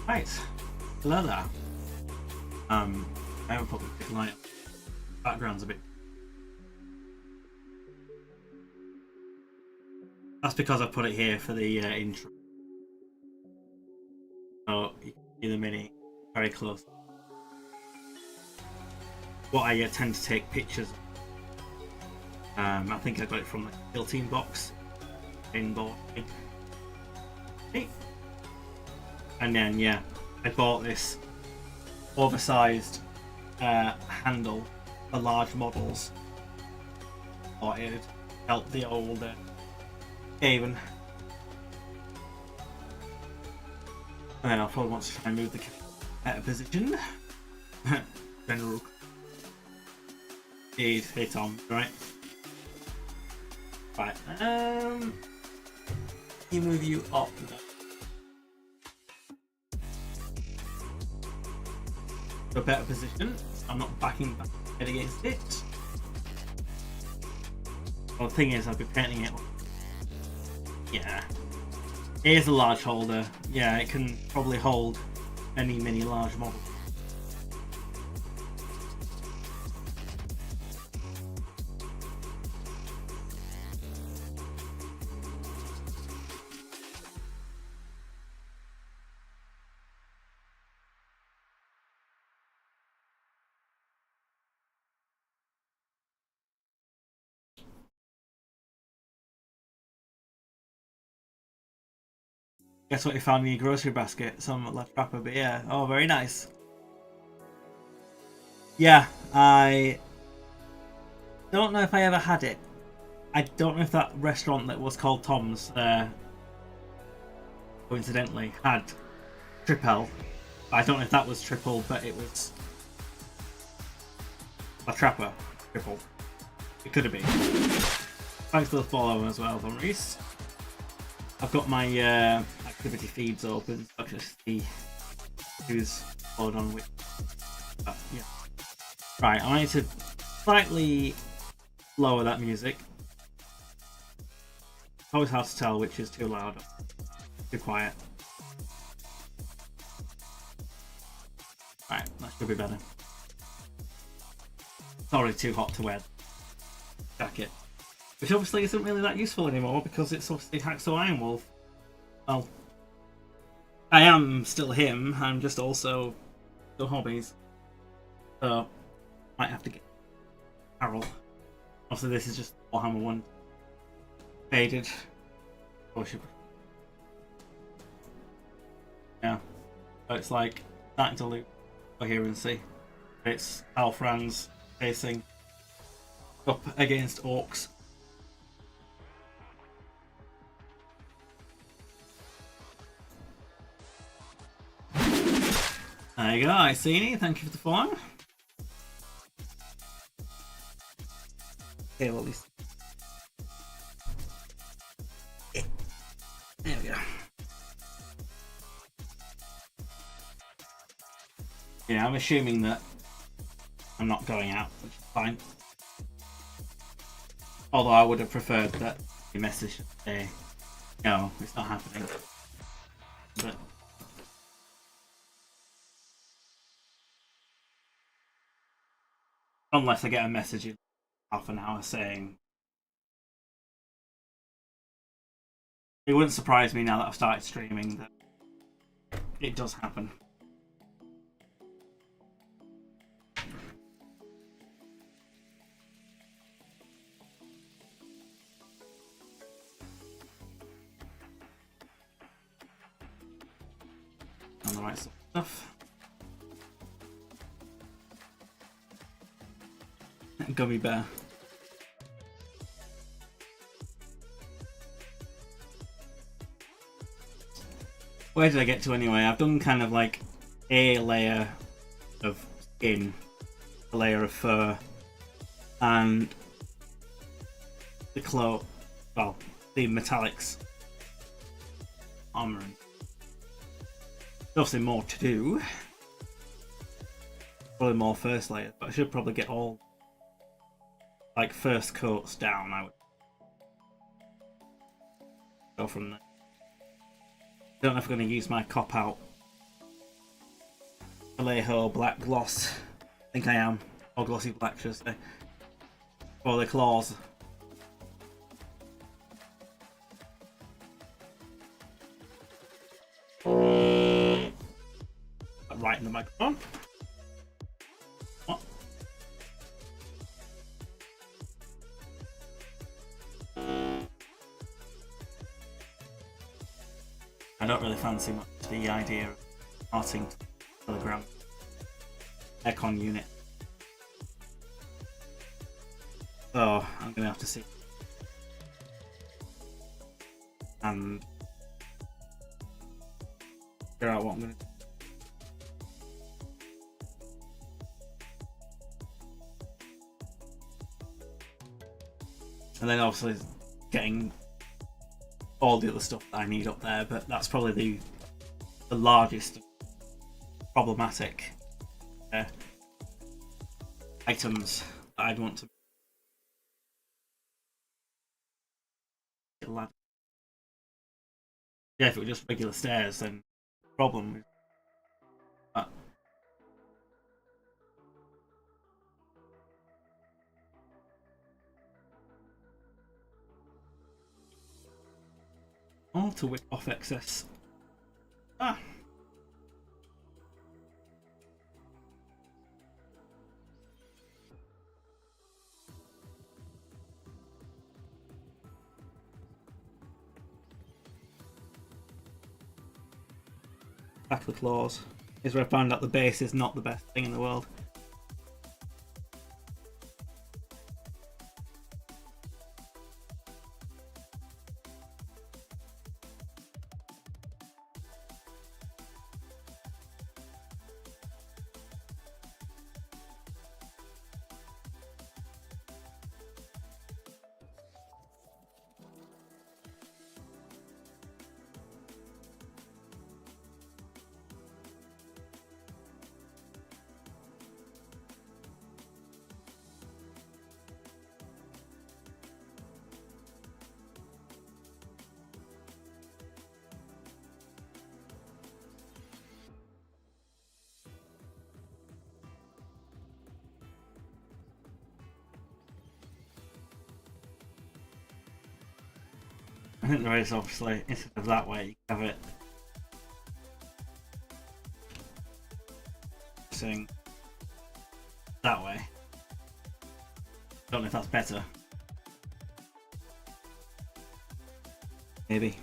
Right, hello there. I haven't put the light. Background's a bit. That's because I put it here for the intro. So you can see the mini very close. What I tend to take pictures. I think I got it from the Kill Team box in board. And then yeah, I bought this oversized handle for large models. Thought it'd help the old Skaven. And then I'll probably want to try and move the out of position. General. Indeed, hey Tom, right? Right, you move you up. To a better position. I'm not backing back against it. Well, the thing is, I'll be painting it. Yeah. It is a large holder. Yeah, it can probably hold any mini large model. Guess what you found in your grocery basket? Some left wrapper, but yeah. Oh, very nice. Yeah, I don't know if I ever had it. I don't know if that restaurant that was called Tom's, coincidentally, had Triple. I don't know if that was triple, but it was a trapper triple. It could have been. Thanks for the follow as well, Don Reese. I've got my activity feeds open, so I can just see who's followed on which. Yeah. Right, I need to slightly lower that music. It's always hard to tell which is too loud or too quiet. Right, that should be better. It's already too hot to wear the jacket. Which obviously isn't really that useful anymore because it's obviously Hacksaw Iron Wolf. Well, I am still him, I'm just also the hobbies. So, might have to get Carol. Also, this is just Warhammer 1 faded. Yeah, so it's like starting to loop coherency. It's Alfrans facing up against orcs. There you go, Iceni, thank you for the follow. Okay, well, at least. There we go. Yeah, I'm assuming that I'm not going out, which is fine. Although I would have preferred that the message should say, no, it's not happening. But unless I get a message in half an hour saying, it wouldn't surprise me now that I've started streaming that it does happen. stuff. Gummy bear. Where did I get to anyway? I've done kind of like a layer of skin, a layer of fur, and the cloak, well, the metallics, armor. There's obviously more to do. Probably more first layers, but I should probably get all like first coats down. I would go from there. Don't know if I'm going to use my cop out Vallejo black gloss. I think I am, or glossy black, should I say, for the claws. Right in the microphone. What? I don't really fancy much the idea of starting Telegram aircon unit. So I'm gonna have to see. And figure out what I'm gonna do. And then obviously getting all the other stuff that I need up there, but that's probably the largest problematic items that I'd want to get a ladder. Yeah, if it were just regular stairs, then the problem is that. Oh, to whip off excess. Ah. Back the claws. Is where I found out the base is not the best thing in the world. I think there is obviously, instead of that way, you can have it saying that way. Don't know if that's better. Maybe.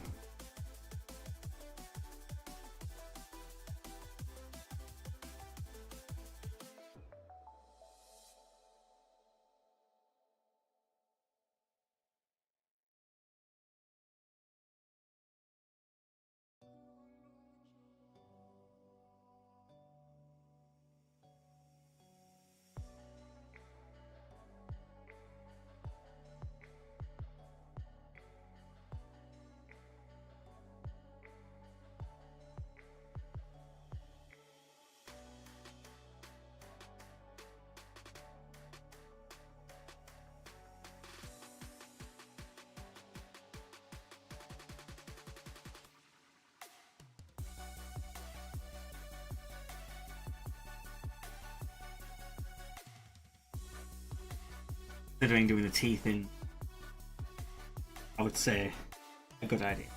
Considering doing the teeth in, I would say a good idea.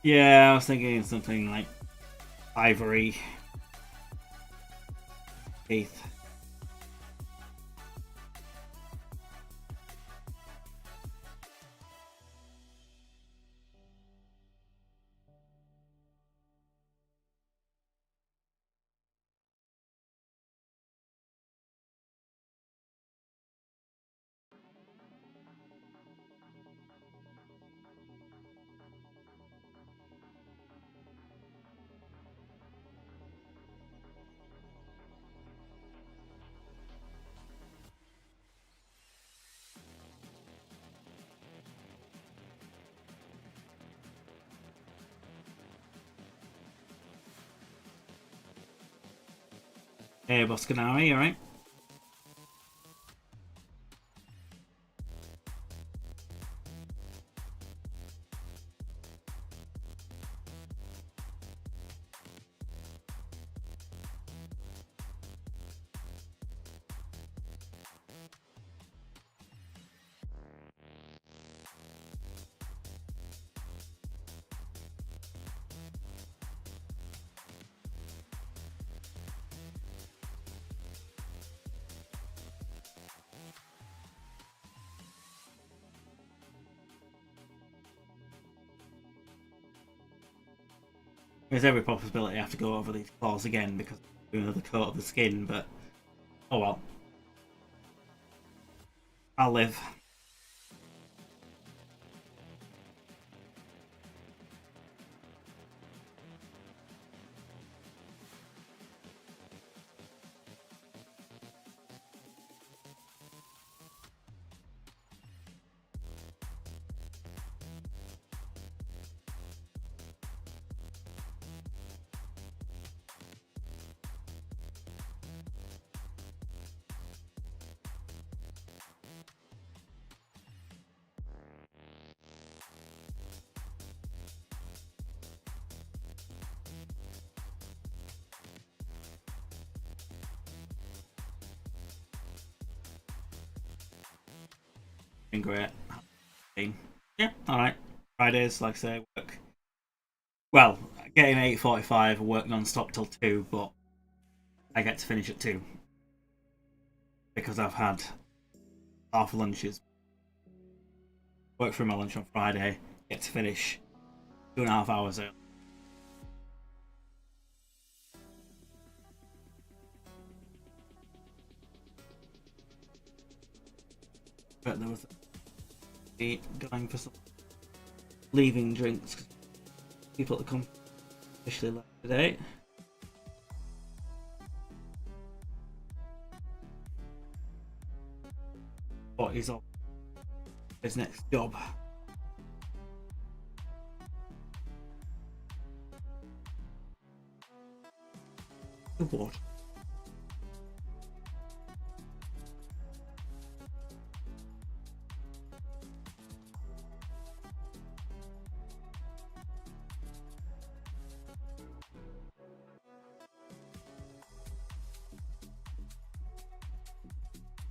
Yeah, I was thinking something like ivory, teeth. Hey, Boscanari, you alright? There's every possibility I have to go over these claws again because of another coat of the skin, but oh well. I'll live. Been great. Yeah, alright. Fridays, like I say, work. Well, getting 8:45, work non-stop till 2, but I get to finish at 2 because I've had half lunches. Work through my lunch on Friday, get to finish 2.5 hours early. But there was going for some leaving drinks. People that come officially left today. What is on his next job? What?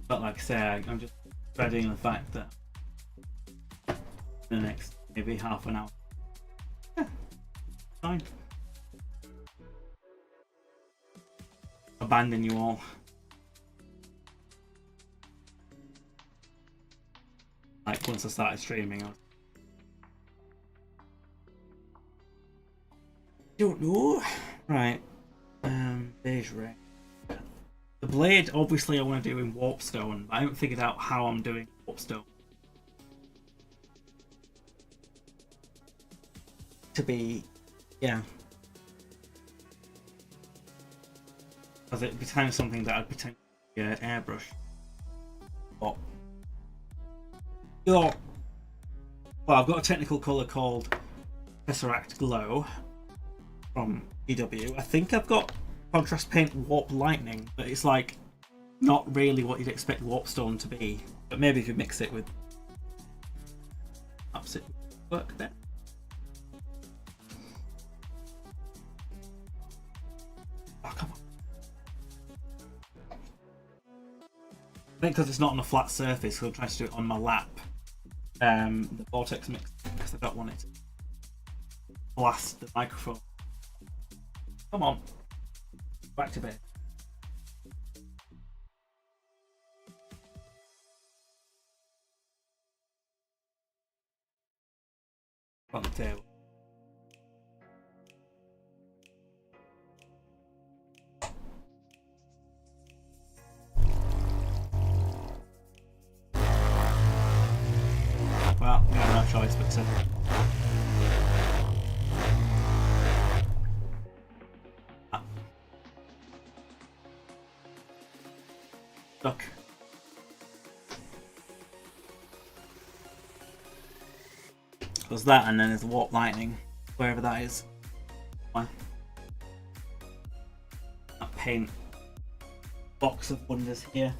But like I say, I'm just dreading the fact that the next maybe half an hour. Yeah, fine. Abandon you all. Like once I started streaming, I was... don't know. Right. Beige red. The blade, obviously, I want to do in Warpstone, but I haven't figured out how I'm doing Warpstone. To be, yeah. Because it'd be kind of something that I'd potentially airbrush. But, well, I've got a technical colour called Tesseract Glow from EW. I think I've got contrast paint Warp Lightning, but it's like not really what you'd expect Warpstone to be. But maybe if you mix it with, perhaps it would work there. Oh, come on. I think because it's not on a flat surface, so I'm trying to do it on my lap. The vortex mix, because I don't want it to blast the microphone. Come on. Back to bed. On the table. Well, we have no choice but to. Look. There's that, and then there's warp lightning, wherever that is. That paint box of wonders here.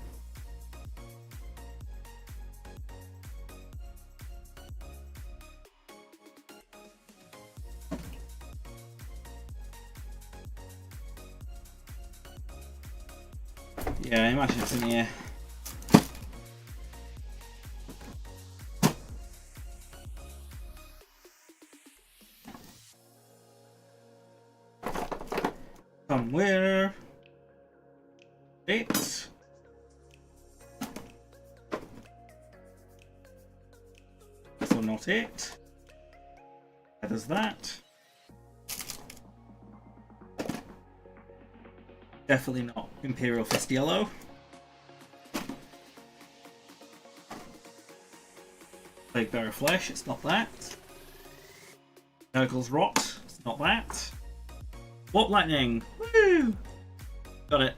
Yeah, I imagine it's in here. Somewhere. It. So not it. That is that. Definitely not Imperial Fist Yellow. Plague Bearer Flesh, it's not that. Nurgle's Rot, it's not that. Warp Lightning, woo! Got it.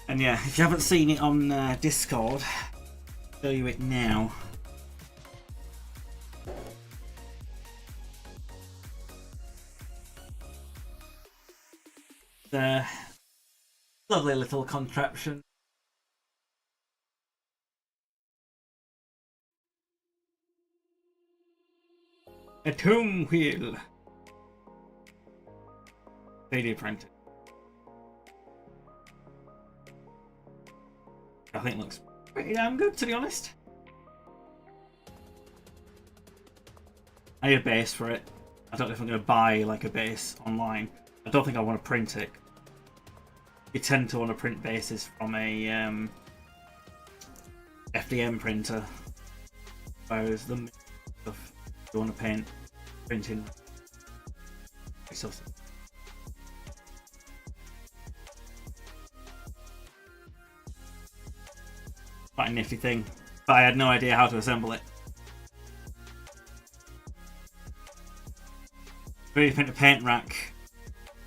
And yeah, if you haven't seen it on Discord, I'll show you it now. The lovely little contraption. A tomb wheel. 3D printed. I think it looks pretty damn good, to be honest. I need a base for it. I don't know if I'm going to buy like a base online. I don't think I want to print it. You tend to want to print bases from a FDM printer, whereas the stuff you want to paint printing. Quite a nifty thing, but I had no idea how to assemble it. 3D printer paint rack.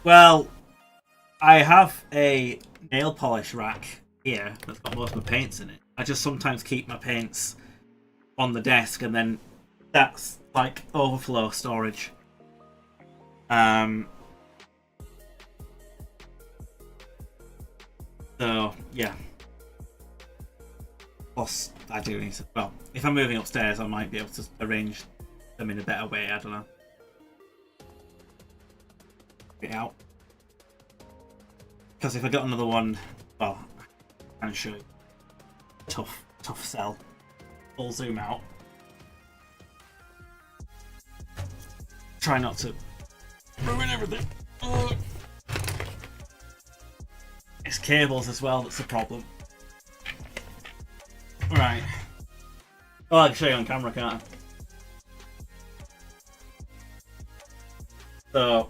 Well, I have a nail polish rack here that's got most of my paints in it. I just sometimes keep my paints on the desk, and then that's like overflow storage. So yeah. Plus, I do need to. Well, if I'm moving upstairs, I might be able to arrange them in a better way. I don't know. Get out. Because if I got another one, well, I can show you. Tough sell. Full zoom out. Try not to ruin everything. It's cables as well that's the problem. Right. Oh, I can show you on camera, can't I? So,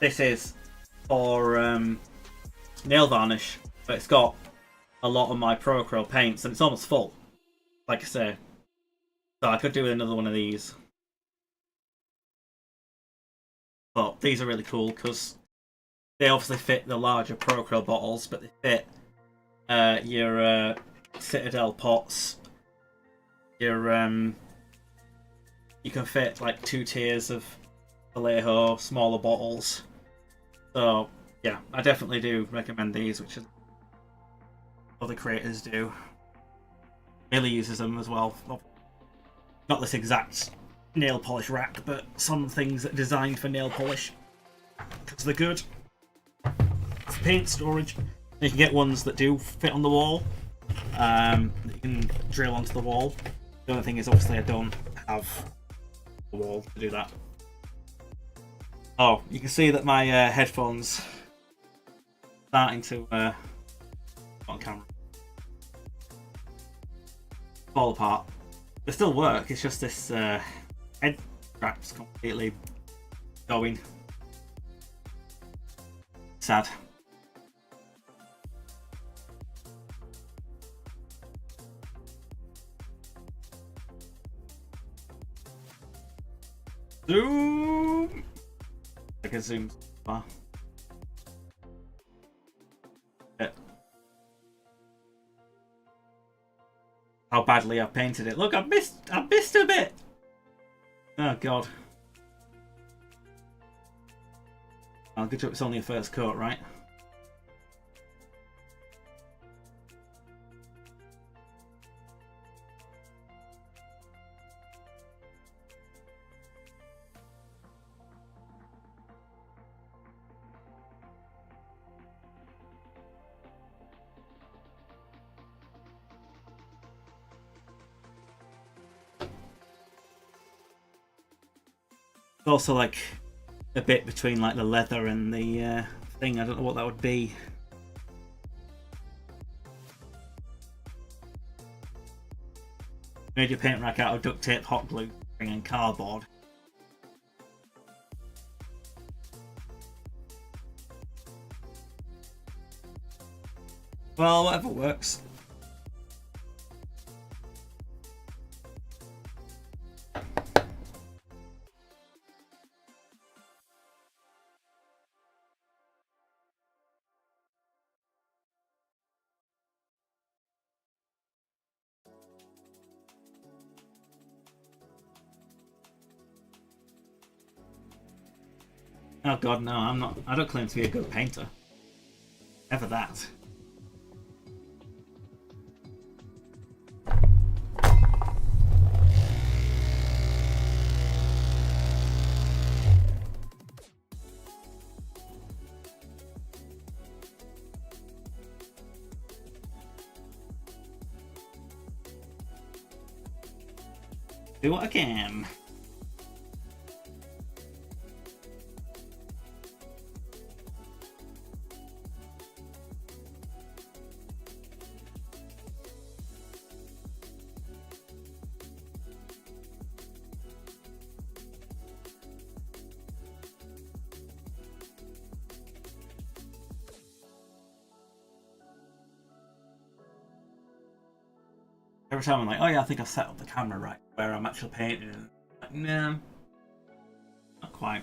this is for nail varnish, but it's got a lot of my Pro Acryl paints, and it's almost full, like I say. So I could do another one of these. But these are really cool because they obviously fit the larger Pro Acryl bottles, but they fit your Citadel pots. Your you can fit like 2 tiers of Vallejo smaller bottles. So yeah, I definitely do recommend these, which is other creators do. Millie uses them as well. Not this exact nail polish rack, but some things that are designed for nail polish because they're good. paint storage. You can get ones that do fit on the wall. That you can drill onto the wall. The only thing is, obviously, I don't have a wall to do that. Oh, you can see that my headphones starting to on camera fall apart. They still work. It's just this head strap's completely going. Sad. Zoom. I can zoom far. Yeah. How badly I've painted it. Look, I've missed a bit. Oh god. I'll get to it's only a first coat, right? Also, like a bit between like the leather and the thing. I don't know what that would be. Made your paint rack out of duct tape, hot glue, string, and cardboard. Well, whatever works. Oh god, no, I'm not. I don't claim to be a good painter. Ever that. Do what I can. Every time I'm like, oh yeah, I think I've set up the camera right where I'm actually painting. Like, nah, not quite.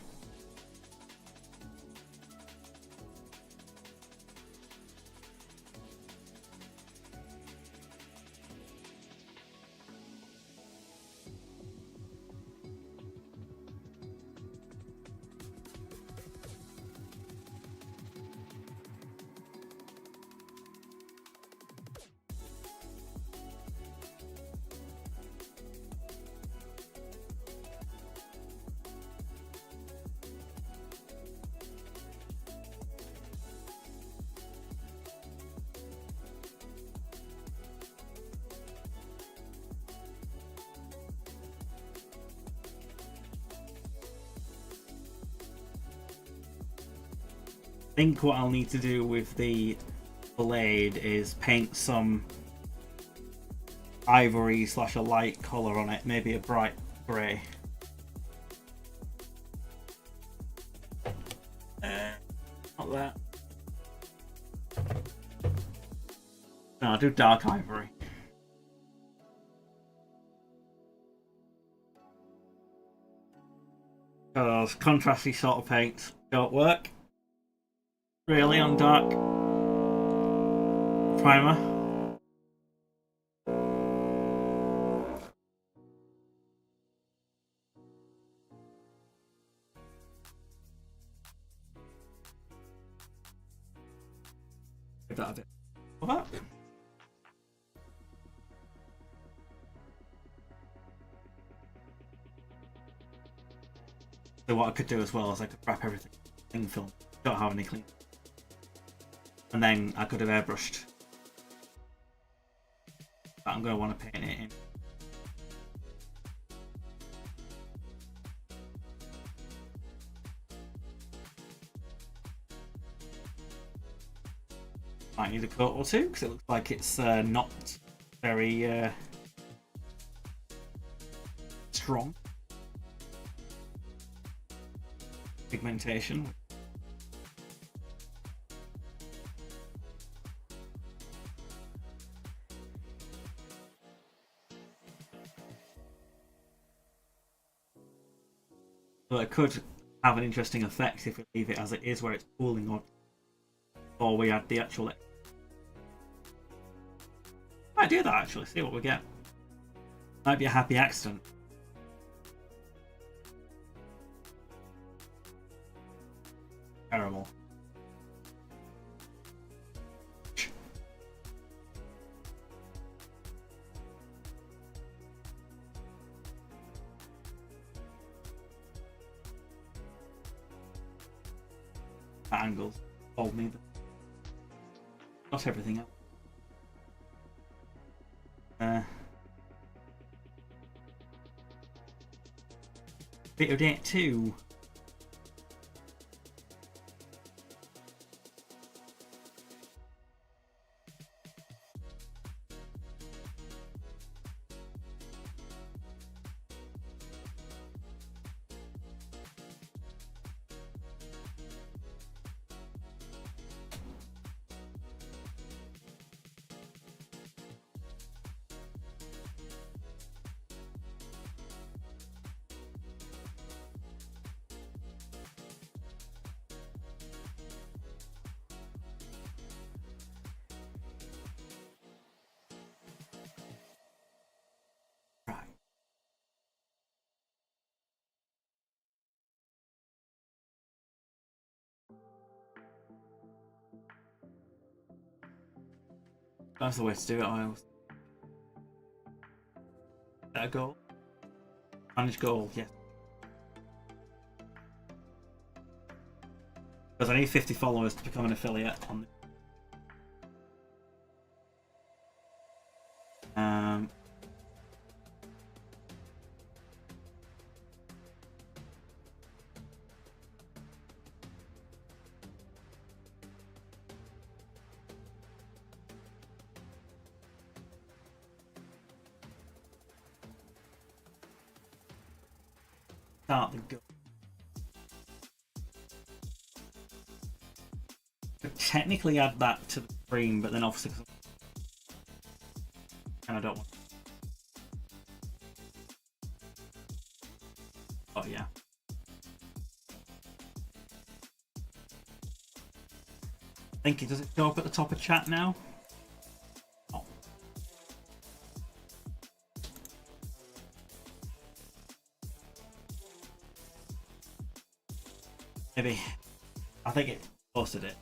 I think what I'll need to do with the blade is paint some ivory / a light colour on it, maybe a bright grey. Not that. No, I'll do dark ivory. Because contrasty sort of paints don't work really on dark primer. Give that a bit of that. So what I could do as well is I could wrap everything in cling film. Don't have any cling. And then I could have airbrushed. But I'm going to want to paint it in. Might need a coat or two because it looks like it's not very strong pigmentation. So it could have an interesting effect if we leave it as it is, where it's cooling on, or we add the actual. Might do that actually. See what we get. Might be a happy accident. Terrible. Angles told me that not everything else. Bit of date too. That's the way to do it, Isles. Is that a goal? Manage goal, yes. Because I need 50 followers to become an affiliate on this. Start the goal. Could technically add that to the stream, but then obviously, and I don't want. Oh yeah. Thank you. Does it go up at the top of chat now? Oh. Maybe. I think it posted it.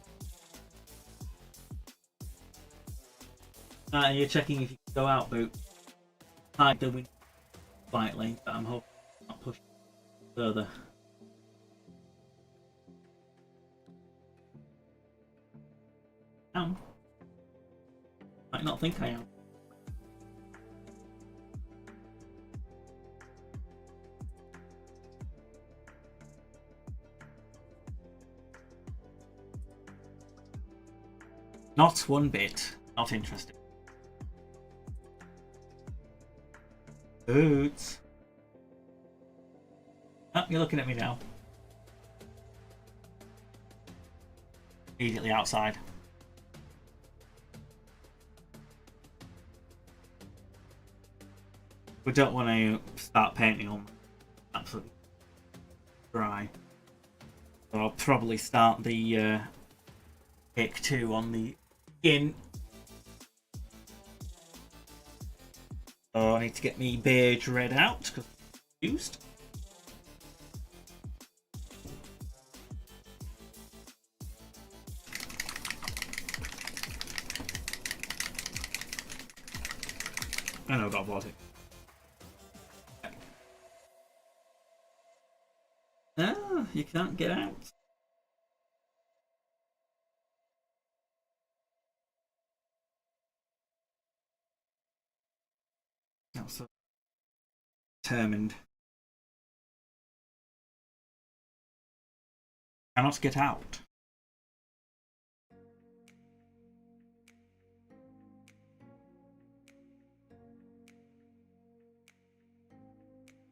You're checking if you can go out, Boot. Hi, doing slightly, but I'm hoping not push further. Might not think I am. Not one bit. Not interested. Boots. Oh, you're looking at me now. Immediately outside. We don't want to start painting on absolutely dry. So I'll probably start the take 2 on the skin. So I need to get me beige red out because it's used. I know, God bought it. Ah, you can't get out. Not so determined. Cannot get out.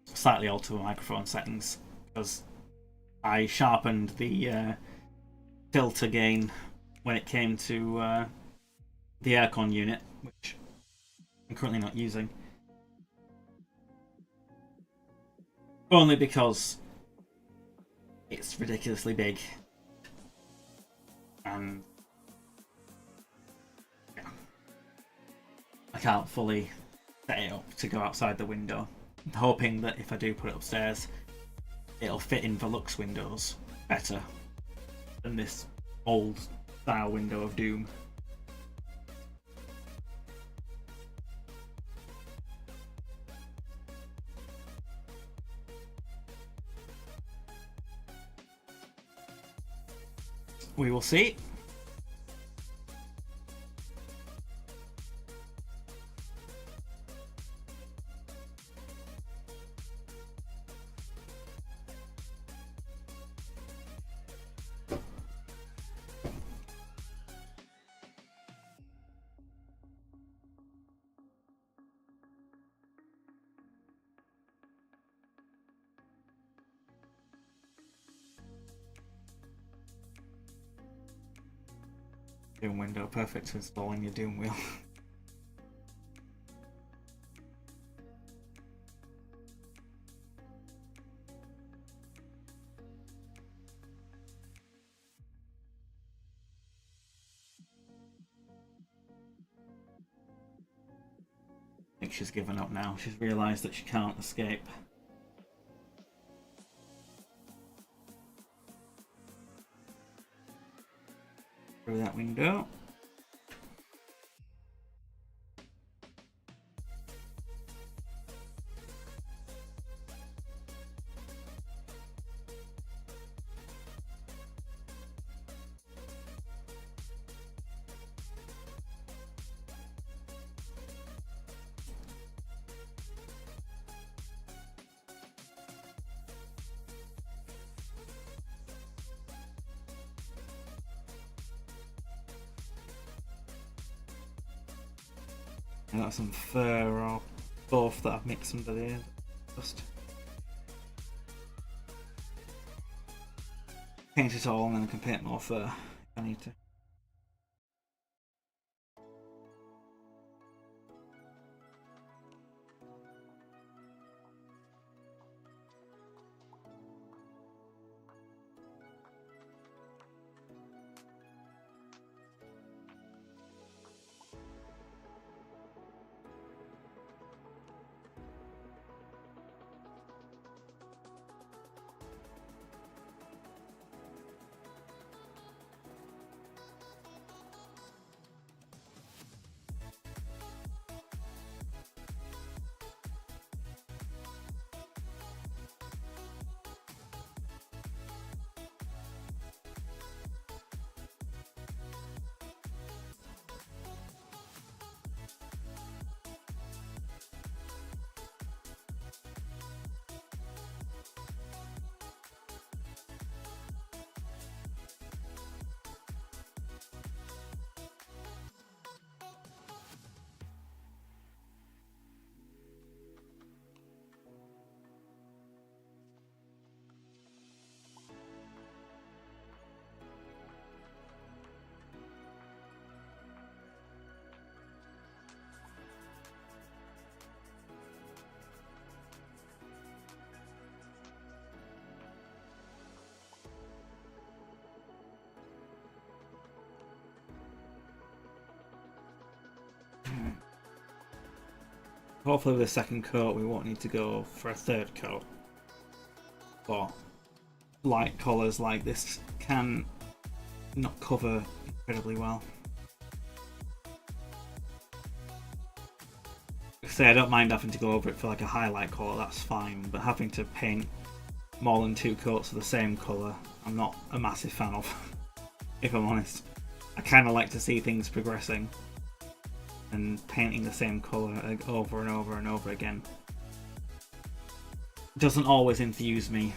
Slightly alter the microphone settings because I sharpened the filter gain when it came to the aircon unit, which I'm currently not using. Only because it's ridiculously big. And yeah, I can't fully set it up to go outside the window. I'm hoping that if I do put it upstairs, it'll fit in the Lux windows better than this old style window of doom. We will see. Doom window, perfect for installing your Doom wheel. I think she's given up now. She's realised that she can't escape. Through that window. I got some fur or both that I've mixed under there. Just paint it all and then I can paint more fur if I need to. Hopefully with the second coat we won't need to go for a third coat. But light colours like this can not cover incredibly well. Say I don't mind having to go over it for like a highlight colour, that's fine, but having to paint more than 2 coats of the same colour, I'm not a massive fan of, if I'm honest. I kind of like to see things progressing. and painting the same colour like, over and over and over again doesn't always enthuse me.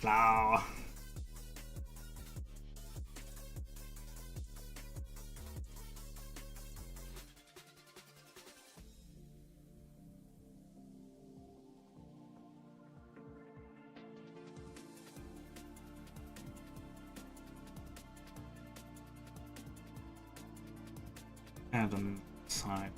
Flower. Adam side.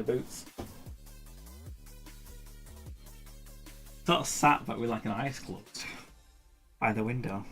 Boots. Sort of sat but with like an eyes closed by the window.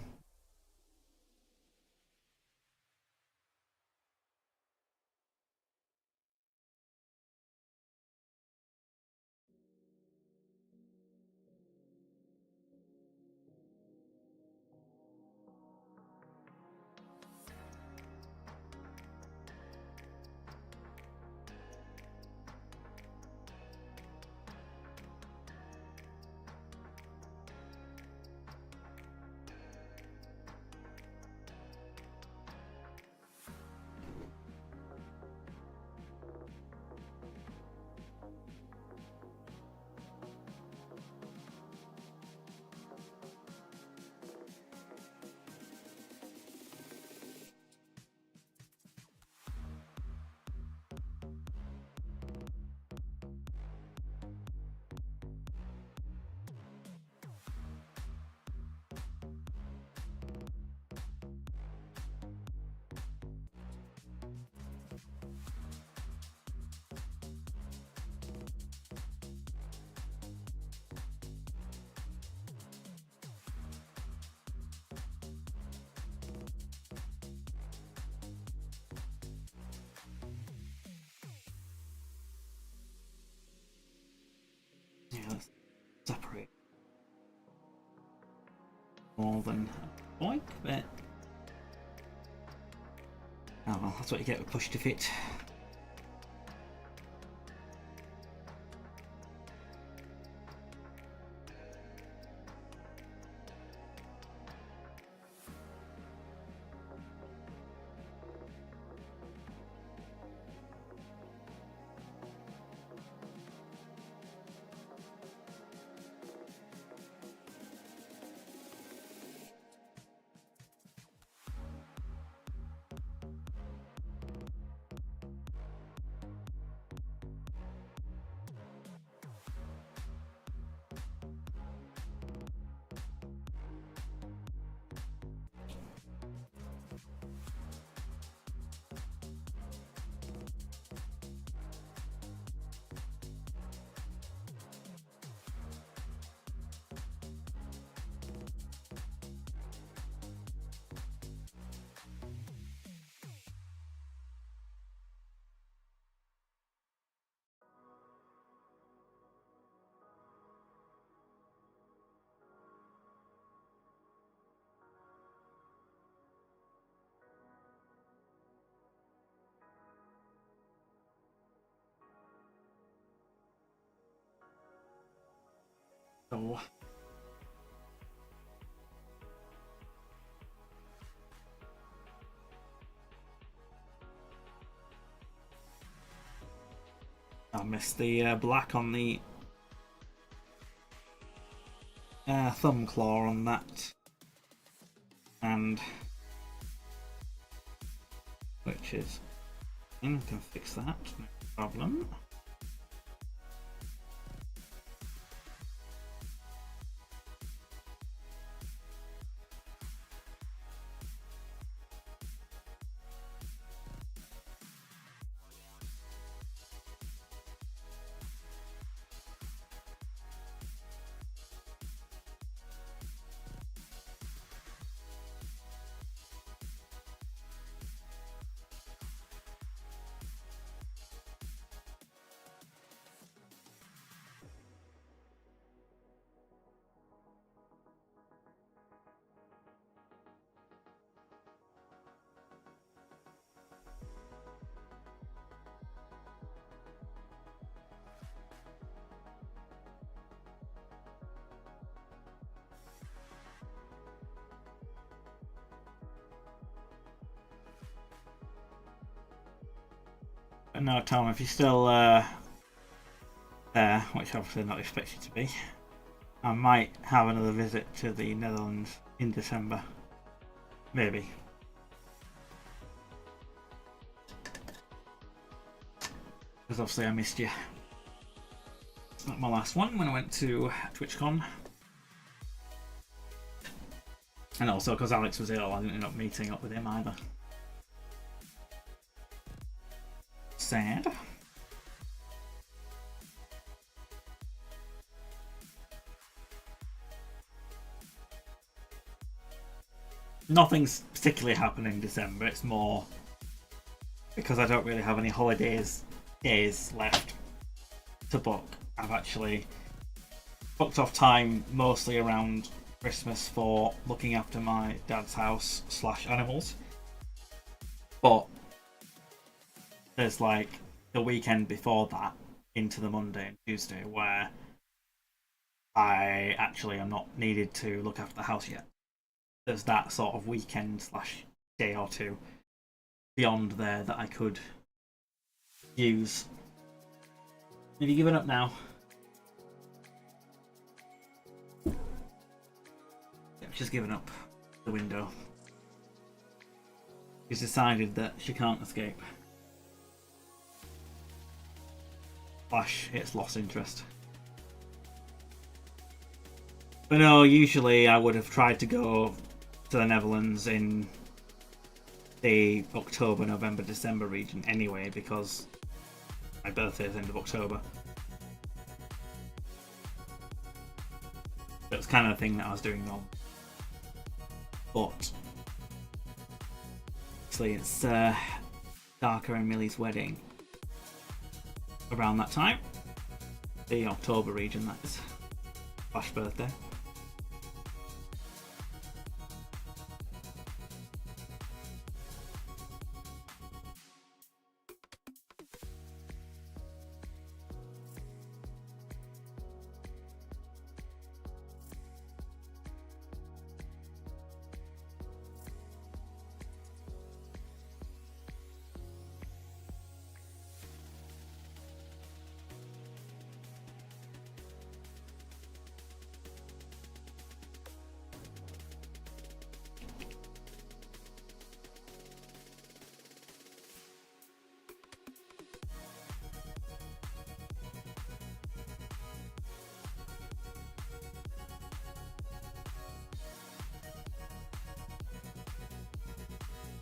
Yeah, let's separate more than a point, but oh well, that's what you get with push to fit. So I missed the black on the thumb claw on that, and which is I can fix that, no problem. But no, Tom, if you're still there, which obviously not expect you to be, I might have another visit to the Netherlands in December. Maybe. Because obviously I missed you. It's not my last one when I went to TwitchCon. And also because Alex was ill, I didn't end up meeting up with him either. Sad. Nothing's particularly happening in December. It's more because I don't really have any holidays days left to book. I've actually booked off time mostly around Christmas for looking after my dad's house / animals. But there's like the weekend before that into the Monday and Tuesday where I actually am not needed to look after the house yet. There's that sort of weekend / day or two beyond there that I could use. Have you given up now? Yeah, she's given up the window. She's decided that she can't escape. / it's lost interest. But no, usually I would have tried to go to the Netherlands in the October, November, December region anyway, because my birthday is end of October. It was kind of the thing that I was doing wrong. But actually it's Darker and Millie's wedding around that time. The October region, that is. / birthday.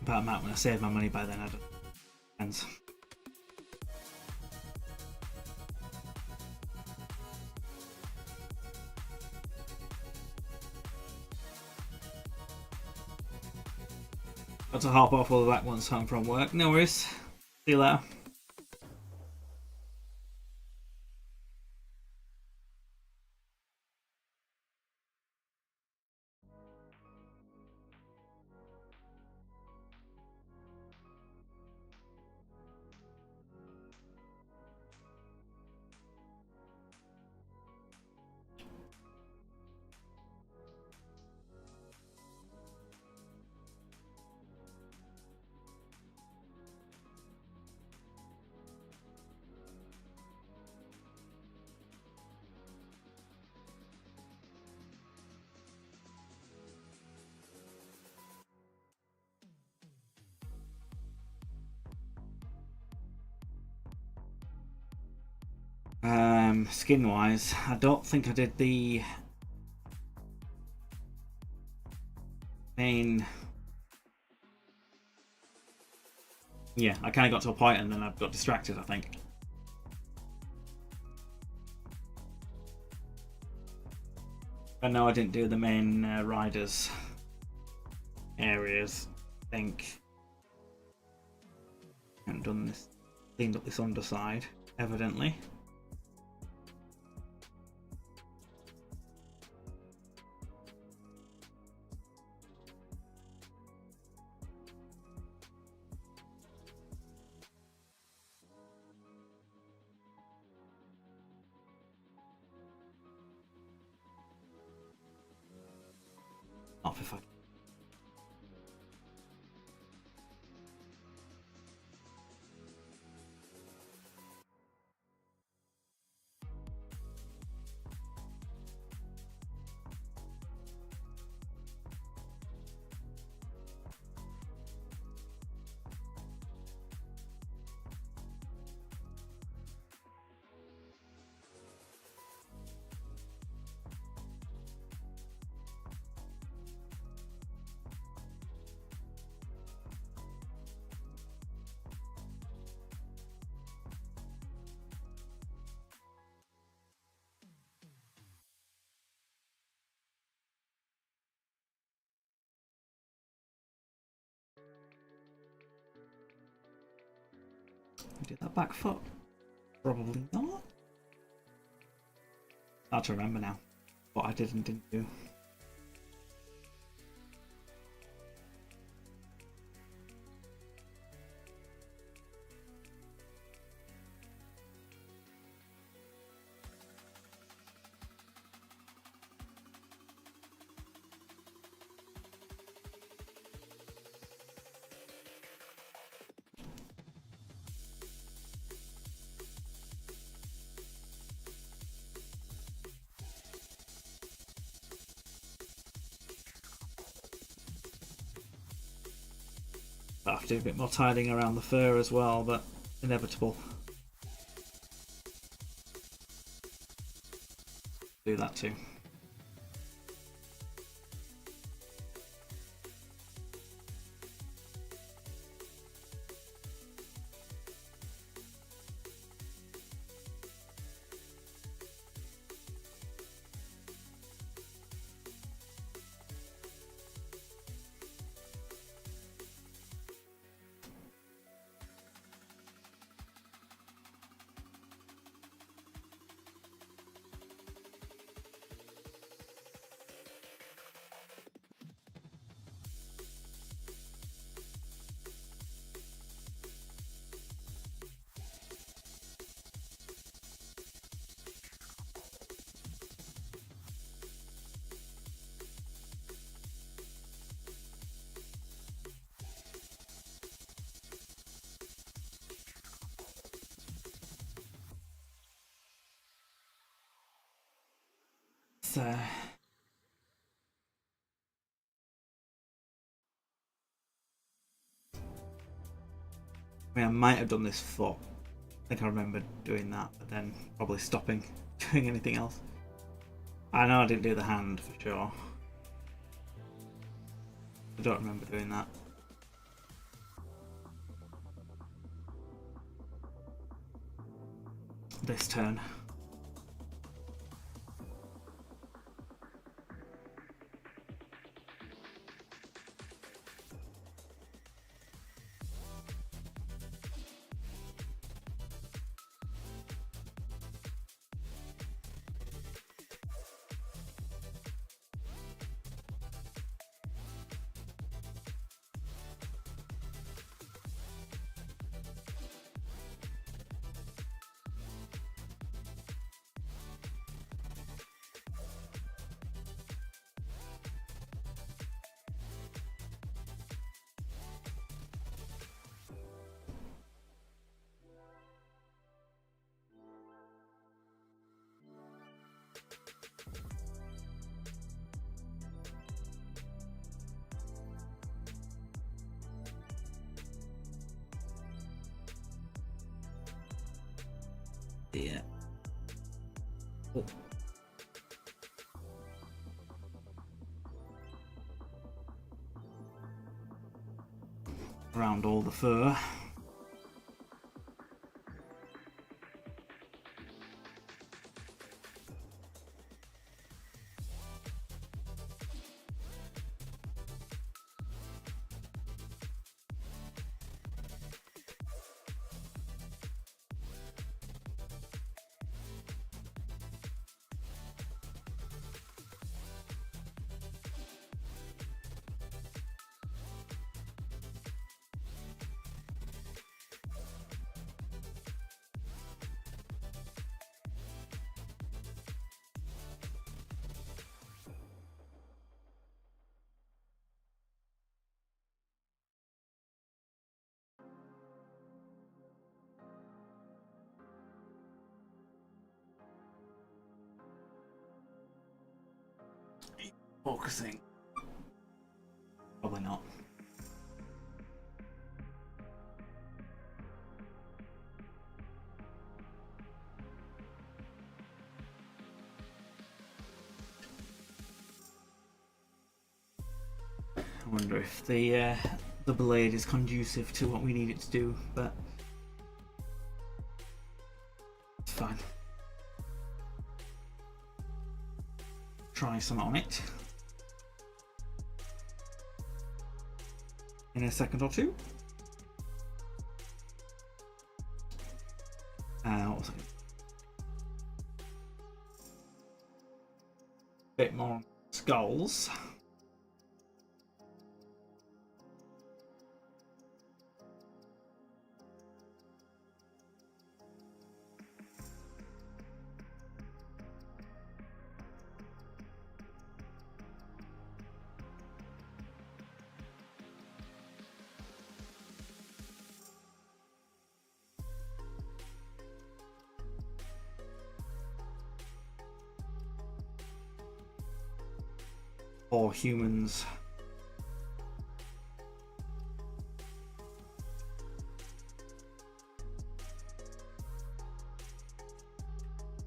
But I might want to save my money by then, I don't know. Depends. Got to hop off all of that once home from work. No worries. See you later. Skin wise, I don't think I did the main. Yeah, I kind of got to a point and then I got distracted, I think. But no, I didn't do the main riders areas. I think I haven't done this, cleaned up this underside, evidently. Off if I. Did that back foot? Probably not. Hard to remember now what I did and didn't do. I have to do a bit more tidying around the fur as well, but inevitable. Do that too. I mean, I might have done this foot. I think I remember doing that, but then probably stopping doing anything else. I know I didn't do the hand for sure. I don't remember doing that. This turn. Yeah. Oh. Around all the fur. Focusing. Probably not. I wonder if the blade is conducive to what we need it to do, but it's fine. Try some on it in a second or two. What was it? Bit more skulls. Or humans.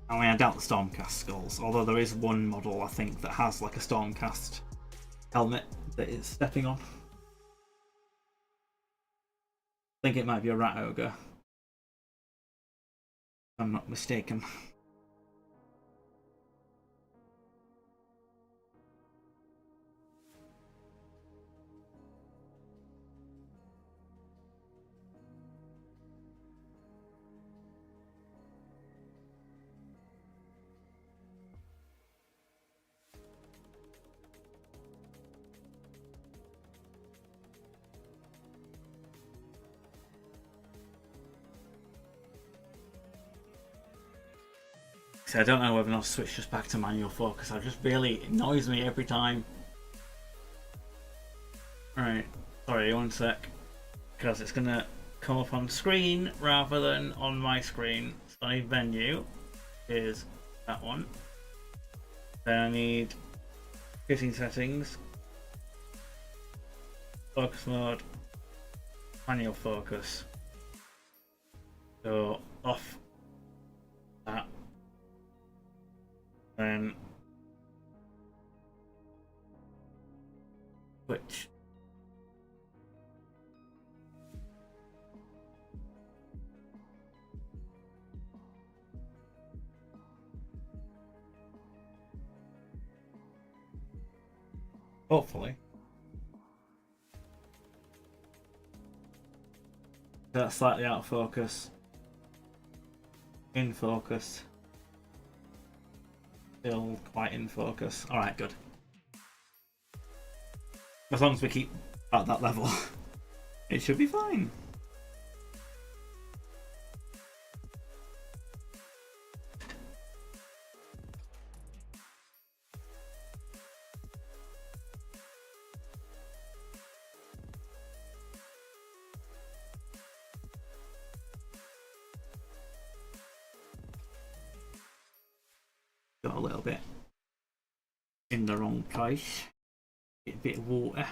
I mean, I doubt the Stormcast skulls, although there is one model I think that has like a Stormcast helmet that it's stepping on. I think it might be a Rat Ogre, if I'm not mistaken. So I don't know whether I'll switch just back to manual focus. It just really annoys me every time. Alright, sorry, one sec. Because it's gonna come up on screen rather than on my screen. So I need venue. Is that one. Then I need 15 settings. Focus mode. Manual focus. So off that. Then switch. Hopefully. That's slightly out of focus. In focus. Still quite in focus. Alright, good. As long as we keep at that level, it should be fine. Got a little bit in the wrong place. Get a bit of water.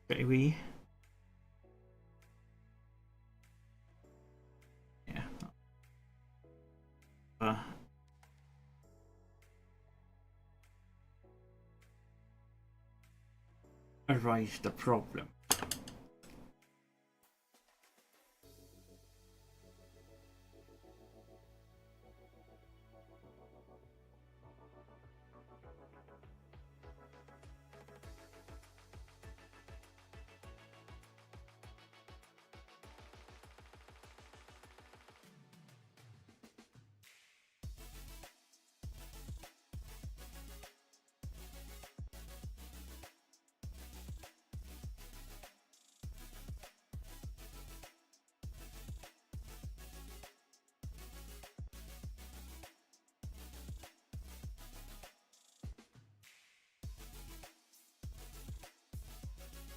Pretty wee. Yeah. arise the problem.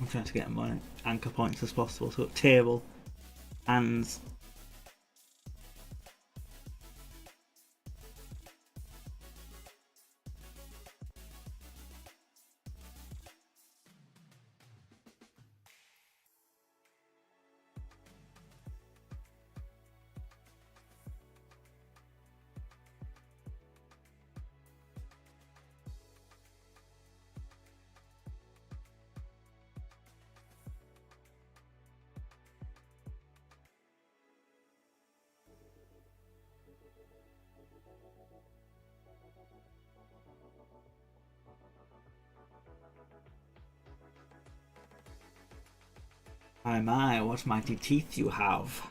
I'm trying to get my anchor points as possible. So table and my, what mighty teeth you have.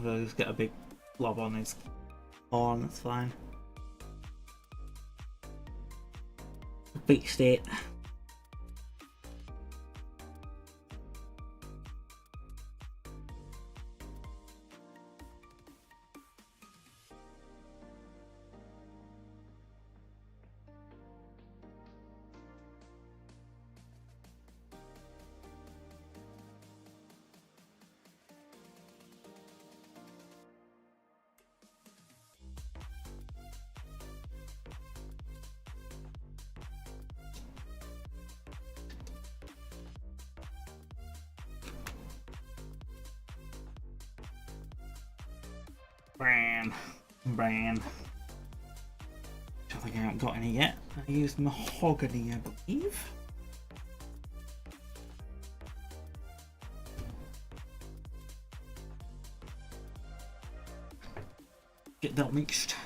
I'll just get a big blob on his horn, that's fine. Beat state. Bran. Don't think I haven't got any yet. I used mahogany, I believe. Get that mixed.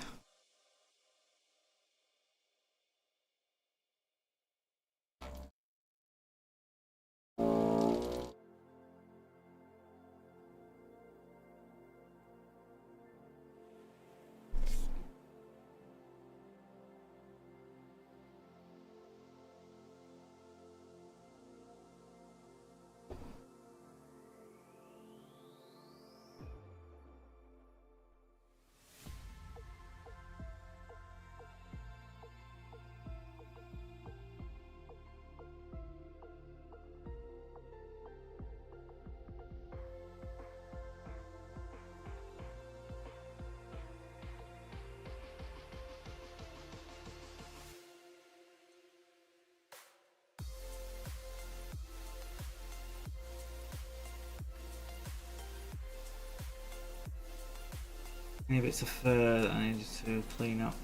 Any bits of fur that I need to clean up.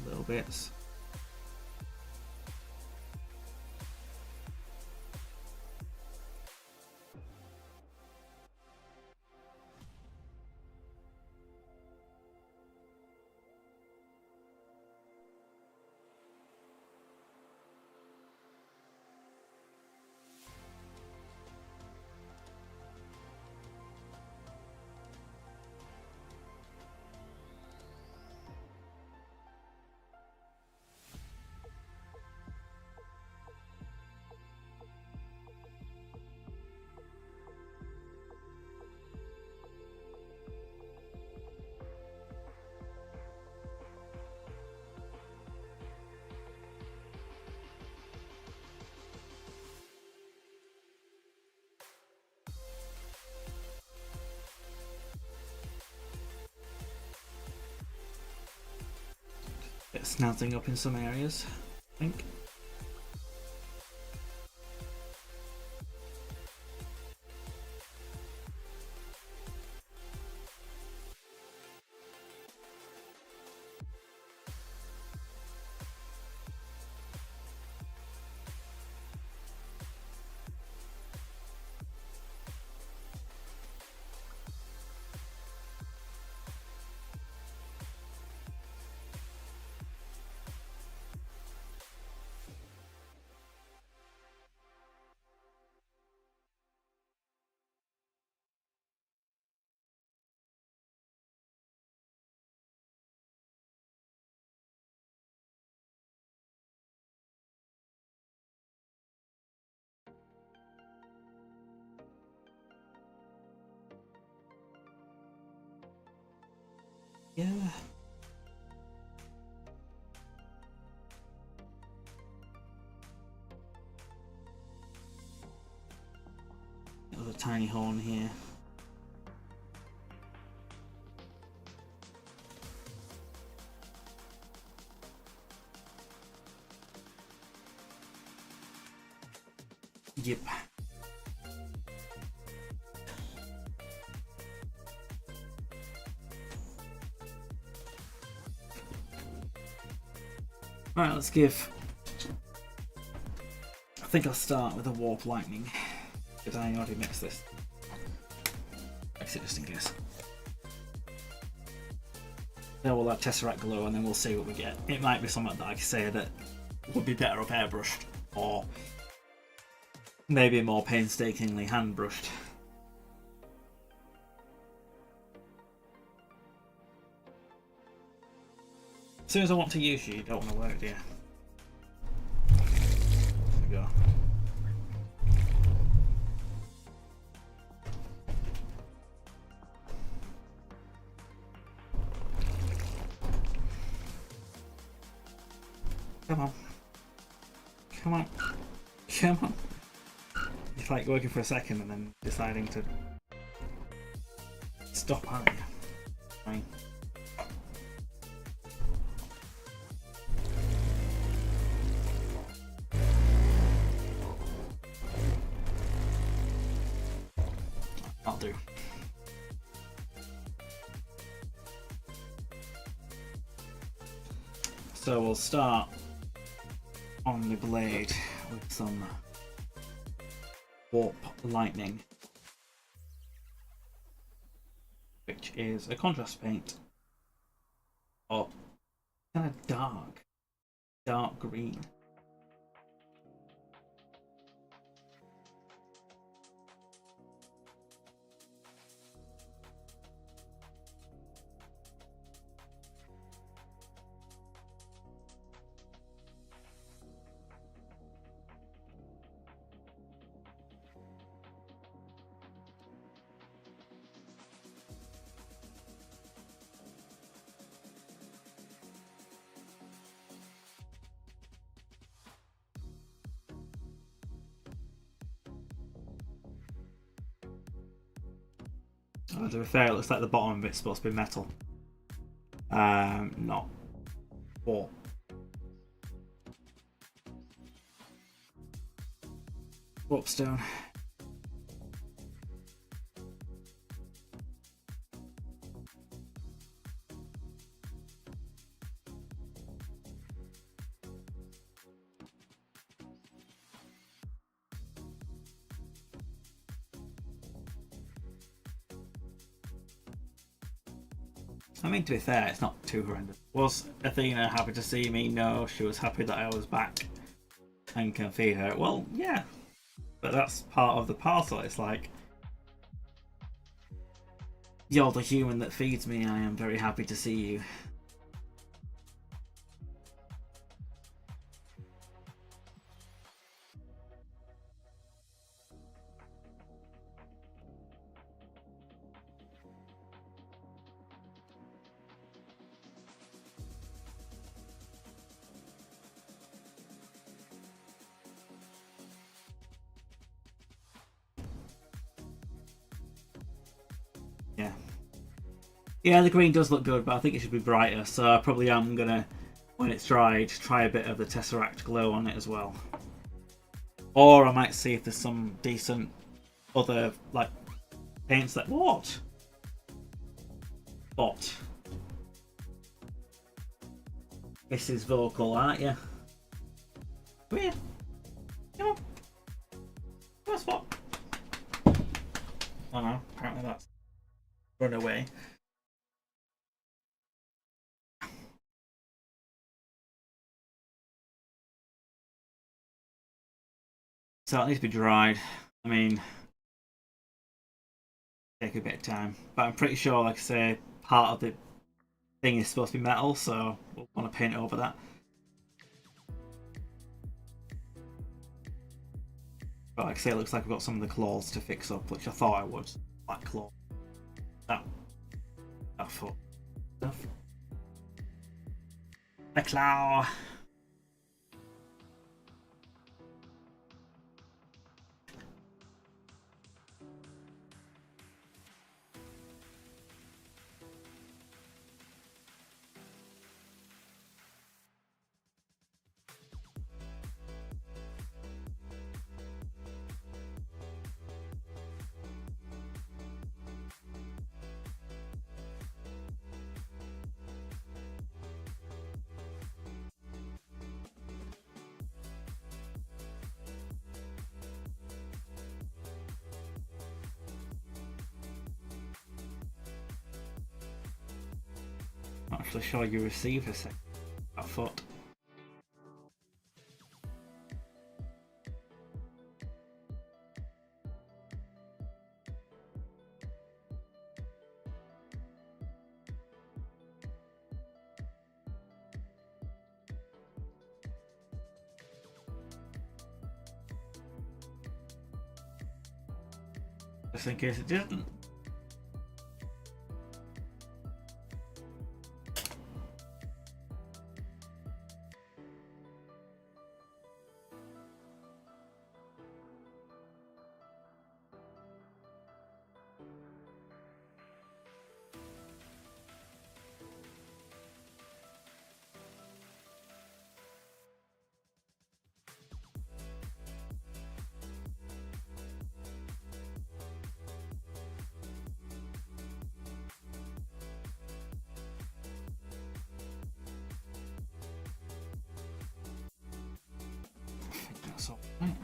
Little bits. Bit of snazzing up in some areas, I think. Yeah. There's a tiny horn here. Yep. Right, let's give. I think I'll start with a warp lightning. Because I already mixed this. Mix it just in case. Then we'll add Tesseract Glow and then we'll see what we get. It might be something that I can say that would be better up airbrushed, or maybe more painstakingly hand brushed. As soon as I want to use you don't want to work, do you? There we go. Come on. Come on. Come on. It's like working for a second and then deciding to stop, aren't you? Fine. I'll do. So we'll start on the blade with some warp lightning, which is a contrast paint of kind of dark green. Oh, to be fair, it looks like the bottom of it's supposed to be metal. Not warp. Warp stone. I mean, to be fair, it's not too horrendous. Was Athena happy to see me? No, she was happy that I was back and can feed her. Well, yeah, but that's part of the parcel. It's like, you're the human that feeds me. I am very happy to see you. Yeah. Yeah, the green does look good, but I think it should be brighter, so I probably am going to, when it's dried, try a bit of the Tesseract glow on it as well. Or I might see if there's some decent other, like, paints that... What? Bot. This is vocal, aren't you? Come here. Come on. Come on, Spot. Oh no, apparently that's run away. So it needs to be dried. I mean, take a bit of time. But I'm pretty sure, like I say, part of the thing is supposed to be metal, so we'll want to paint over that. But like I say, it looks like we've got some of the claws to fix up, which I thought I would. Black claw. That foot. The claw. Not actually sure you received a foot. Just in case it didn't. That's all right.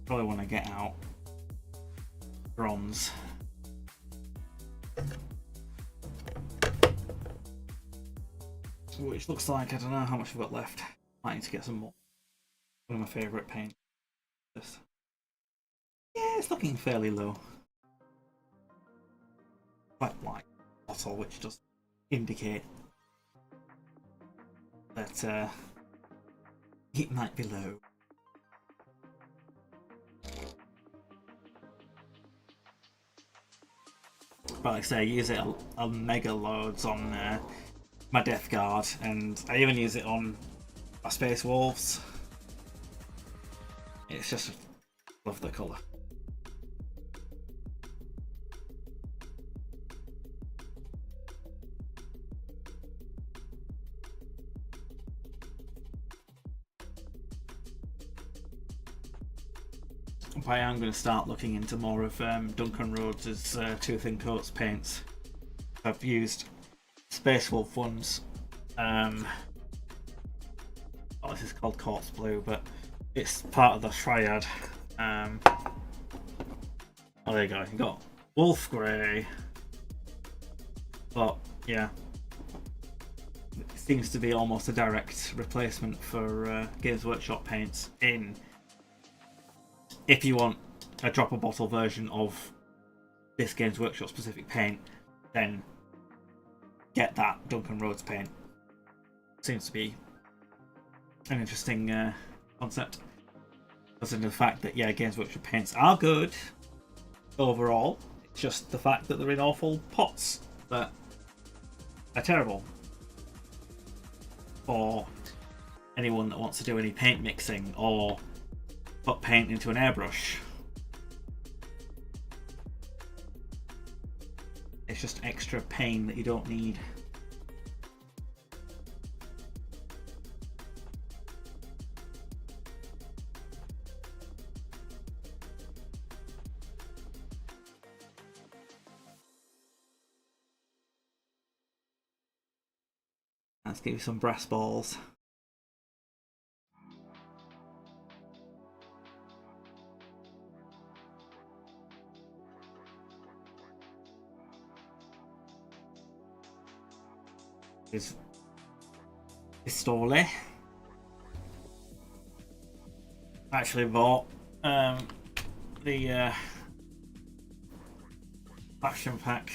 Probably want to get out bronze. Which looks like, I don't know how much I've got left. Might need to get some more. One of my favourite paints. This. Yeah, it's looking fairly low. Quite white bottle, which does indicate that it might be low. But like I say, I use it a mega loads on my Death Guard, and I even use it on my Space Wolves. It's just love the colour. But I am going to start looking into more of Duncan Rhodes' Tooth and Coats paints. I've used Space Wolf ones. Oh, this is called Corpse Blue, but it's part of the Triad. Oh, there you go. You got Wolf Grey. But yeah, it seems to be almost a direct replacement for Games Workshop paints. If you want a drop a bottle version of this Games Workshop specific paint, then get that Duncan Rhodes paint. Seems to be an interesting concept. Because of the fact that, yeah, Games Workshop paints are good overall. It's just the fact that they're in awful pots that are terrible for anyone that wants to do any paint mixing or put paint into an airbrush. It's just extra pain that you don't need. Let's give you some brass balls. Is Pistole. Actually bought the faction pack.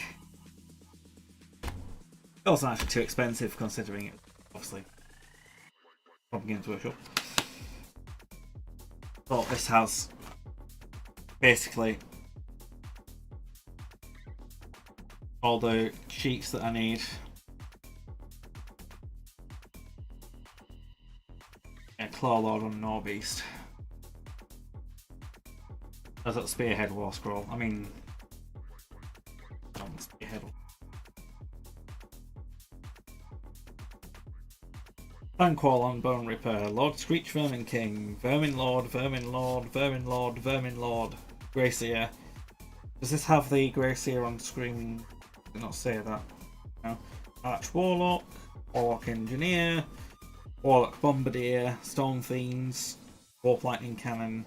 It wasn't actually too expensive considering it, obviously, from Games Workshop. But this has basically all the sheets that I need. Yeah, Clawlord on Norbeast. There's that Spearhead War Scroll. I mean, Spearhead. Banqual on Bone Ripper, Lord Screech Vermin King, Vermin Lord, Vermin Lord, Vermin Lord, Vermin Lord, Greyseer. Does this have the Greyseer on screen? Did not say that. No. Arch Warlock, Warlock Engineer, Warlock Bombardier, Storm Fiends, Warp Lightning Cannon,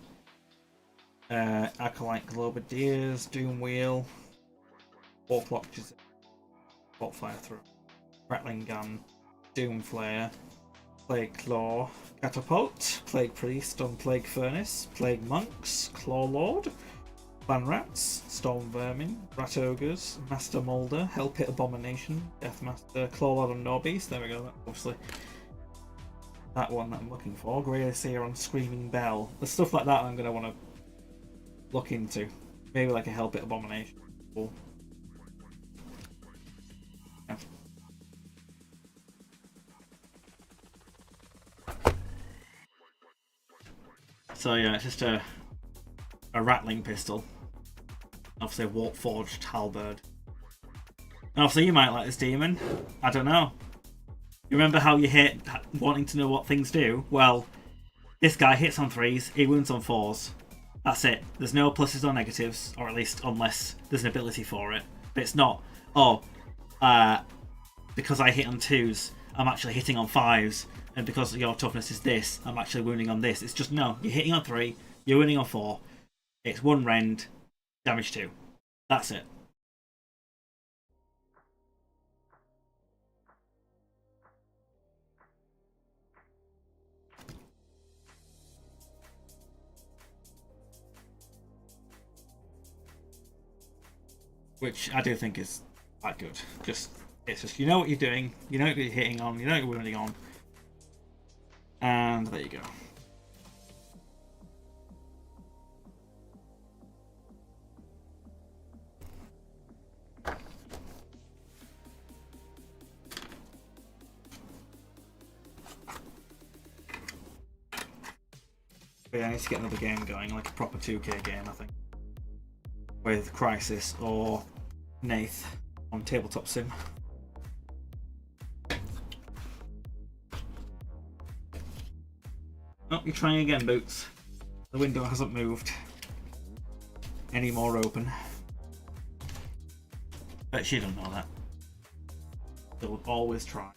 Acolyte Globadiers, Doom Wheel, Warp Watches, Warp Fire Throw, Rattling Gun, Doom Flare, Plague Claw, Catapult, Plague Priest on Plague Furnace, Plague Monks, Claw Lord, Clan Rats, Storm Vermin, Rat Ogres, Master Moulder, Hell Pit Abomination, Deathmaster, Claw Lord on Norbeast. There we go, that's obviously that one that I'm looking for. Greyseer on Screaming Bell. There's stuff like that I'm going to want to look into. Maybe like a Hell Pit Abomination. Cool. Yeah. So yeah, it's just a rattling pistol. Obviously a warp forged halberd. And obviously you might like this demon. I don't know. You remember how you hate wanting to know what things do? Well, this guy hits on 3s, he wounds on 4s. That's it. There's no pluses or negatives, or at least unless there's an ability for it. But it's not, oh, because I hit on 2s, I'm actually hitting on 5s. And because your toughness is this, I'm actually wounding on this. It's just, no, you're hitting on 3, you're wounding on 4. It's 1 rend, damage 2. That's it. Which I do think is quite good. It's just, you know what you're doing, you know what you're hitting on, you know what you're wounding on. And there you go. But yeah, I need to get another game going, like a proper 2K game, I think. With Crisis or Nath on Tabletop Sim. Oh, you're trying again, Boots. The window hasn't moved. any more open. But she don't know that. She'll always try.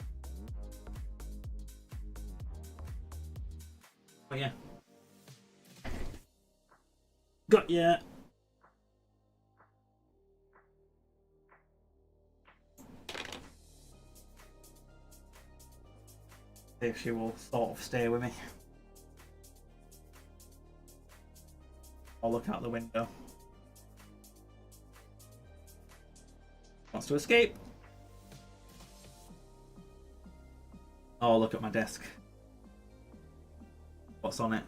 But yeah. Got ya. See if she will sort of stay with me. Or look out the window. Wants to escape. Oh, look at my desk. What's on it?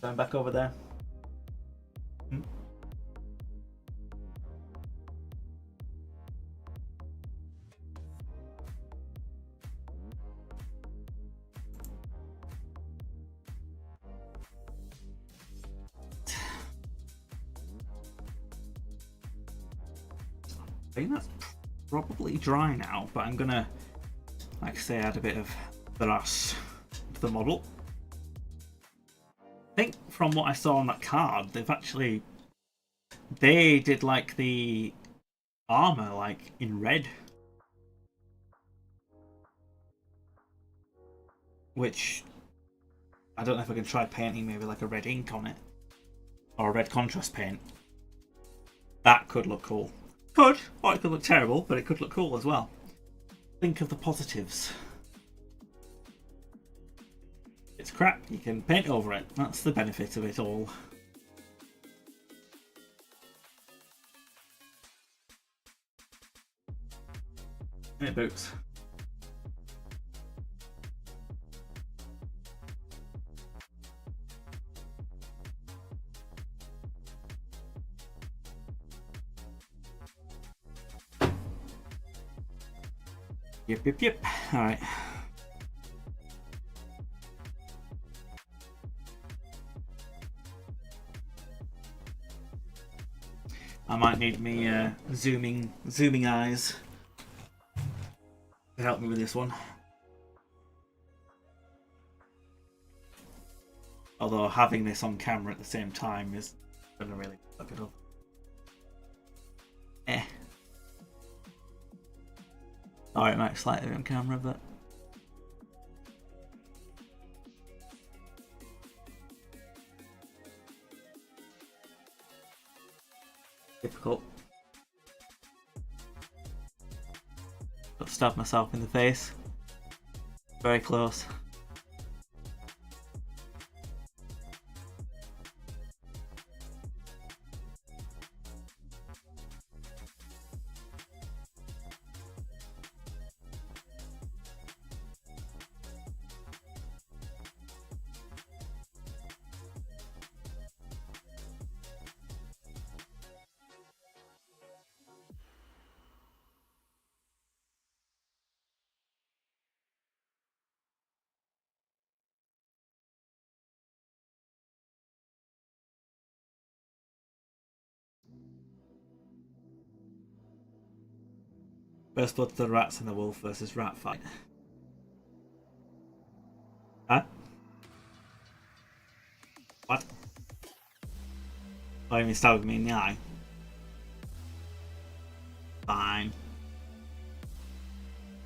Going back over there. I think that's probably dry now, but I'm gonna, like I say, add a bit of brass to the model. I think from what I saw on that card, they did like the armor like in red, which I don't know if I can try painting maybe like a red ink on it or a red contrast paint. That could look cool. Could, or it could look terrible, but it could look cool as well. Think of the positives. It's crap, you can paint over it. That's the benefit of it all. Hey, boots. Yep. Alright. I might need me zooming eyes to help me with this one. Although having this on camera at the same time is going to really fuck it up. Sorry, it might slightly on camera, but difficult. Got to stab myself in the face. Very close. First blood to the rats and the wolf versus rat fight. Huh? What? Oh, you stabbed me in the eye? Fine.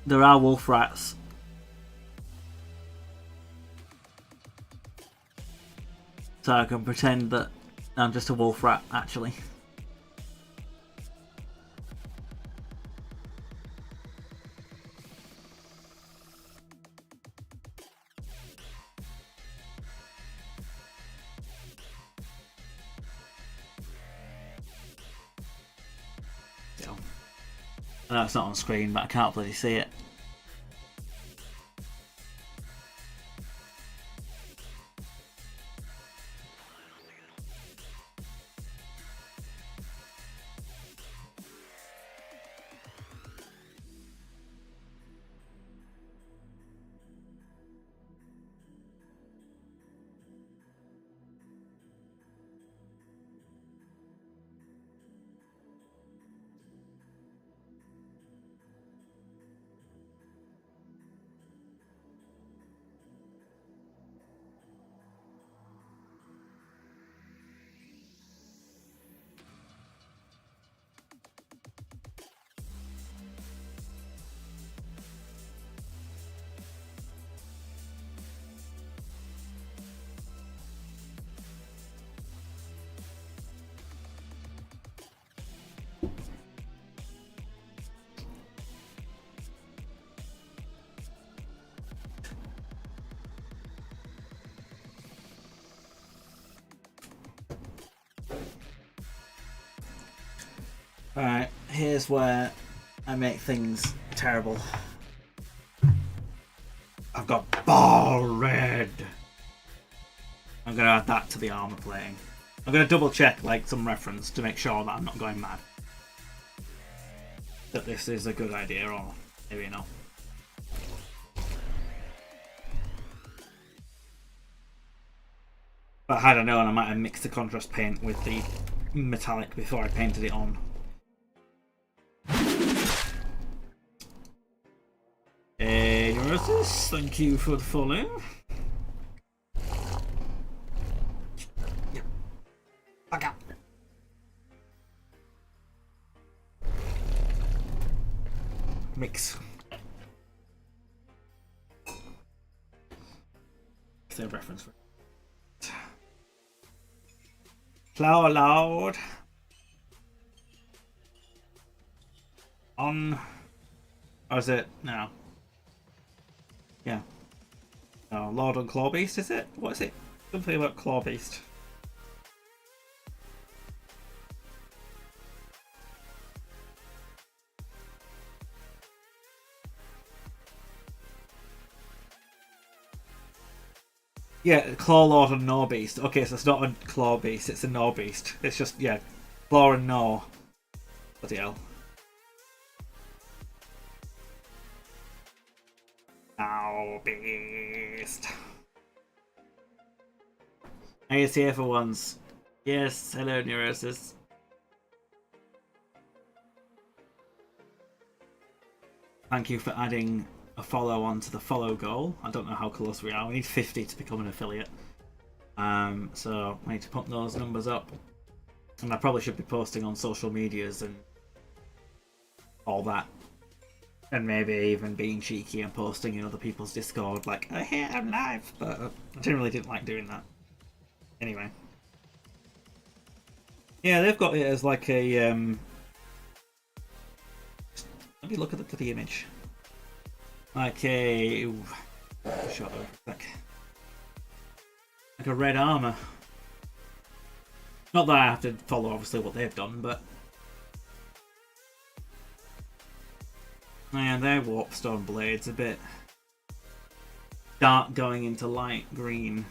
There are wolf rats. So I can pretend that I'm just a wolf rat, actually. I know it's not on screen, but I can't bloody see it. Alright, here's where I make things terrible. I've got ball red. I'm gonna add that to the armor plating. I'm gonna double check like some reference to make sure that I'm not going mad. That this is a good idea, or maybe not. But had I known, I might have mixed the contrast paint with the metallic before I painted it on. Neurosis, thank you for the follow. Yep. Back up. Mix. Same reference for it. Flower loud. On. Or is it? No. Yeah. No, Lord on Clawbeast, is it? What is it? Something about Clawbeast. Yeah, Claw Lord and Gnaw Beast. Okay, so it's not a Claw Beast, it's a Gnaw Beast. It's just, yeah, Claw and Gnaw. Bloody hell. Gnaw Beast. Are you here for once? Yes, hello Neurosis. Thank you for adding a follow onto the follow goal. I don't know how close we are. We need 50 to become an affiliate. So I need to pump those numbers up. And I probably should be posting on social medias and all that. And maybe even being cheeky and posting in other people's Discord like, oh, hey, I'm live. But I generally didn't like doing that. Anyway. Yeah, they've got it as like a... Let me look at the image. Like a... Ooh, shot over a sec. Like a red armor. Not that I have to follow obviously what they've done, but... Yeah, their Warpstone blade's a bit dark going into light green.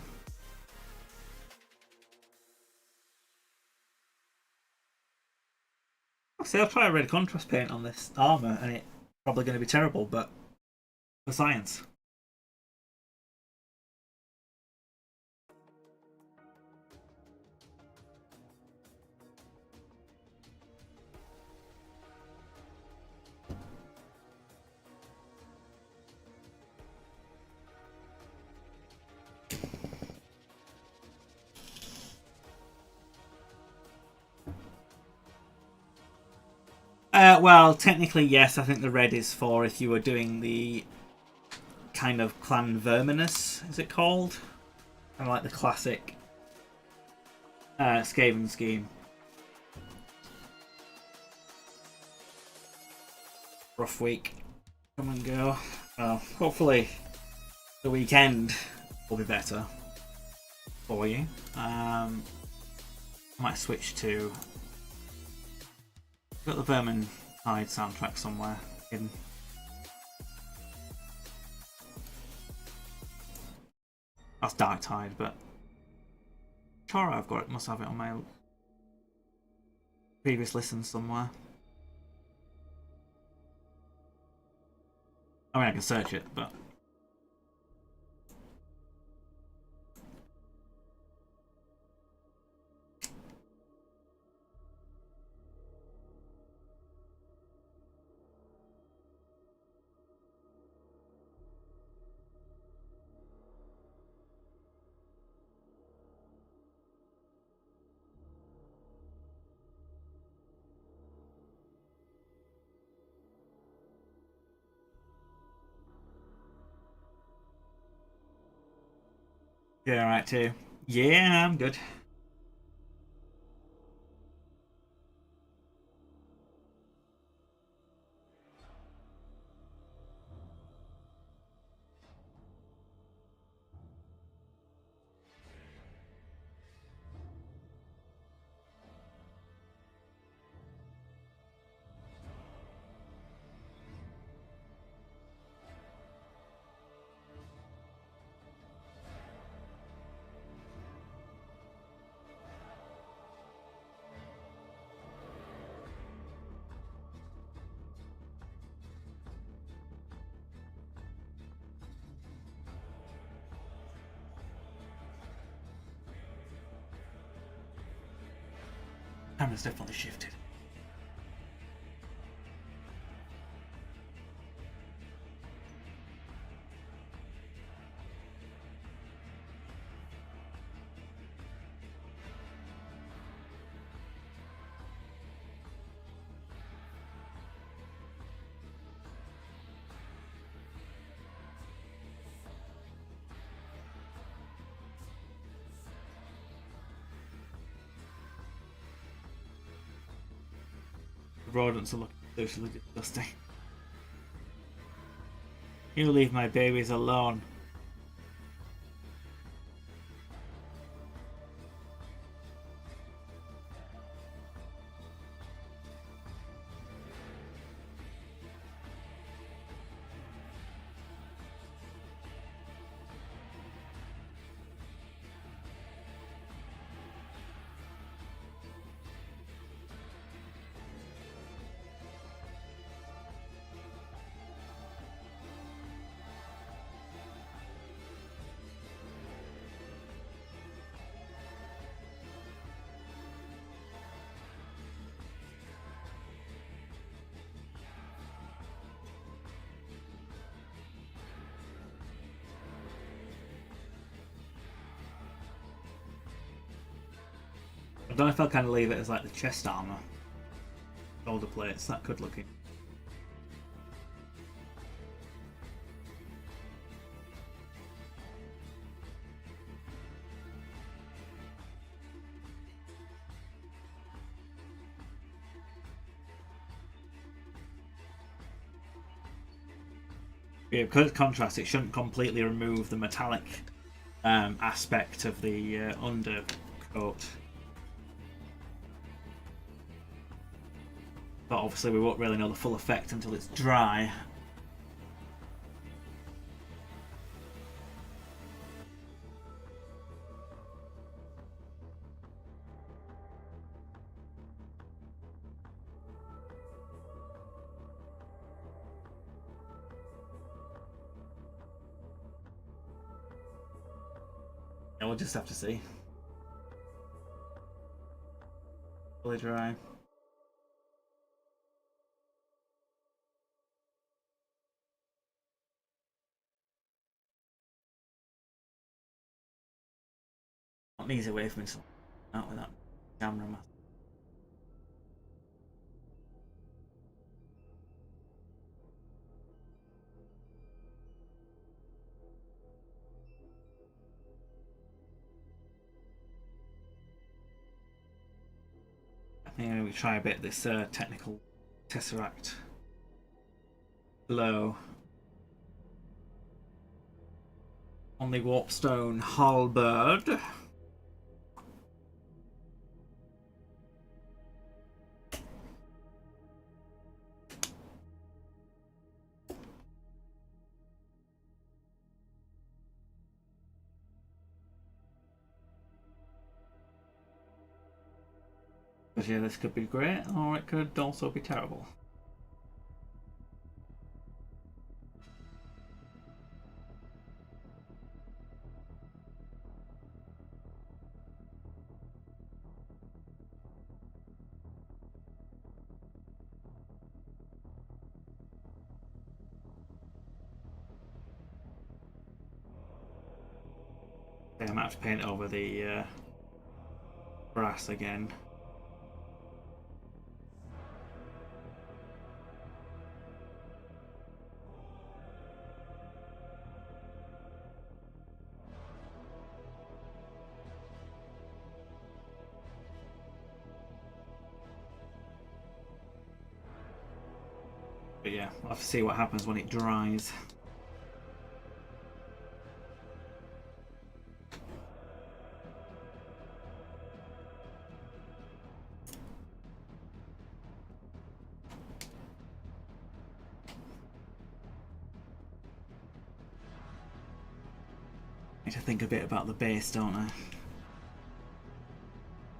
I'll try a red contrast paint on this armor, and it's probably going to be terrible, but for science. Well, technically, yes. I think the red is for if you were doing the kind of clan verminous, is it called? Kind of like the classic Skaven scheme. Rough week. Come and go. Well, hopefully the weekend will be better for you. I might switch to... Got the Vermintide soundtrack somewhere hidden. That's Dark Tide, but sure I've got it. Must have it on my previous listens somewhere. I mean, I can search it, but yeah, alright too. Yeah, I'm good. Camera's definitely shifted. The rodents are looking socially disgusting. You leave my babies alone. I don't know if I'll kind of leave it as like the chest armor, shoulder plates. That could look. Yeah, because it's contrast, it shouldn't completely remove the metallic aspect of the undercoat. But obviously we won't really know the full effect until it's dry. Yeah, we'll just have to see. Fully dry. Not an easy way for me to out with that camera mask. I think we try a bit of this technical tesseract glow on the warpstone halberd. Because yeah, this could be great, or it could also be terrible. I might have to paint over the brass again. But yeah, I'll have to see what happens when it dries. Need to think a bit about the base, don't I?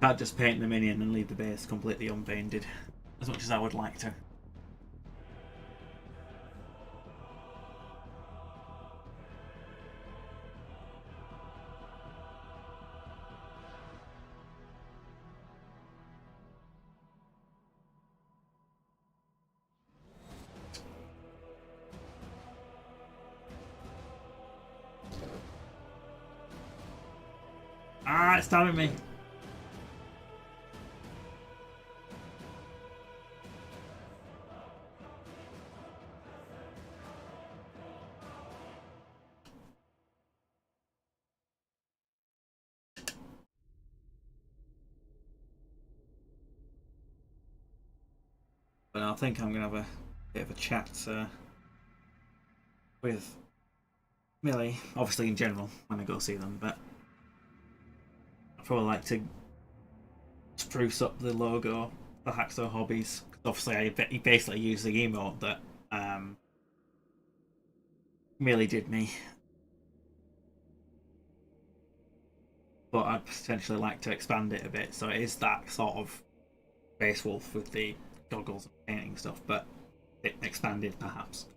Can't just paint the minion and leave the base completely unpainted, as much as I would like to. it's stabbing me. But I think I'm going to have a bit of a chat with Millie, obviously in general, when I go see them, but I'd probably like to spruce up the logo for Hacksaw Hobbies. Obviously, he basically used the emote that Millie did me. But I'd potentially like to expand it a bit, so it is that sort of Base Wolf with the goggles and painting stuff, but it expanded perhaps.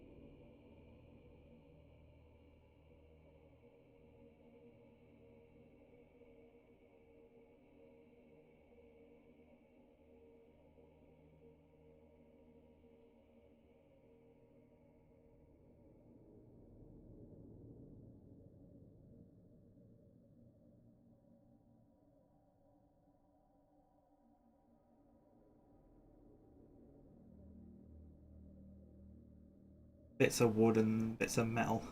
Bits of wood and bits of metal.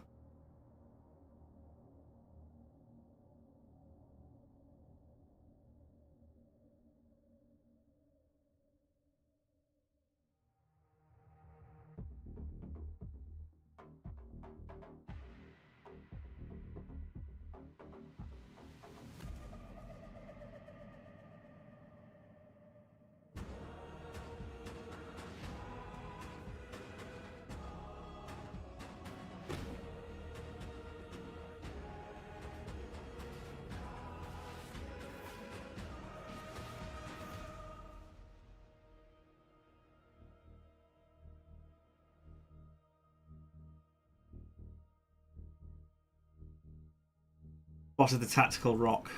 What of the tactical rock?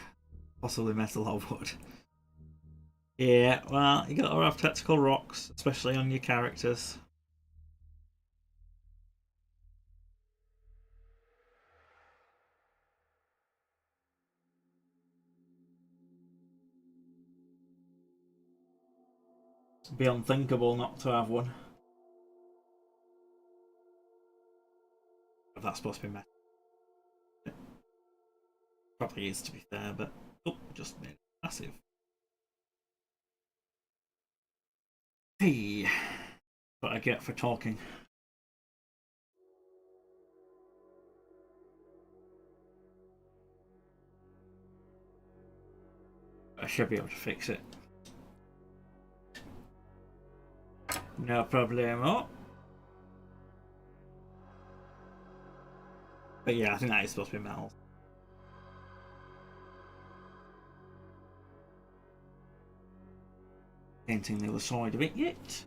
Possibly metal or wood. Yeah, well, you gotta have tactical rocks, especially on your characters. It'd be unthinkable not to have one. If that's supposed to be metal. Probably is, to be fair, but oh, just made it massive. Hey, what I get for talking. I should be able to fix it. No problemo. But yeah, I think that is supposed to be metal. Painting the other side of it yet.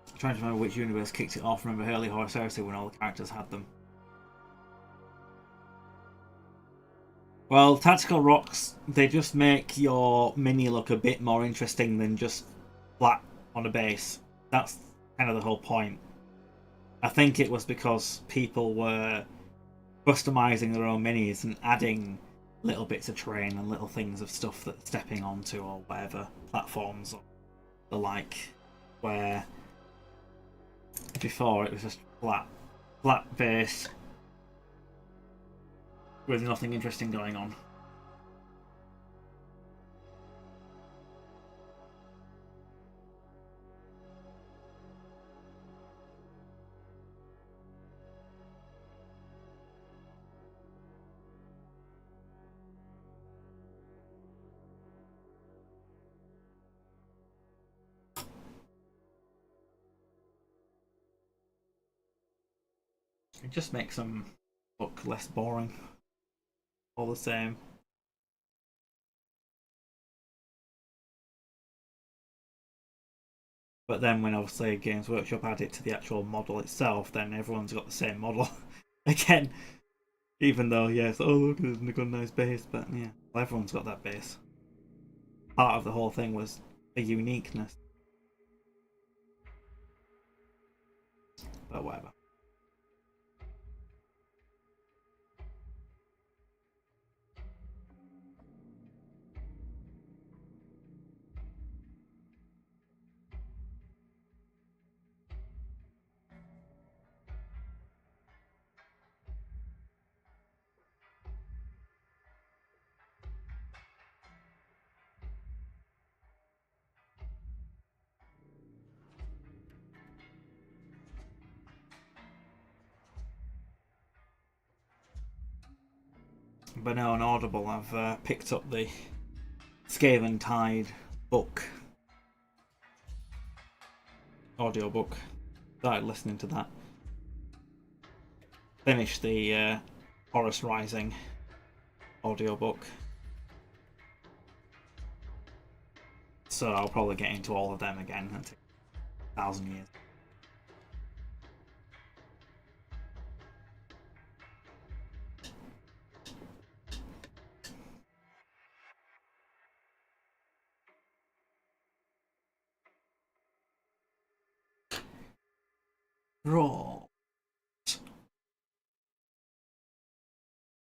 I'm trying to remember which universe kicked it off. Remember early Horus Heresy when all the characters had them. Well, tactical rocks, they just make your mini look a bit more interesting than just flat on a base. That's kind of the whole point. I think it was because people were customizing their own minis and adding little bits of terrain and little things of stuff that they're stepping onto or whatever, platforms or the like, where before it was just flat base with nothing interesting going on. It just makes them look less boring. All the same. But then when obviously Games Workshop add it to the actual model itself, then everyone's got the same model again. Even though, yes, oh look, there's a good nice base, but yeah, well, everyone's got that base. Part of the whole thing was a uniqueness. But whatever. But no, on Audible, I've picked up the Skaventide book, audiobook. Started listening to that. Finished the Horus Rising audiobook. So I'll probably get into all of them again. That'll take 1,000 years. Raw.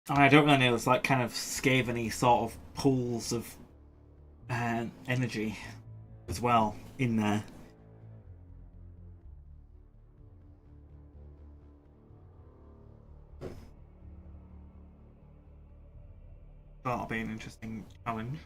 I don't really know. There's like kind of Skaven-y sort of pools of energy as well in there. That'll be an interesting challenge.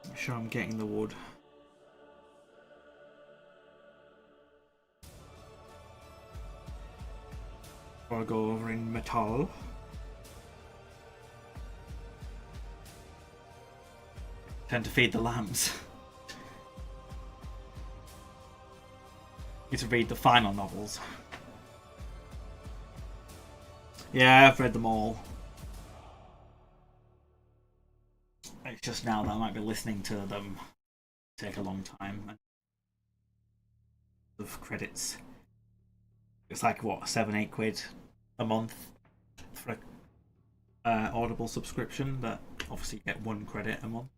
Make sure I'm getting the wood. Before I go over in metal. Tend to feed the lambs. Need to read the final novels. Yeah, I've read them all. It's just now that I might be listening to them take a long time. Of credits. It's like what, £7-8 a month for a Audible subscription, but obviously you get 1 credit a month.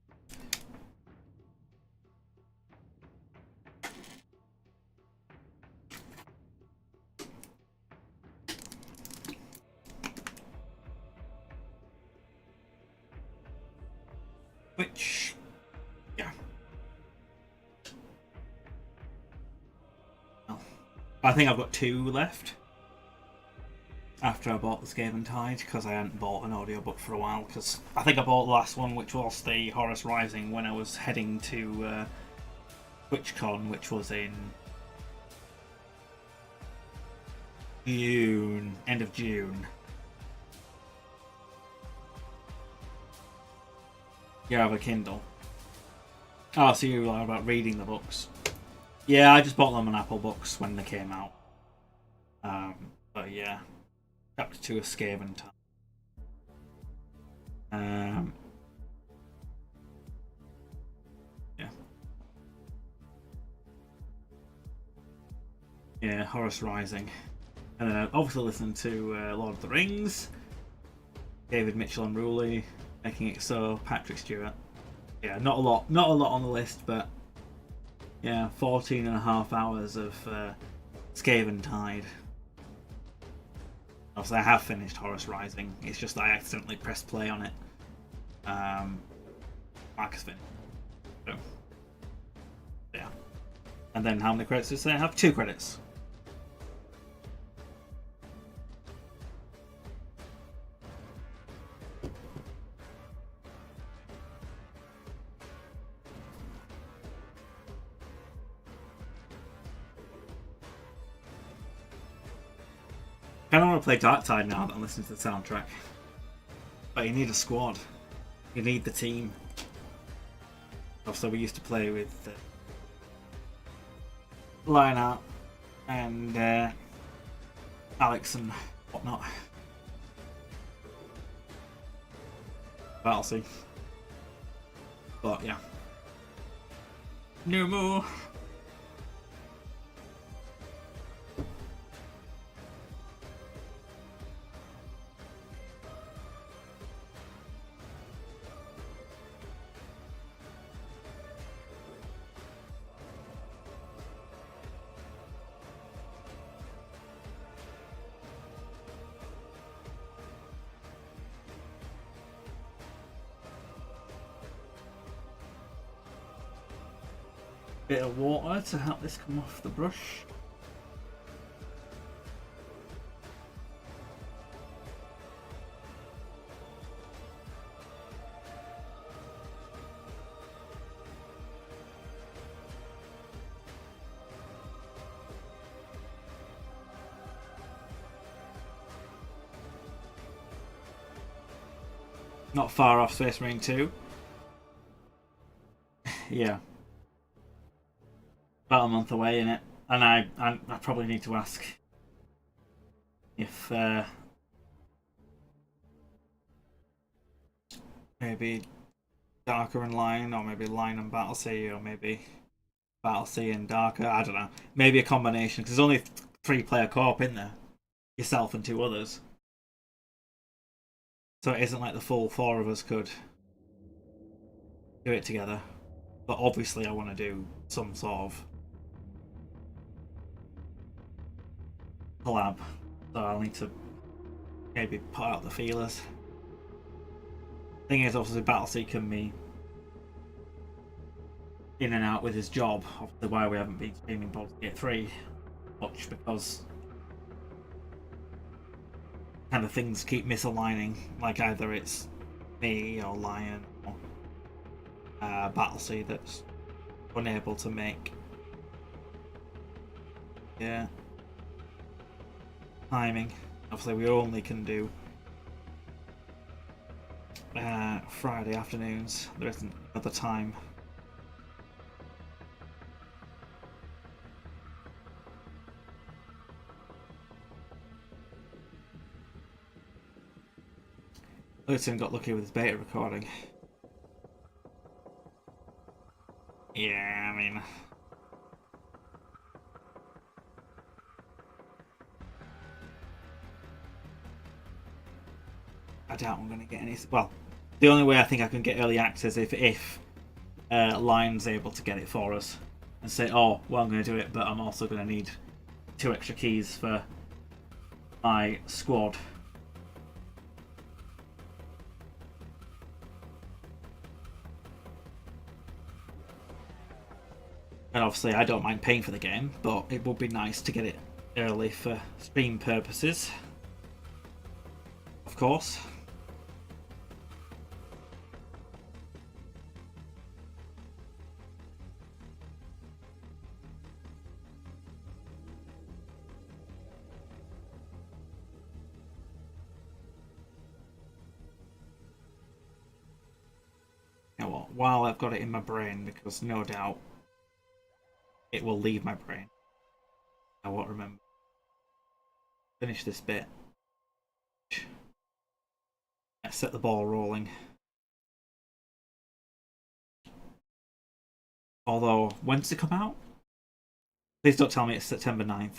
Which, yeah. Well, I think I've got 2 left. After I bought the Skaventide, because I hadn't bought an audiobook for a while, because I think I bought the last one, which was the Horus Rising, when I was heading to TwitchCon, which was in June, end of June. You have a Kindle. Oh, so you are about reading the books. Yeah, I just bought them on Apple Books when they came out. But yeah, chapter 2 of Skaventide. Yeah. Yeah, Horus Rising. And then I obviously listened to Lord of the Rings, David Mitchell and Ruley, Making It So, Patrick Stewart. Yeah, not a lot on the list, but yeah, 14.5 hours of Skaventide. Obviously, I have finished Horus Rising. It's just that I accidentally pressed play on it. Marcus finished. So, yeah. And then how many credits does it say? I have 2 credits. I kind of want to play Darktide now that I'm listening to the soundtrack. But you need a squad. You need the team. Also, we used to play with Lionheart and Alex and whatnot. Battlesea. But yeah. No more. Bit of water to help this come off the brush. Not far off Space Marine 2. Yeah. About a month away, innit? And I probably need to ask if maybe Darker and Lion, or maybe Lion and Battlesea, or maybe Battlesea and Darker. I don't know. Maybe a combination, because there's only 3-player co-op in there. Yourself and 2 others. So it isn't like the full 4 of us could do it together. But obviously I want to do some sort of collab. So I'll need to maybe put out the feelers. Thing is, obviously Battlesea can be in and out with his job. Obviously why we haven't been streaming Baldur's Gate 3 much, because kind of things keep misaligning. Like either it's me or Lion or Battlesea that's unable to make timing. Obviously we only can do Friday afternoons. There isn't another time. Luton got lucky with his beta recording. Yeah, I mean, I doubt I'm going to get any. Well, the only way I think I can get early access is if Lion's able to get it for us and say, oh, well, I'm going to do it, but I'm also going to need 2 extra keys for my squad. And obviously I don't mind paying for the game, but it would be nice to get it early for stream purposes. Of course. You know what, while I've got it in my brain, because no doubt it will leave my brain, I won't remember. Finish this bit. Let's set the ball rolling. Although, when does it come out? Please don't tell me it's September 9th.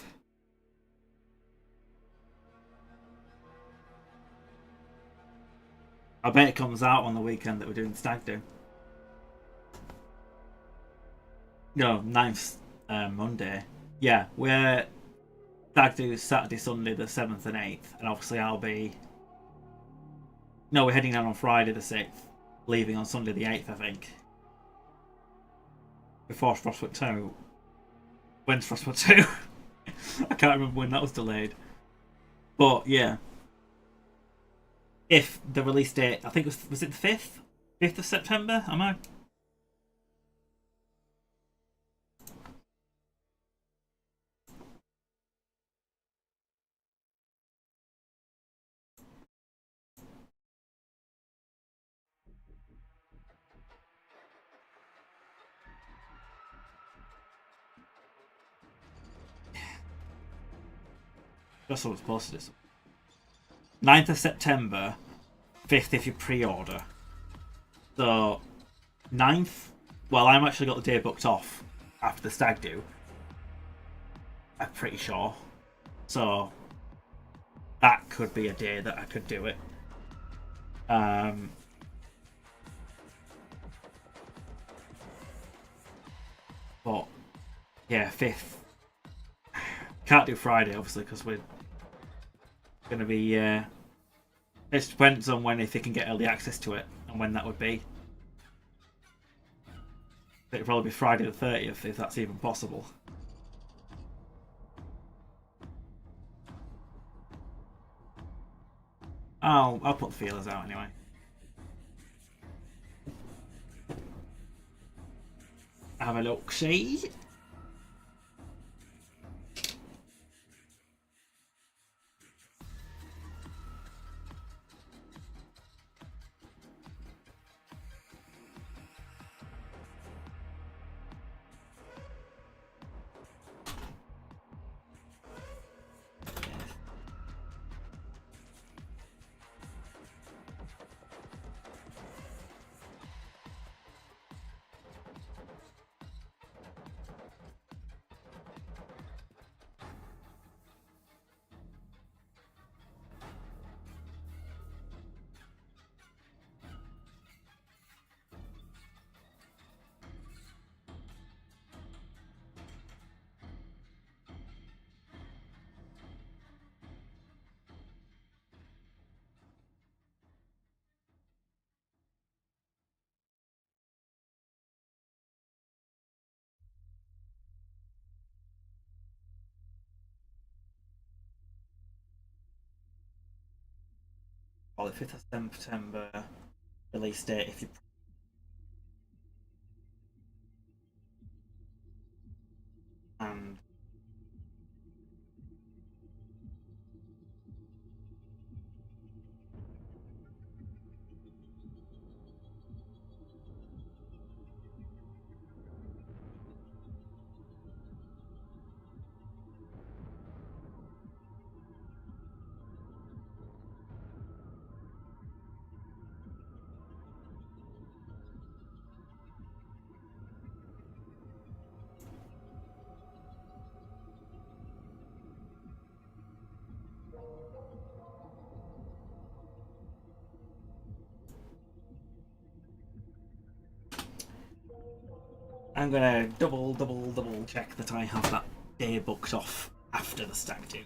I bet it comes out on the weekend that we're doing Stag Do. No, 9th Monday. Yeah, we're Stag Do Saturday, Sunday the 7th and 8th. And obviously I'll be... No, we're heading down on Friday the 6th. Leaving on Sunday the 8th, I think. Before Frostbite 2. When's Frostbite 2? I can't remember when that was delayed. But yeah. If the release date, I think was it the 5th? 5th of September? Am I? Just someone's posted it. 9th of September, 5th if you pre-order. So, 9th, well, I'm actually got the day booked off after the stag do. I'm pretty sure. So, that could be a day that I could do it. But, yeah, 5th. Can't do Friday, obviously, because we're going to be... it depends on when, if you can get early access to it, and when that would be. It'd probably be Friday the 30th, if that's even possible. I'll put the feelers out anyway. Have a look, see? Well, the 5th of September release date if you... And... I'm gonna double check that I have that day booked off after the stag do.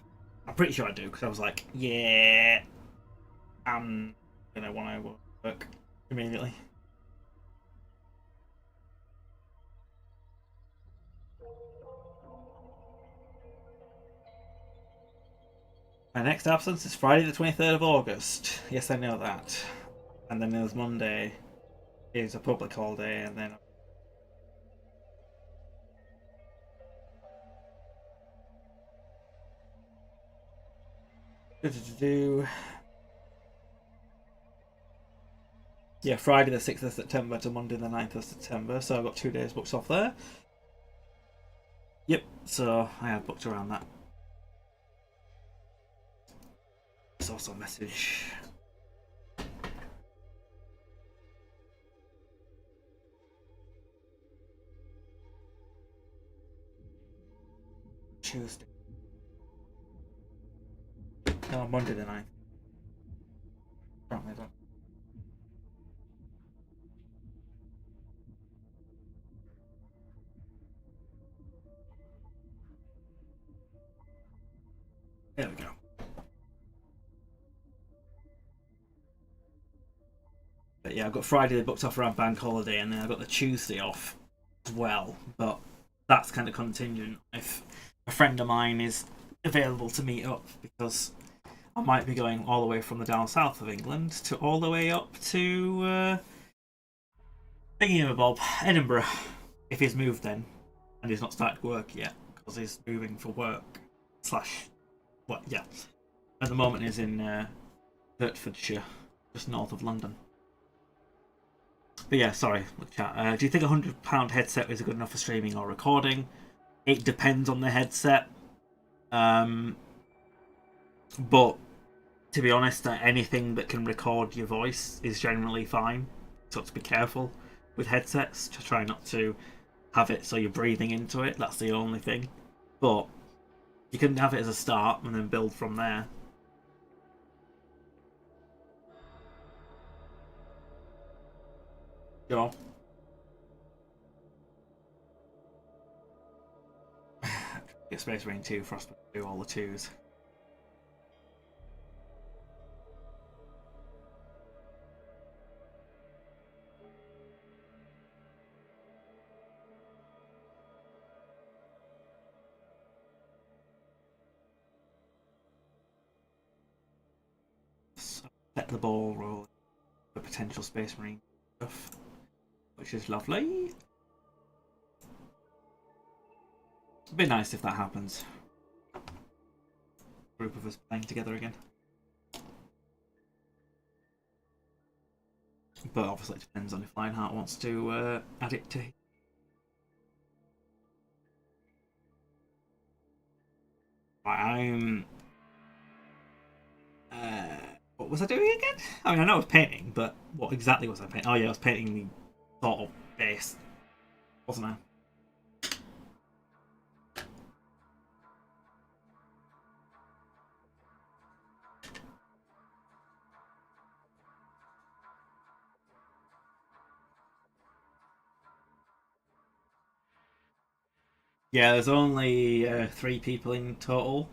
I'm pretty sure I do, because I was like, yeah, I'm gonna want to work immediately. My next absence is Friday the 23rd of August. Yes, I know that. And then there's Monday is a public holiday, and then... Yeah, Friday the 6th of September to Monday the 9th of September, so I've got 2 days booked off there. Yep, so I have booked around that. There's also a message. Tuesday. No, Monday the 9th. Apparently I don't. There we go. But yeah, I've got Friday booked off around bank holiday, and then I've got the Tuesday off as well. But that's kind of contingent if a friend of mine is available to meet up, because I might be going all the way from the down south of England to all the way up to Bob, Edinburgh, if he's moved then, and he's not started work yet, because he's moving for work slash... Well, yeah. At the moment he's in Hertfordshire, just north of London. But yeah, sorry, chat. Do you think a £100 headset is good enough for streaming or recording? It depends on the headset. But to be honest, anything that can record your voice is generally fine. So to be careful with headsets to try not to have it so you're breathing into it. That's the only thing. But you can have it as a start and then build from there. Sure. Get Space Marine 2, Frostbite 2, all the 2s. Set the ball roll for potential Space Marine stuff, which is lovely. It'd be nice if that happens. Group of us playing together again. But obviously it depends on if Lionheart wants to add it to. I'm. What was I doing again? I mean, I know I was painting, but what exactly was I painting? Oh yeah, I was painting the sort of base, wasn't I? Yeah, there's only 3 people in total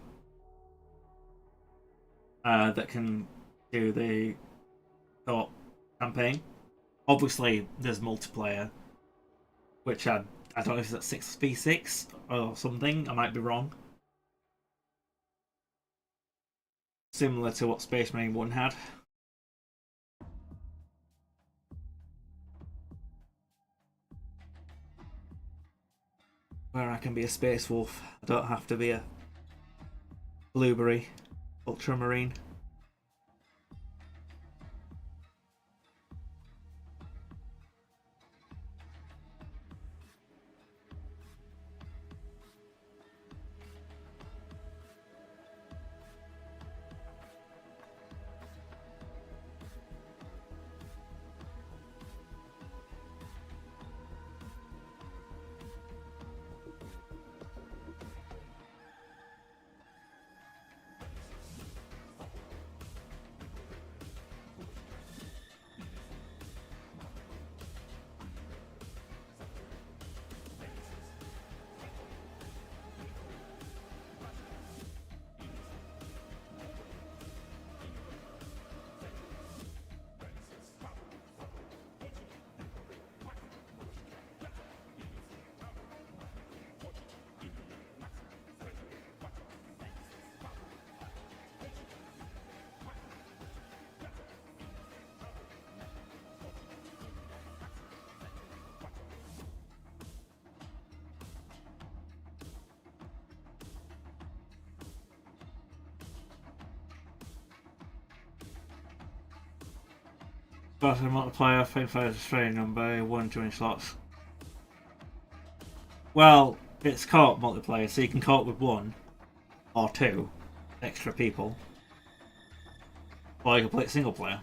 that can do the co-op campaign. Obviously, there's multiplayer, which I don't know if it's at 6v6 or something. I might be wrong. Similar to what Space Marine 1 had. Where I can be a space wolf. I don't have to be a blueberry ultramarine. But the multiplayer thing for training number 1 to win slots. Well, it's co-op multiplayer, so you can co-op with 1 or 2 extra people, or you can play it single player.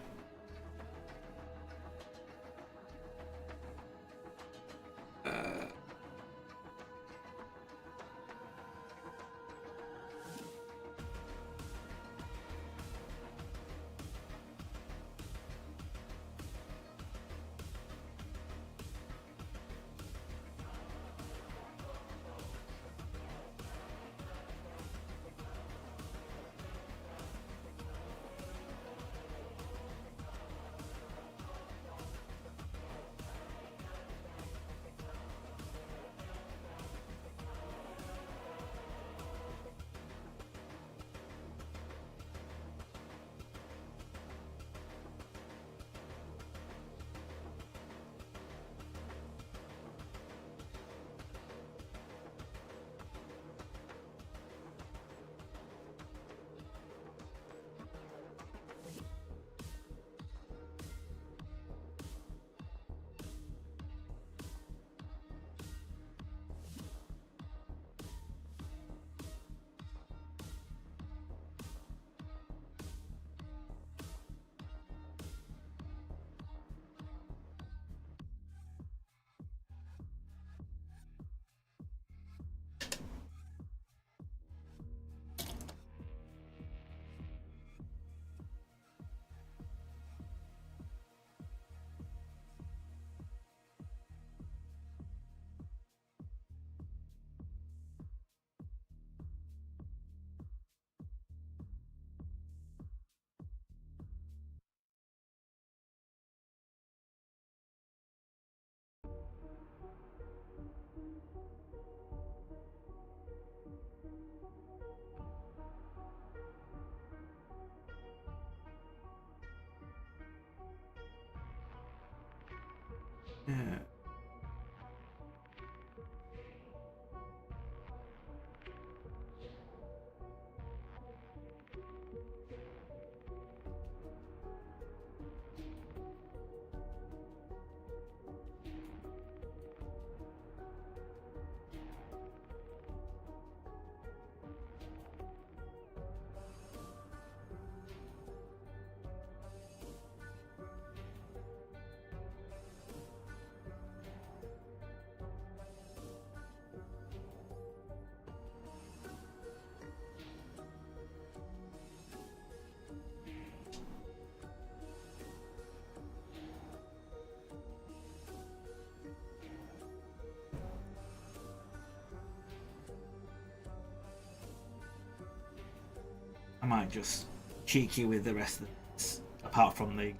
I might just cheeky with the rest of this, apart from the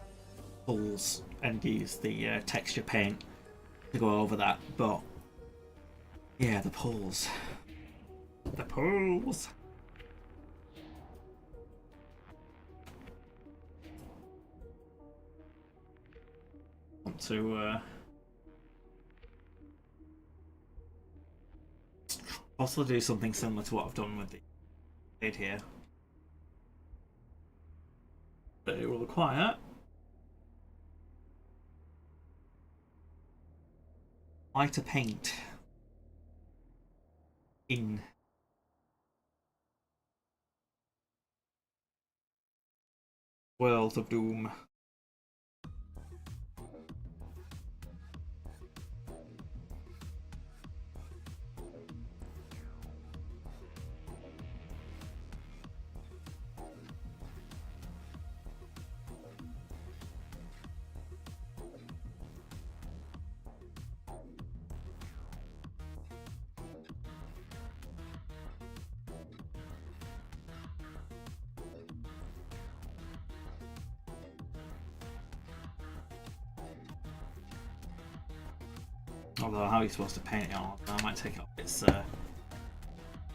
pulls, and use the texture paint to go over that. But yeah, the pulls. The pulls. Want to also do something similar to what I've done with the blade here. But it will require lighter paint in World of Doom. Although, how are you supposed to paint it on? I might take off its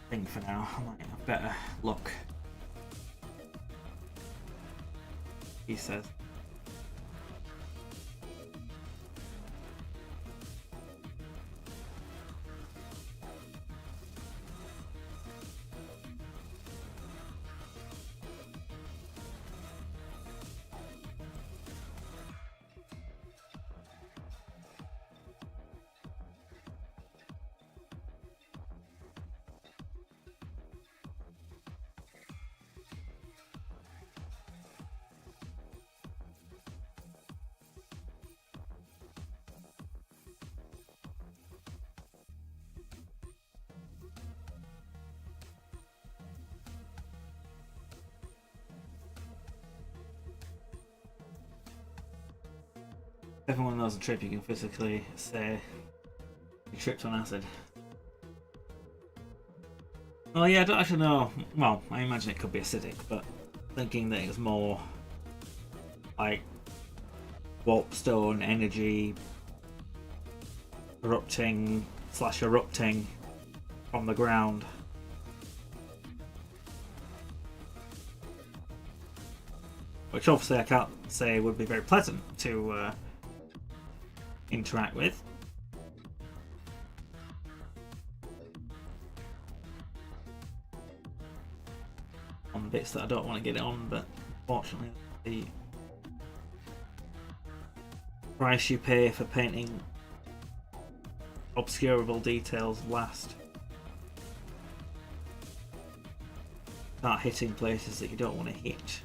thing for now. I might have better look. He says. Everyone knows a trip you can physically say you tripped on acid. Well, yeah, I don't actually know. Well, I imagine it could be acidic, but thinking that it was more like warpstone energy erupting from the ground. Which obviously I can't say would be very pleasant to interact with. On bits that I don't want to get it on, but fortunately the price you pay for painting obscurable details last. Start hitting places that you don't want to hit.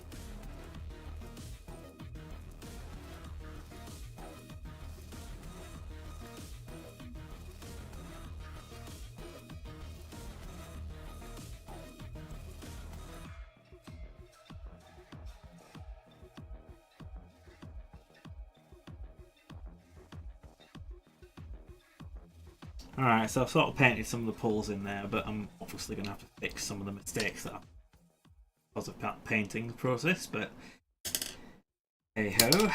Alright, so I've sort of painted some of the pulls in there, but I'm obviously going to have to fix some of the mistakes that I've because of that painting process, but hey ho.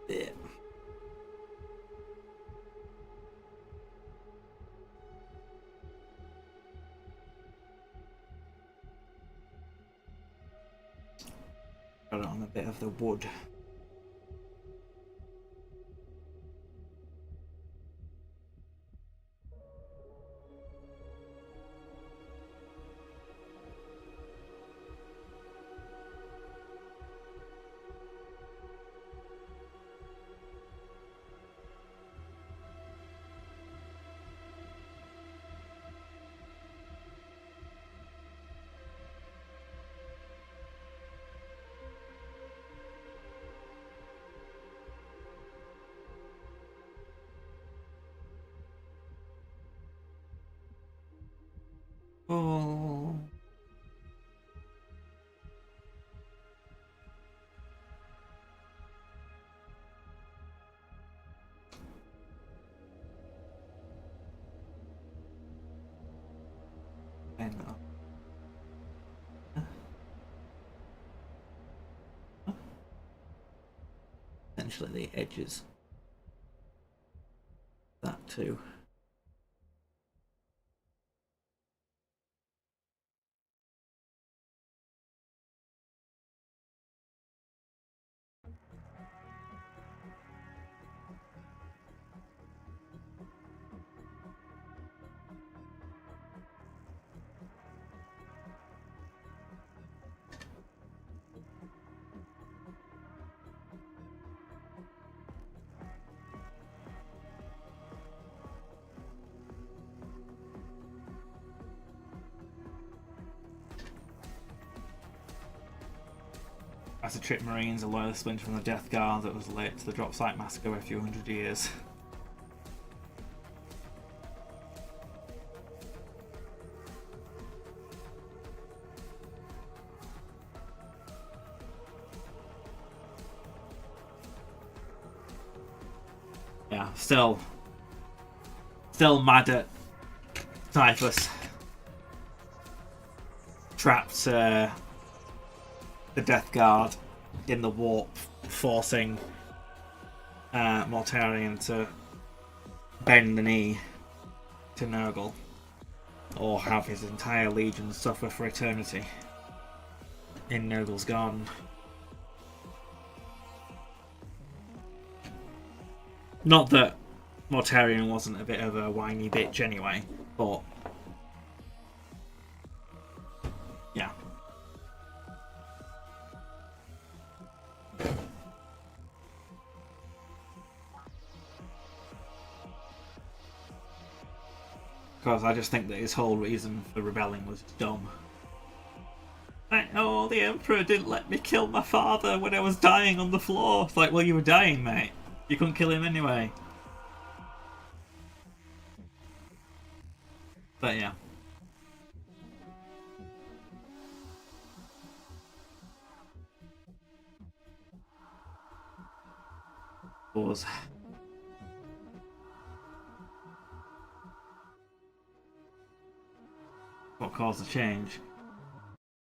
Yeah. Got it on a bit of the wood. And essentially the edges. That too. As a trick Marines, a loyal splinter from the Death Guard that was late to the drop site massacre by a few hundred years. Yeah, still mad at Typhus. Trapped the Death Guard in the warp, forcing Mortarion to bend the knee to Nurgle, or have his entire legion suffer for eternity in Nurgle's garden. Not that Mortarion wasn't a bit of a whiny bitch anyway, but yeah. Because I just think that his whole reason for rebelling was dumb. Oh, the Emperor didn't let me kill my father when I was dying on the floor. It's like, well, you were dying, mate. You couldn't kill him anyway. But yeah. Was what caused the change?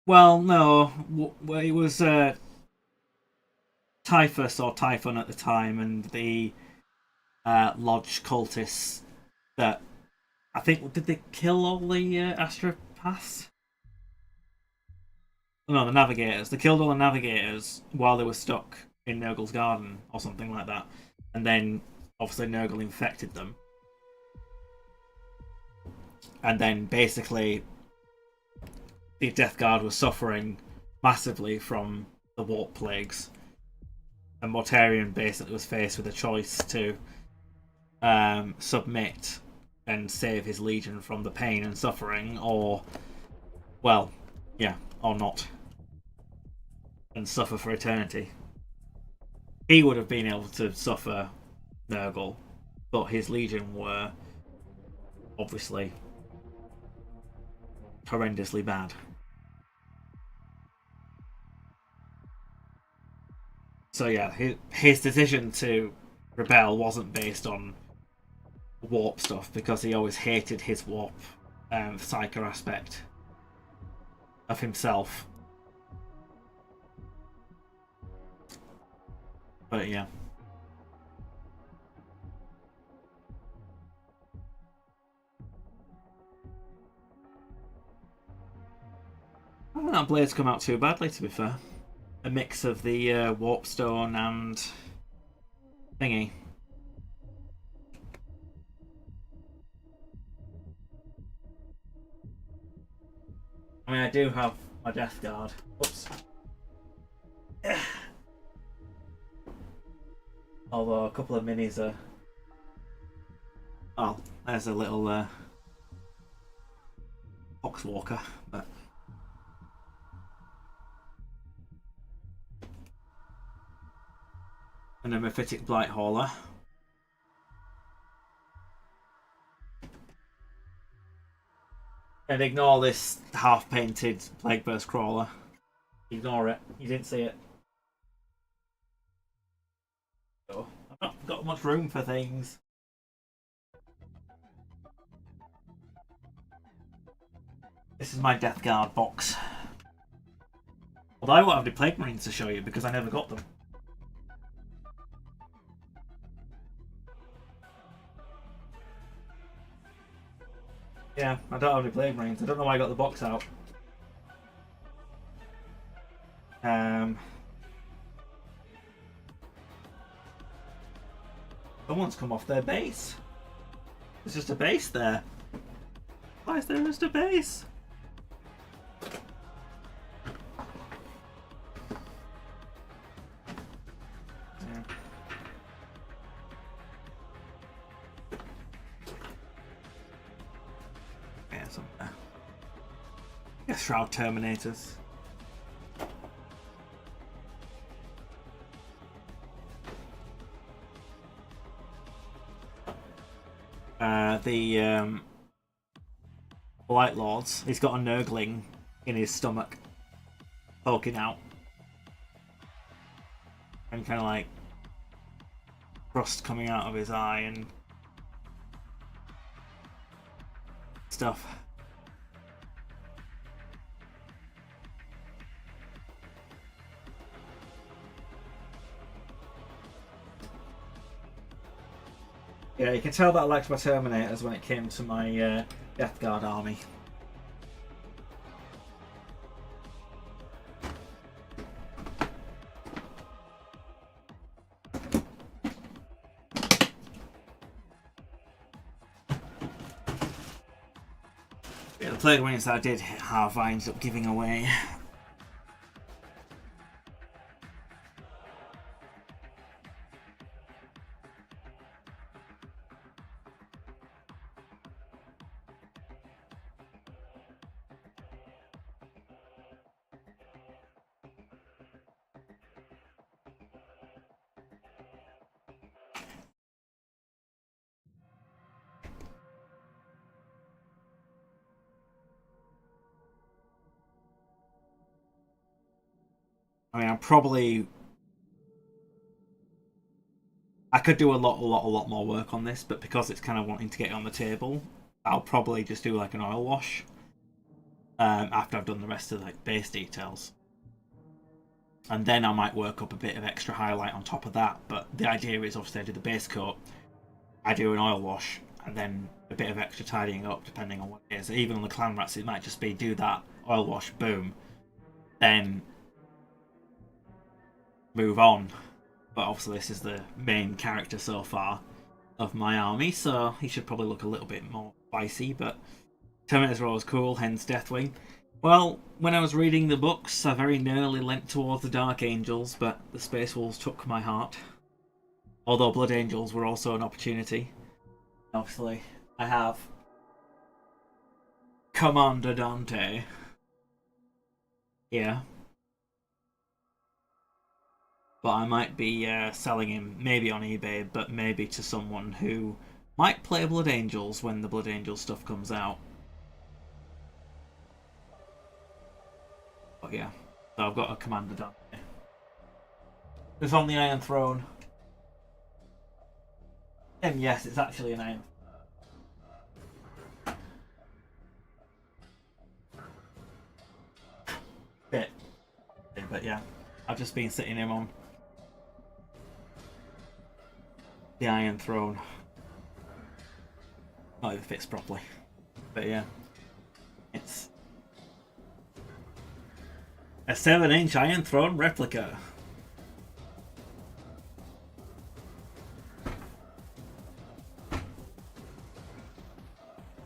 Well, no. It was Typhus or Typhon at the time, and the Lodge cultists that I think did they kill all the Astropaths? No, the Navigators. They killed all the Navigators while they were stuck in Nurgle's garden or something like that, and then obviously Nurgle infected them, and then basically the Death Guard was suffering massively from the warp plagues, and Mortarion basically was faced with a choice to submit and save his legion from the pain and suffering, or, well, yeah, or not, and suffer for eternity. He would have been able to suffer Nurgle, but his legion were obviously horrendously bad. So yeah, his decision to rebel wasn't based on warp stuff, because he always hated his warp psyker aspect of himself. But yeah. I don't think that blade's come out too badly, to be fair. A mix of the warp stone and thingy. I mean, I do have my Death Guard. Oops. Although a couple of minis are... Oh, there's a little Foxwalker, but... And a Mephitic Blight Hauler. And ignore this half-painted Plague Burst Crawler. Ignore it. You didn't see it. So, I've not got much room for things. This is my Death Guard box. Although I won't have the Plague Marines to show you because I never got them. Yeah, I don't have any Plague Marines. I don't know why I got the box out. Someone's come off their base. There's just a base there. Why is there just a base? Yeah. Yeah, somewhere. Yeah, Shroud Terminators. The White Lords. He's got a Nurgling in his stomach, poking out, and kind of like crust coming out of his eye and stuff. Yeah, you can tell that I liked my Terminators when it came to my Death Guard army. Yeah, the Plague Marines that I did have, I ended up giving away. I mean, I could do a lot more work on this, but because it's kind of wanting to get it on the table, I'll probably just do like an oil wash after I've done the rest of like base details, and then I might work up a bit of extra highlight on top of that. But the idea is obviously I do the base coat, I do an oil wash, and then a bit of extra tidying up depending on what it is. Even on the clan rats, it might just be do that oil wash, boom, then move on. But obviously this is the main character so far of my army, so he should probably look a little bit more spicy, but Terminators are always cool, hence Deathwing. Well, when I was reading the books, I very nearly leant towards the Dark Angels, but the Space Wolves took my heart. Although Blood Angels were also an opportunity. Obviously, I have Commander Dante. Yeah. But I might be selling him maybe on eBay, but maybe to someone who might play Blood Angels when the Blood Angel stuff comes out. But yeah, so I've got a Commander Dante. It's on the Iron Throne. And yes, it's actually an Iron. Bit. But yeah, I've just been sitting him on the Iron Throne. Not even fits properly. But yeah, it's a 7-inch Iron Throne replica.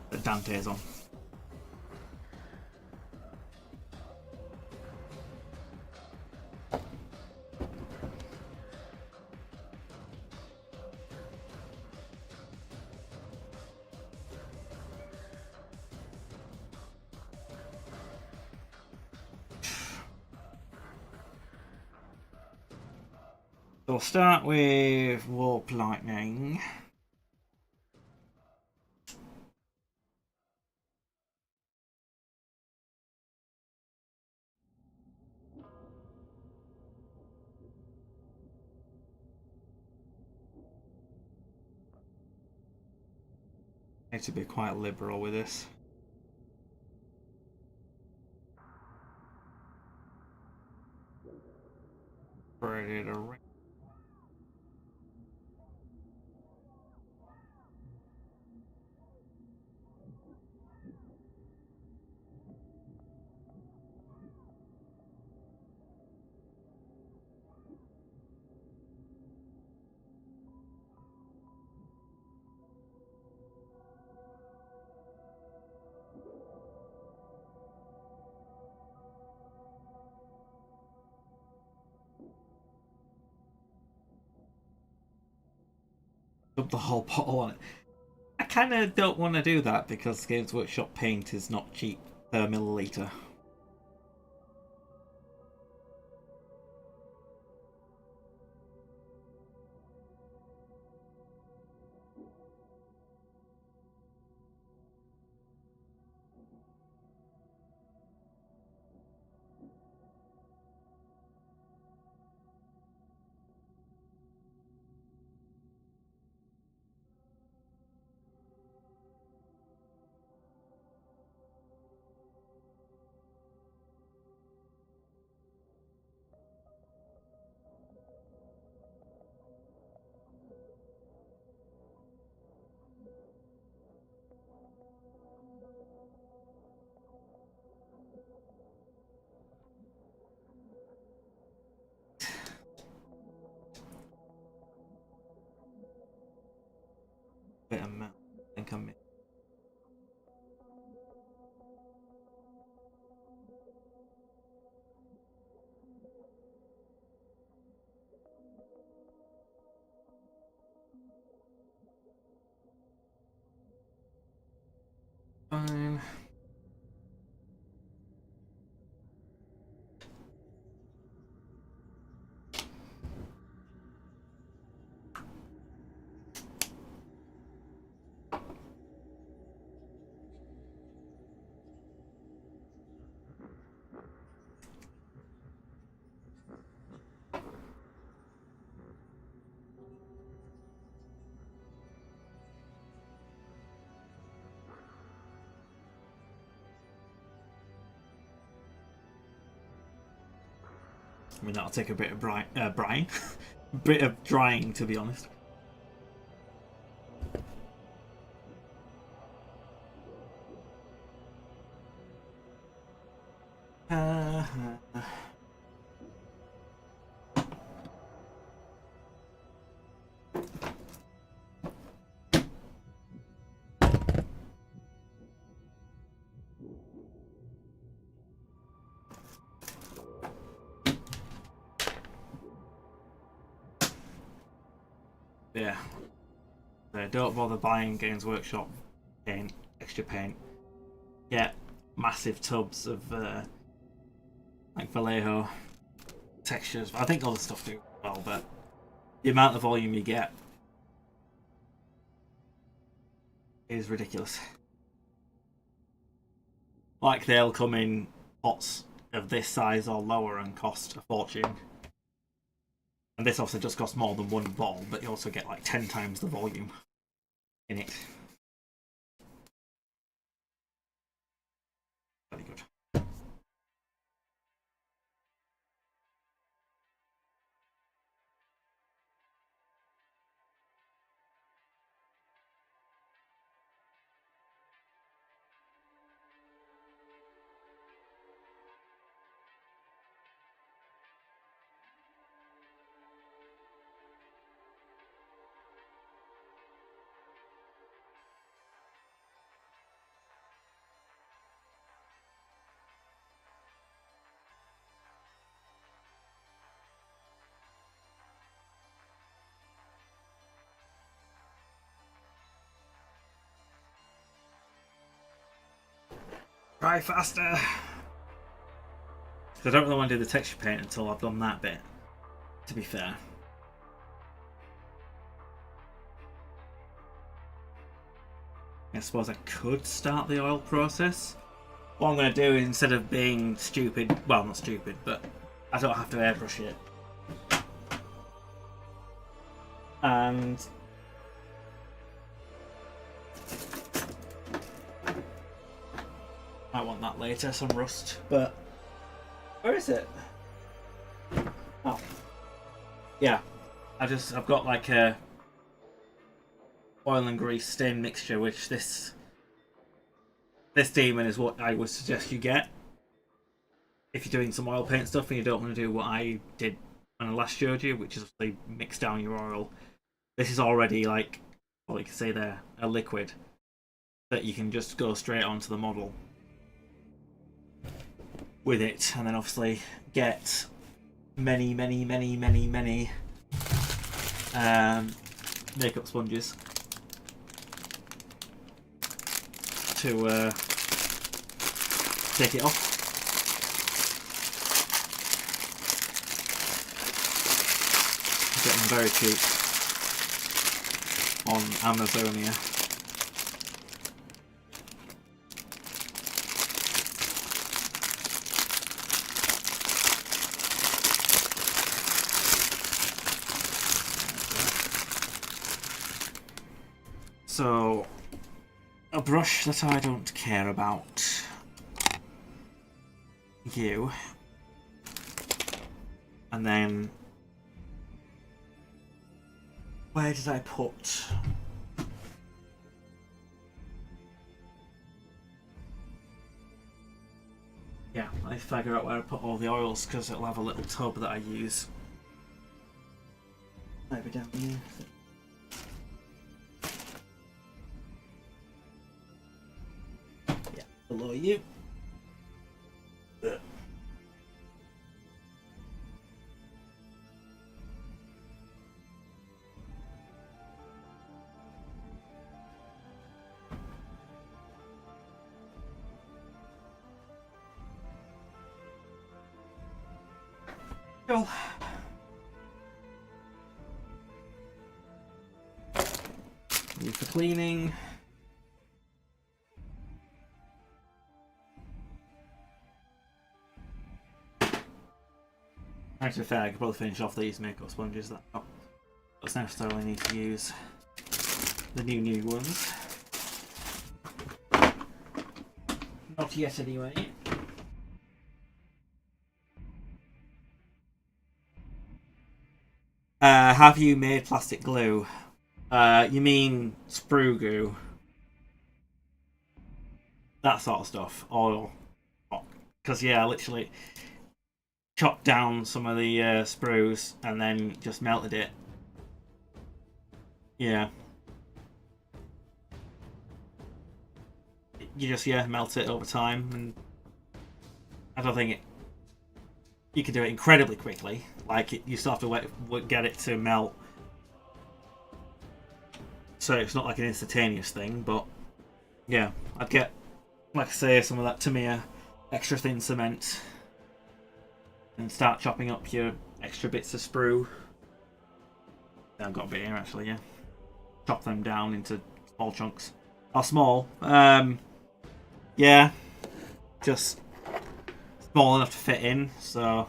That Dante's on. So we'll start with Warp Lightning. Need to be quite liberal with this. Ready to ring. Up the whole bottle on it. I kind of don't want to do that because Games Workshop paint is not cheap per milliliter. Bit of milk. I think I'm. Fine. I mean, that'll take a bit of brine, bit of drying, to be honest. Yeah. Don't bother buying Games Workshop paint, extra paint. Get massive tubs of like Vallejo textures. I think other stuff do well, but the amount of volume you get is ridiculous. Like, they'll come in pots of this size or lower and cost a fortune. And this also just costs more than one ball, but you also get like 10 times the volume in it. Very good. Try faster! I don't really want to do the texture paint until I've done that bit, to be fair. I suppose I could start the oil process. What I'm going to do, instead of being stupid, well, not stupid, but I don't have to airbrush it. And I want that later, some rust, but where is it? Oh. yeah, I've got like a oil and grease stain mixture, which this demon is what I would suggest you get if you're doing some oil paint stuff and you don't want to do what I did when I last showed you, which is obviously mix down your oil. This is already like, well, you can say there, a liquid that you can just go straight onto the model with it, and then obviously get many makeup sponges to take it off. Getting very cheap on Amazonia. So, a brush that I don't care about. You. And then, where did I put? Yeah, I figure out where I put all the oils because it'll have a little tub that I use. Maybe down here. Yeah, below you. Cool. Need for cleaning. To be fair, I could probably finish off these makeup sponges that don't necessarily need to use the new ones. Not yet, anyway. Have you made plastic glue? You mean sprue goo? That sort of stuff. Oil. Because, yeah, I literally chopped down some of the sprues and then just melted it. Yeah. You just, yeah, melt it over time. And I don't think you can do it incredibly quickly. Like, you still have to get it to melt. So it's not like an instantaneous thing, but yeah, I'd get, like I say, some of that Tamiya extra thin cement and start chopping up your extra bits of sprue. I've got a bit here actually, yeah. Chop them down into small chunks. Or small. Yeah, just small enough to fit in, so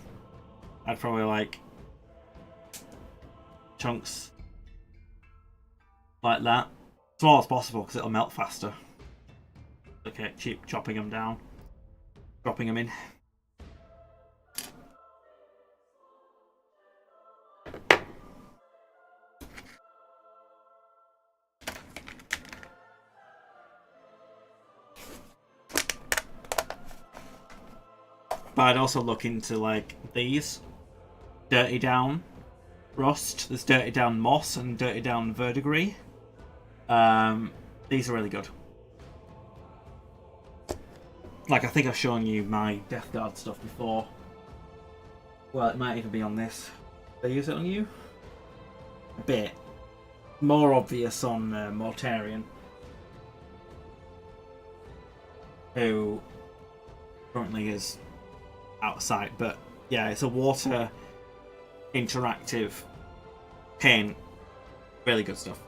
I'd probably like chunks like that. Small as possible because it'll melt faster. Okay, cheap chopping them down, dropping them in. But I'd also look into like these Dirty Down Rust. There's Dirty Down Moss and Dirty Down Verdigris. These are really good. Like, I think I've shown you my Death Guard stuff before. Well, it might even be on this. Did I use it on you? A bit. More obvious on Mortarion. Who currently is out of sight. But yeah, it's a water interactive paint. Really good stuff.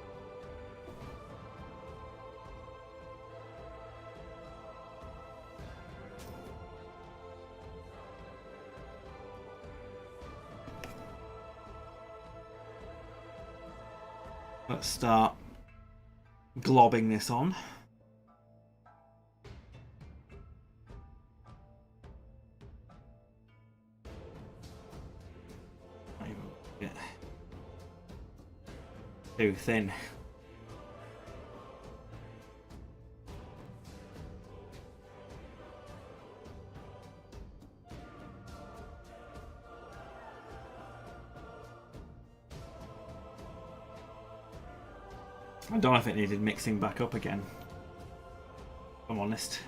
Let's start globbing this on. Yeah. too thin. I don't know if it needed mixing back up again, if I'm honest.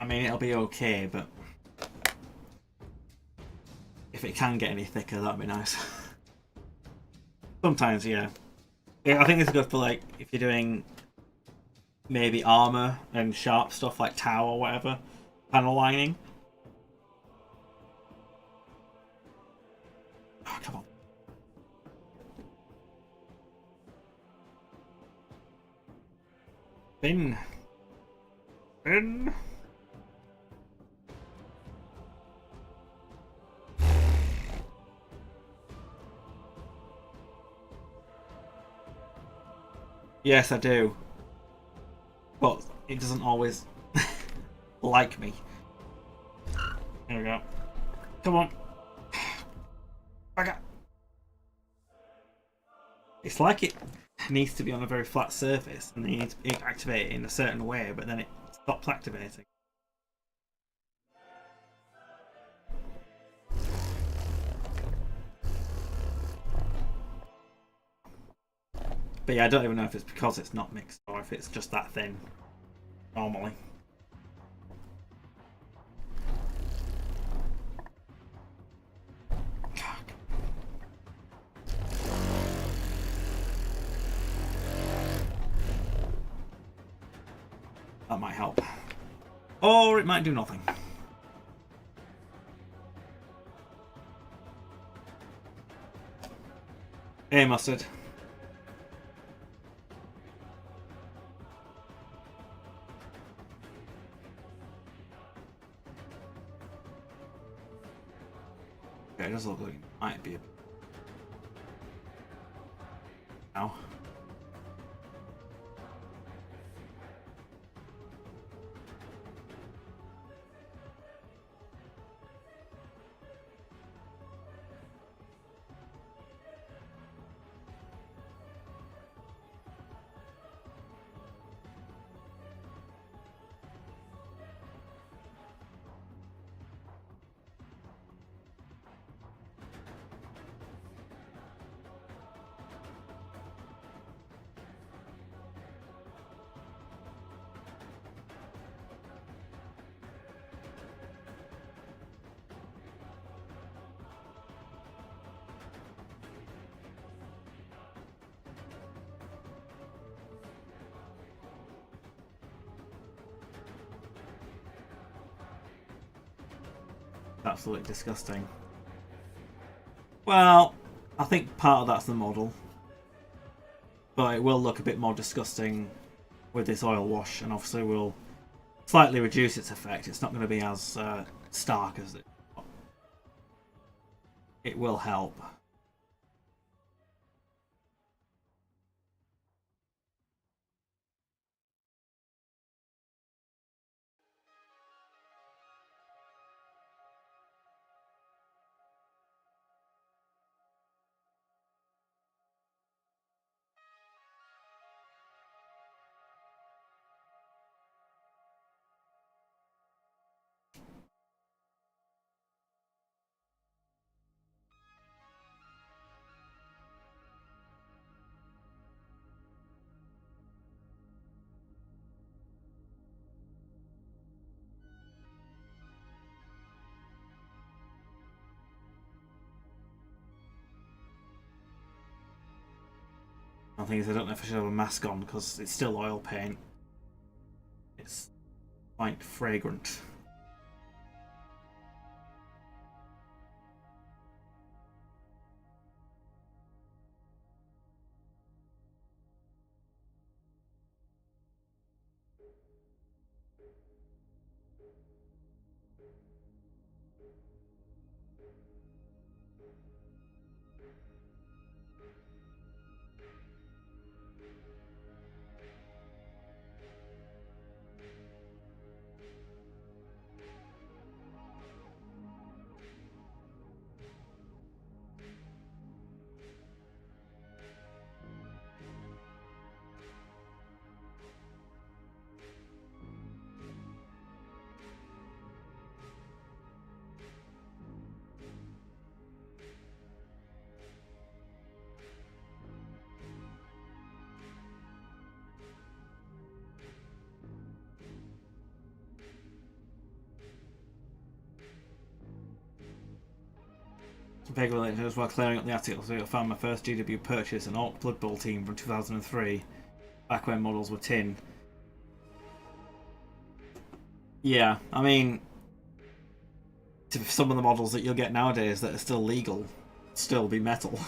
I mean, it'll be okay, but if it can get any thicker, that'd be nice. Sometimes, yeah. I think it's good for, like, if you're doing maybe armor and sharp stuff like Tau or whatever, panel lining. Oh, come on. Bin. Bin. Yes, I do. But it doesn't always like me. There we go. Come on. It's like it needs to be on a very flat surface and you need to activate it in a certain way, but then it stops activating. But yeah, I don't even know if it's because it's not mixed or if it's just that thin normally. That might help. Or it might do nothing. Hey, mustard. Okay, it does look like it might be a bit. Now. Absolutely disgusting. Well, I think part of that's the model, but it will look a bit more disgusting with this oil wash, and obviously will slightly reduce its effect. It's not going to be as stark as it. It will help. The thing is, I don't know if I should have a mask on because it's still oil paint. It's quite fragrant. vaguely related as well, clearing up the attic, so I found my first GW purchase, an Orc Blood Bowl team from 2003, back when models were tin. Yeah, I mean, some of the models that you'll get nowadays that are still legal still be metal.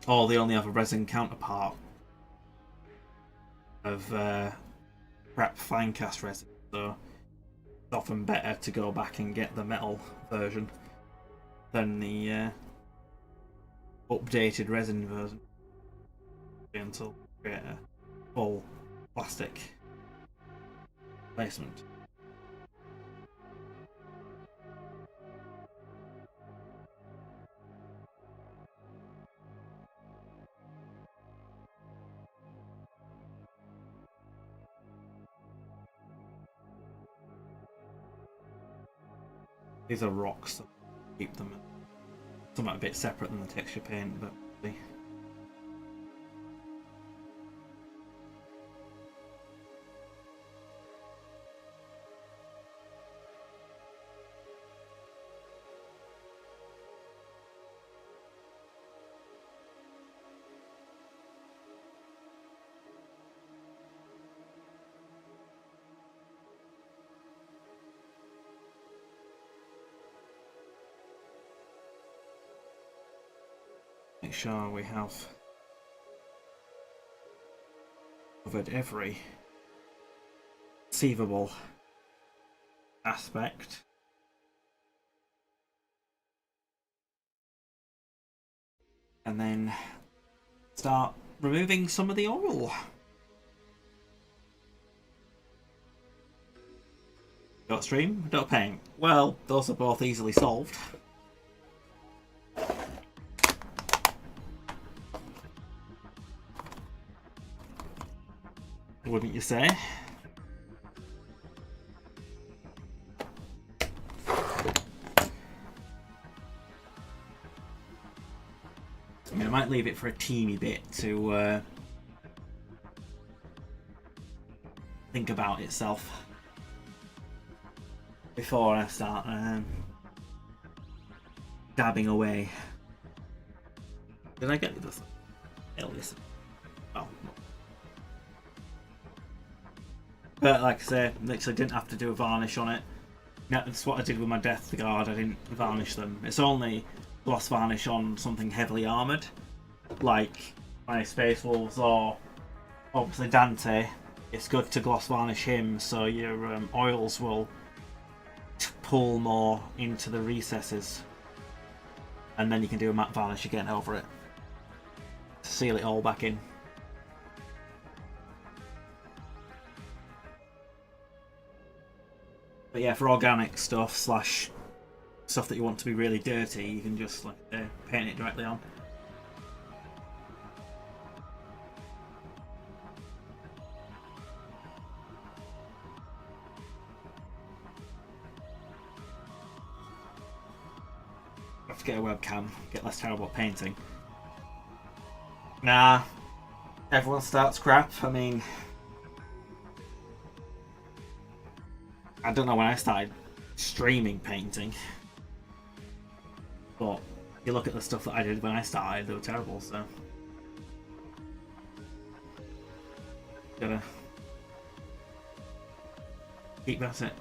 Or they only have a resin counterpart of crap finecast resin, so it's often better to go back and get the metal version than the updated resin version until you create a full plastic replacement. These are rocks, so keep them somewhat a bit separate than the texture paint, but make sure we have covered every conceivable aspect. And then start removing some of the oil. Don't stream, don't paint. Well, those are both easily solved. Wouldn't you say? I mean, I might leave it for a teeny bit to think about itself before I start dabbing away. Did I get this? Alias. Oh. But like I say, literally didn't have to do a varnish on it. That's what I did with my Death Guard, I didn't varnish them. It's only gloss varnish on something heavily armoured, like my Space Wolves or obviously Dante. It's good to gloss varnish him so your oils will pull more into the recesses, and then you can do a matte varnish again over it to seal it all back in. But yeah, for organic stuff slash stuff that you want to be really dirty, you can just like paint it directly on. I have to get a webcam, get less terrible at painting. Nah, everyone starts crap. I mean, I don't know when I started streaming painting, but if you look at the stuff that I did when I started, they were terrible, so gotta keep at it.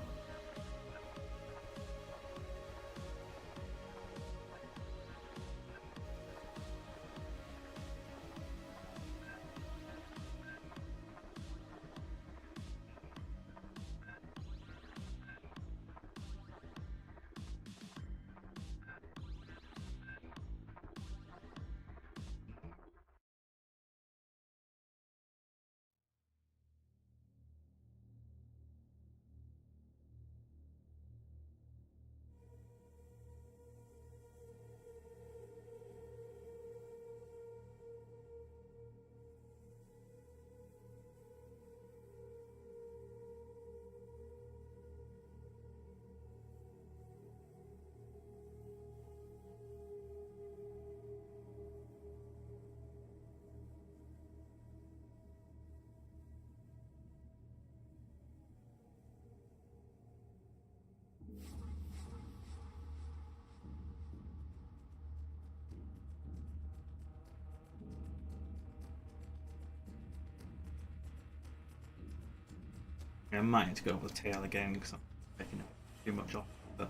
I might need to go for the tail again because I'm taking too much off. But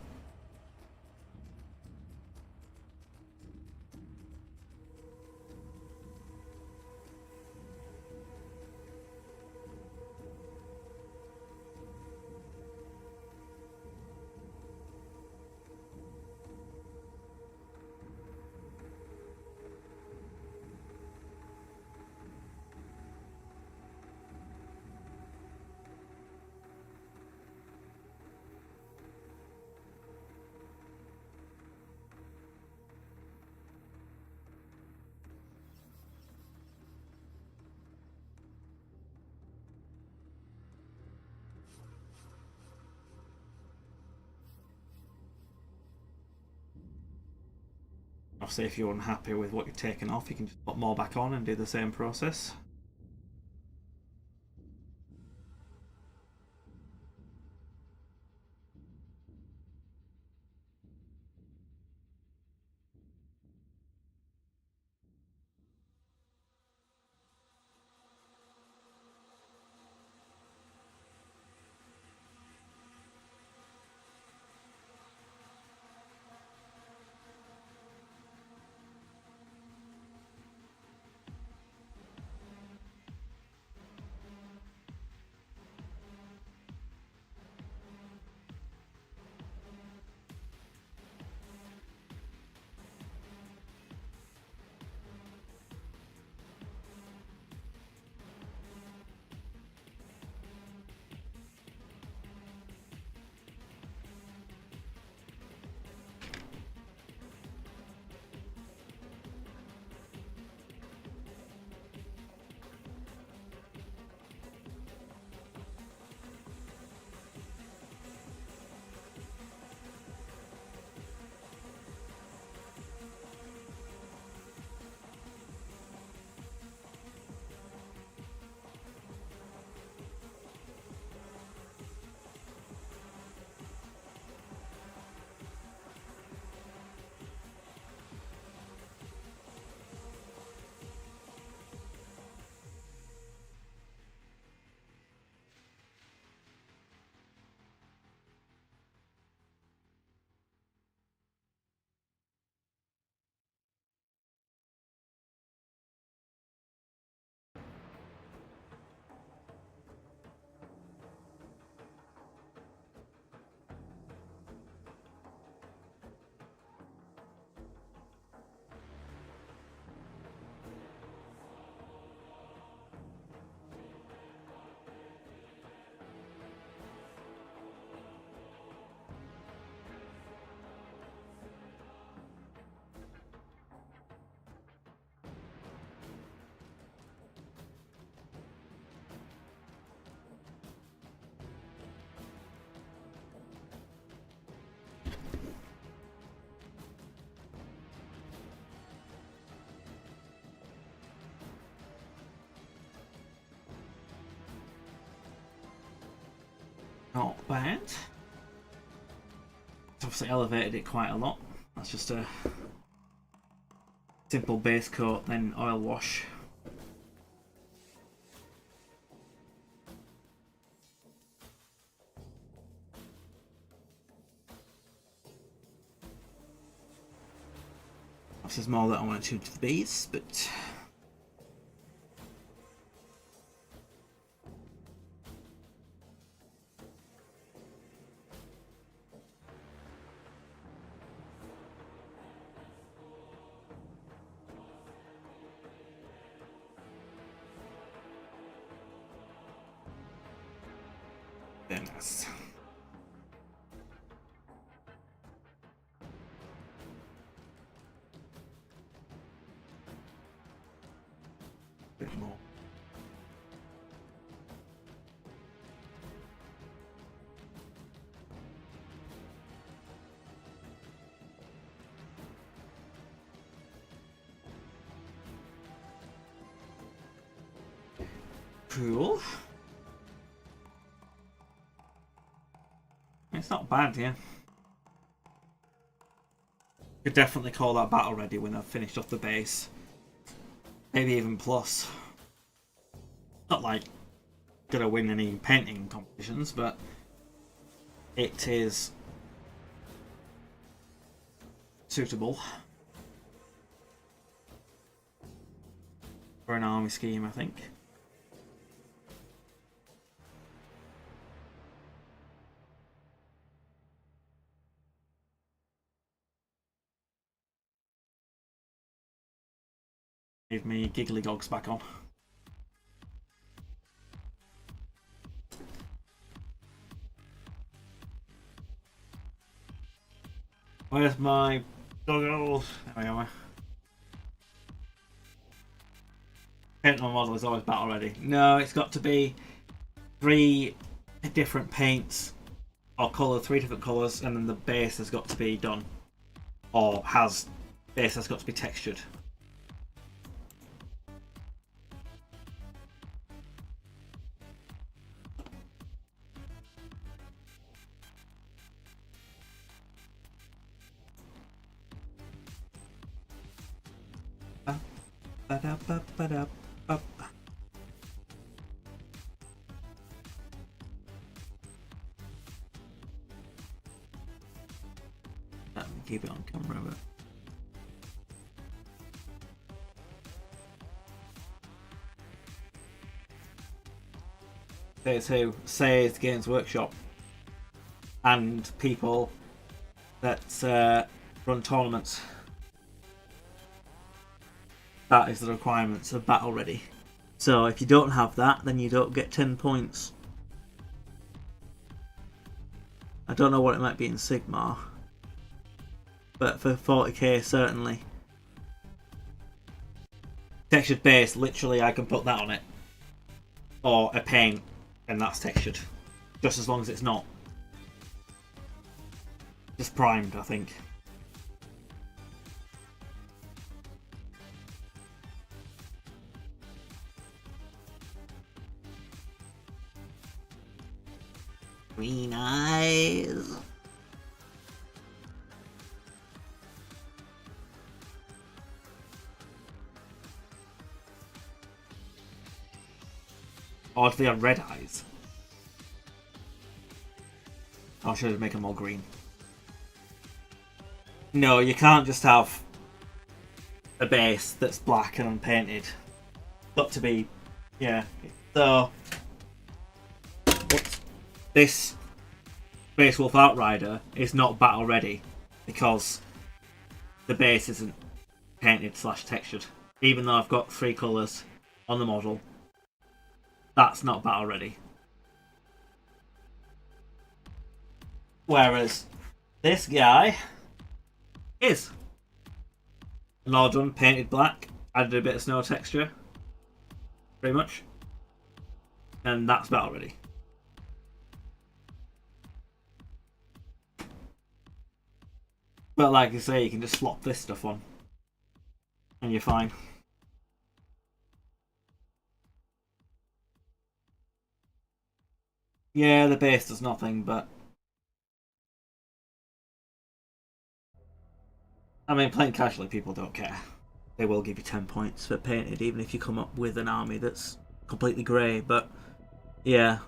obviously, if you're unhappy with what you've taken off, you can just put more back on and do the same process. Not bad. It's obviously elevated it quite a lot. That's just a simple base coat, then oil wash. There's more that I want to do to the base, but very nice. Bit more. Cool. It's not bad, yeah. Could definitely call that battle ready when I've finished off the base. Maybe even plus. Not like gonna win any painting competitions, but it is suitable for an army scheme, I think. Leave me giggly gogs back on. Where's my goggles? There we are. Paint on model is always battle ready. No, it's got to be 3 different paints or colour, 3 different colours, and then the base has got to be done. Or base has got to be textured. Keep it on camera, but there's who says Games Workshop and people that run tournaments. That is the requirements of battle ready. So if you don't have that, then you don't get 10 points. I don't know what it might be in Sigmar, but for 40k certainly. Textured base, literally I can put that on it. Or a paint, and that's textured. Just as long as it's not just primed, I think. Green eyes. Or do they have red eyes? Or should I make them all green? No, you can't just have a base that's black and unpainted. Got to be, yeah. So this Space Wolf Outrider is not battle ready because the base isn't painted / textured. Even though I've got 3 colours on the model, that's not battle ready. Whereas this guy is. And all done, painted black, added a bit of snow texture, pretty much. And that's battle ready. But like you say, you can just slop this stuff on and you're fine. Yeah, the base does nothing, but I mean, playing casually, people don't care. They will give you 10 points for painted, even if you come up with an army that's completely grey, but yeah.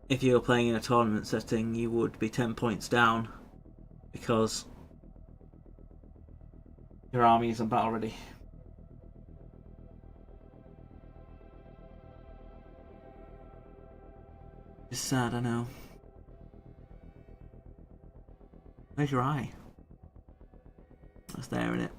If you were playing in a tournament setting, you would be 10 points down because your army isn't battle ready. It's sad, I know. Where's your eye? That's there, isn't it?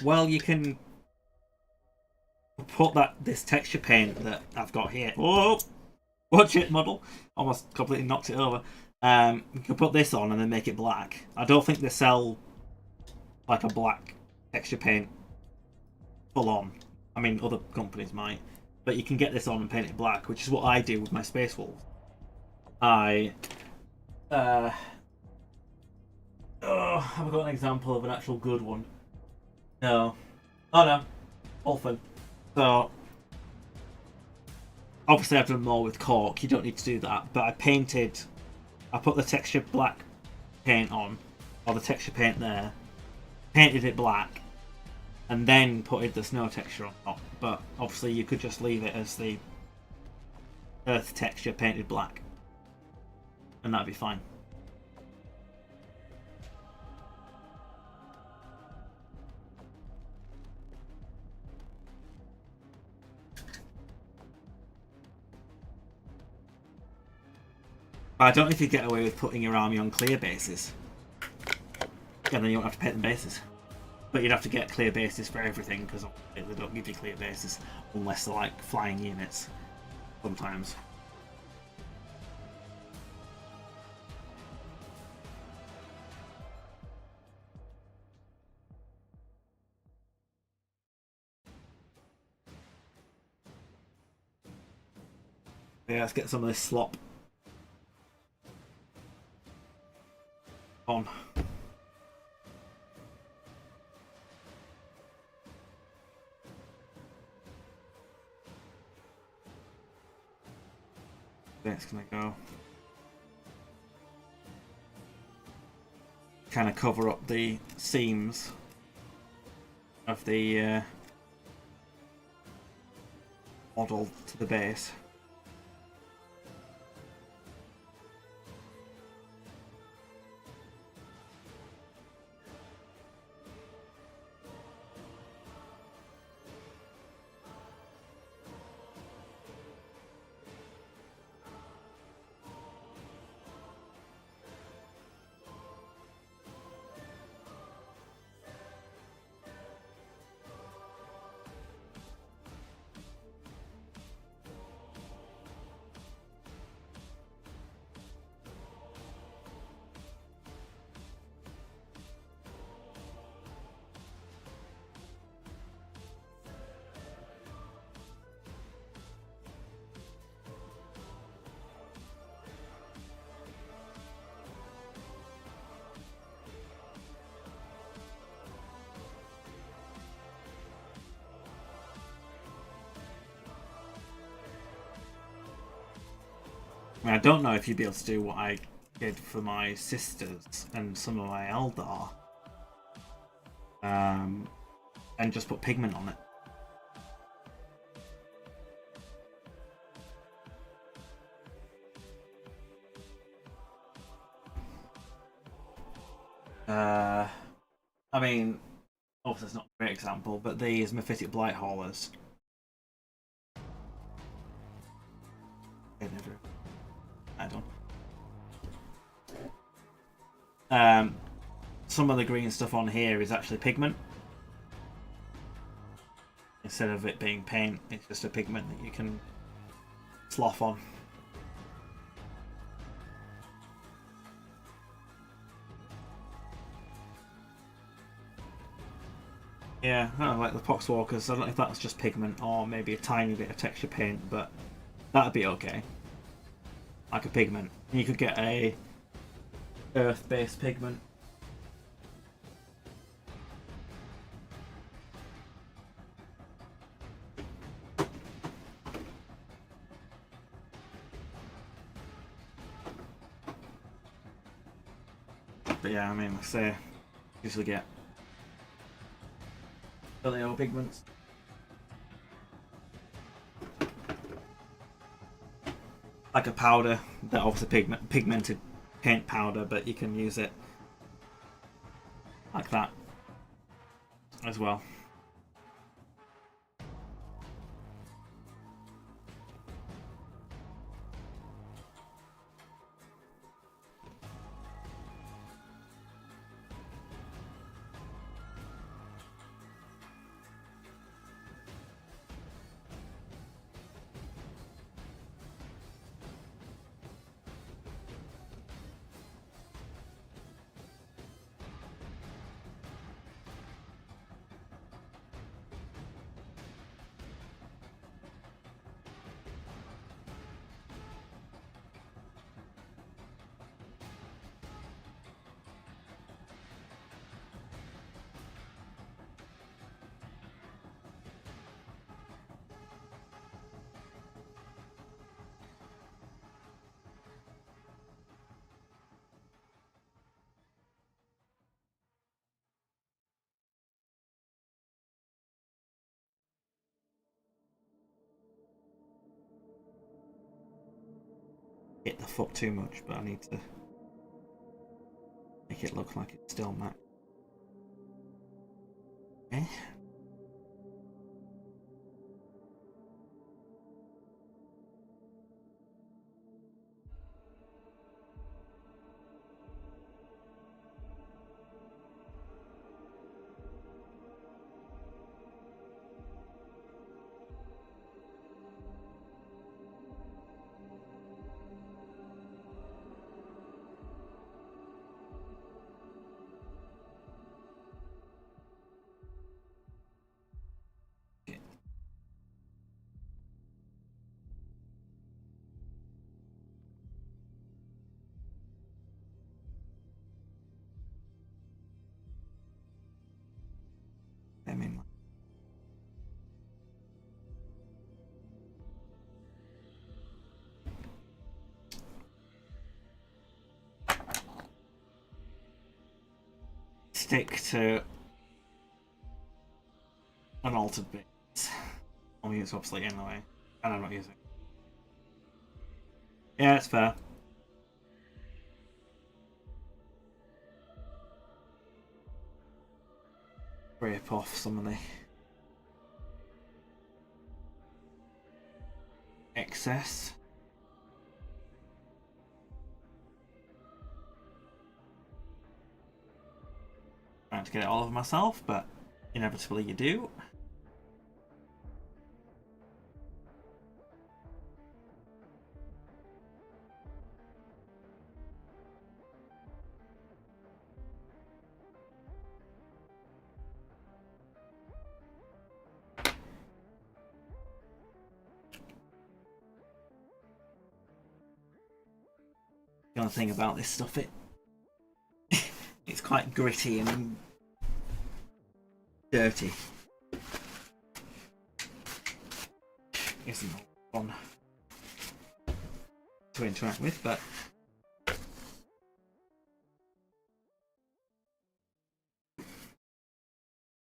Well, you can put this texture paint that I've got here. Whoa! Watch it, model. Almost completely knocked it over. You can put this on and then make it black. I don't think they sell like a black texture paint full on. I mean, other companies might. But you can get this on and paint it black, which is what I do with my Space Wolves. I have I got an example of an actual good one? No. Oh no, Orphan. So obviously I've done more with cork. You don't need to do that. But I put the texture black paint on, or the texture paint there, painted it black, and then put the snow texture on top. But obviously you could just leave it as the earth texture painted black, and that'd be fine. I don't know if you get away with putting your army on clear bases. And then you won't have to paint the bases. But you'd have to get clear bases for everything, because they don't give you clear bases unless they're like flying units sometimes. Yeah, let's get some of this slop on. It's gonna go. Kind of cover up the seams of the model to the base. I mean, I don't know if you'd be able to do what I did for my sisters and some of my Eldar. And just put pigment on it. I mean, obviously it's not a great example, but these Mephitic Blight Haulers. Some of the green stuff on here is actually pigment. Instead of it being paint, it's just a pigment that you can slough on. Yeah, I don't know, like the Poxwalkers, I don't know if that's just pigment or maybe a tiny bit of texture paint, but that'd be okay. Like a pigment. And you could get a earth-based pigment. But yeah, I mean, like I say, usually get really old pigments. Like a powder, that obviously pigmented paint powder, but you can use it like that as well. hit the foot too much, but I need to make it look like it's still max. Okay. I mean, stick to unaltered bits. I'll use obviously anyway, and I'm not using it. Yeah, it's fair. Rip off some of the excess. Trying to get it all over myself, but inevitably you do. The only thing about this stuff, it's quite gritty and dirty. Isn't fun to interact with, but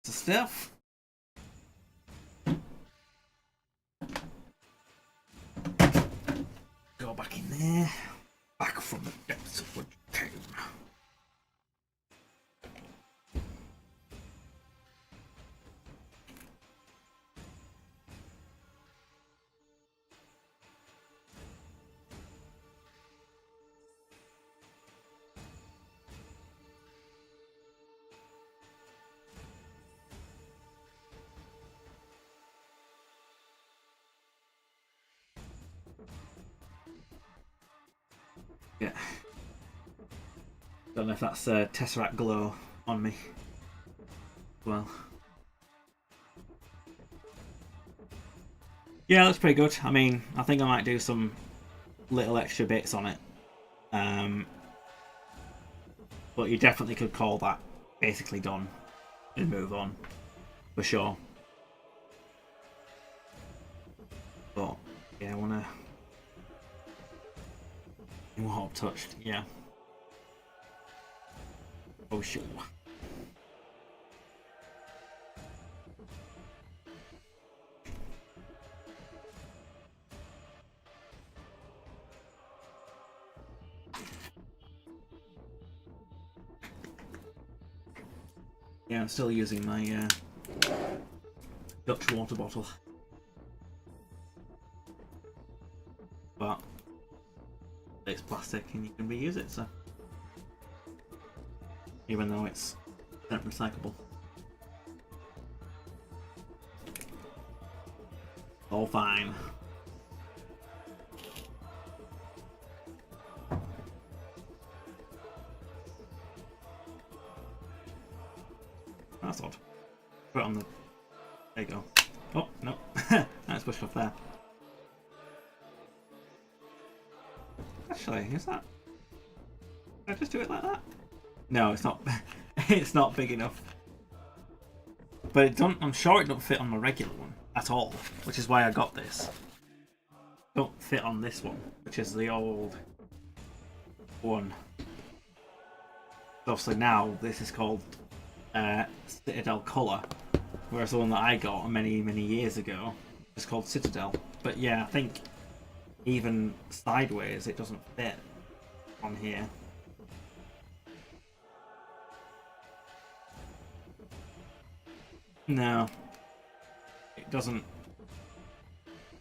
the stuff. Go back in there. Back from the depths of what you came. Yeah. Don't know if that's Tesseract glow on me. Well. Yeah, that's pretty good. I mean, I think I might do some little extra bits on it. But you definitely could call that basically done and move on. For sure. But, yeah, I wanna... Hot touched, yeah. Oh, sure. Yeah, I'm still using my Dutch water bottle. But it's plastic and you can reuse it, so even though it's not recyclable. All fine. That's odd. Put it on the... There you go. Oh, no. That's pushed off there. Actually, is that... Did I just do it like that? No, it's not. It's not big enough. But it don't. I'm sure it don't fit on my regular one at all, which is why I got this. Don't fit on this one, which is the old one. Obviously now this is called Citadel Colour, whereas the one that I got many years ago is called Citadel. But yeah, I think even sideways it doesn't fit on here. No, it doesn't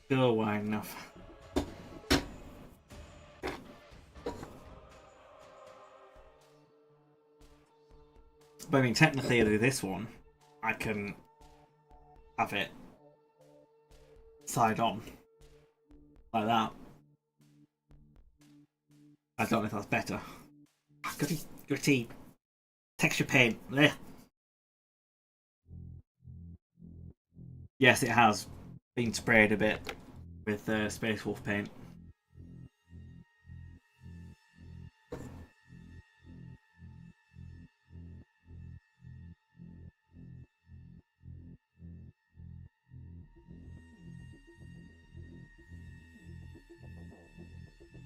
go wide enough. But I mean, technically with this one, I can have it side on, like that. I don't know if that's better. Gritty texture paint. Blech. Yes, it has been sprayed a bit with Space Wolf paint.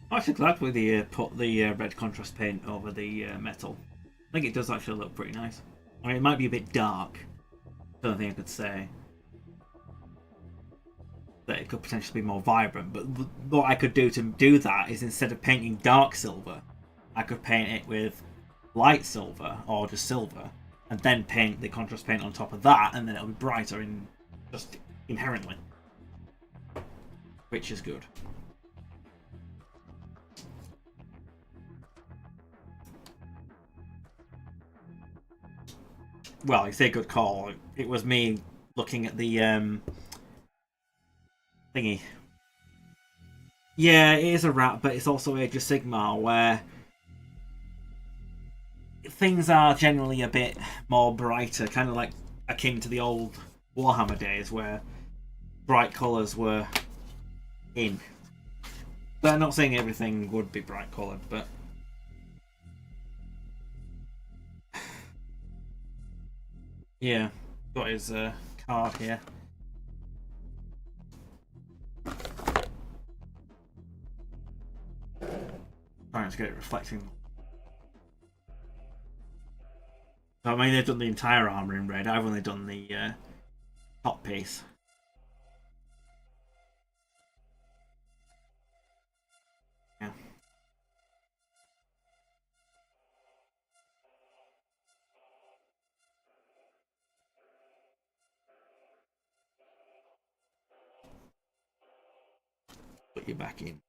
I'm actually glad we put the red contrast paint over the metal. I think it does actually look pretty nice. I mean, it might be a bit dark. Don't think I could say that it could potentially be more vibrant, but what I could do to do that is instead of painting dark silver, I could paint it with light silver or just silver, and then paint the contrast paint on top of that, and then it'll be brighter in just inherently, which is good. Well, you say good call. It was me looking at the thingy. Yeah, it is a wrap, but it's also Age of Sigmar, where things are generally a bit more brighter, kind of like akin to the old Warhammer days, where bright colours were in. But I'm not saying everything would be bright coloured, but yeah, got his card here. Trying to get it reflecting. So, I mean, they've done the entire armour in red. I've only done the top piece. Yeah. Put you back in.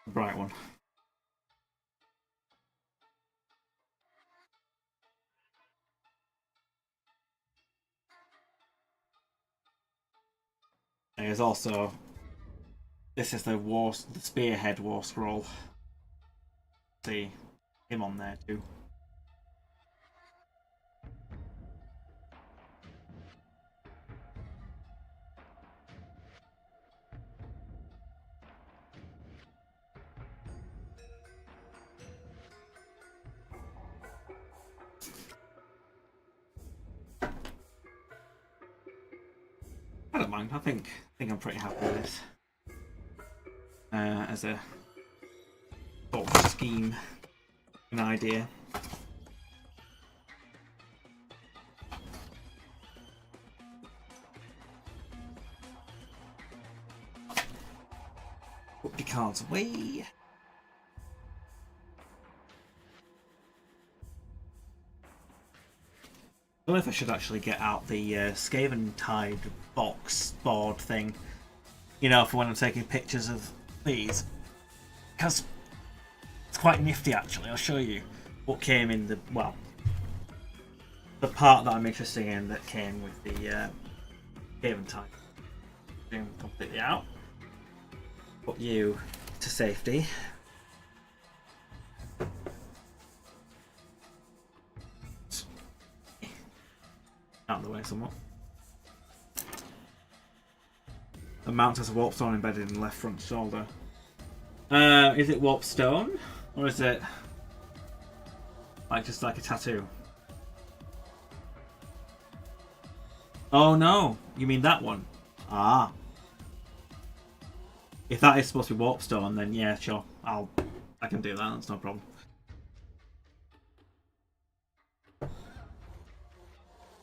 Bright one. There's also this is the spearhead war scroll. See him on there too. I don't mind. I think I'm pretty happy with this as a sort of scheme, an idea. Put the cards away. I don't know if I should actually get out the Skaventide box board thing, you know, for when I'm taking pictures of these, because it's quite nifty actually. I'll show you what came in the, well, the part that I'm interested in that came with the Skaventide. Zoom completely out. Put you to safety. Out of the way somewhat. The mount has a warp stone embedded in the left front shoulder. Is it warp stone? Or is it like just like a tattoo? Oh no, you mean that one? Ah. If that is supposed to be warp stone, then yeah, sure. I can do that, that's no problem.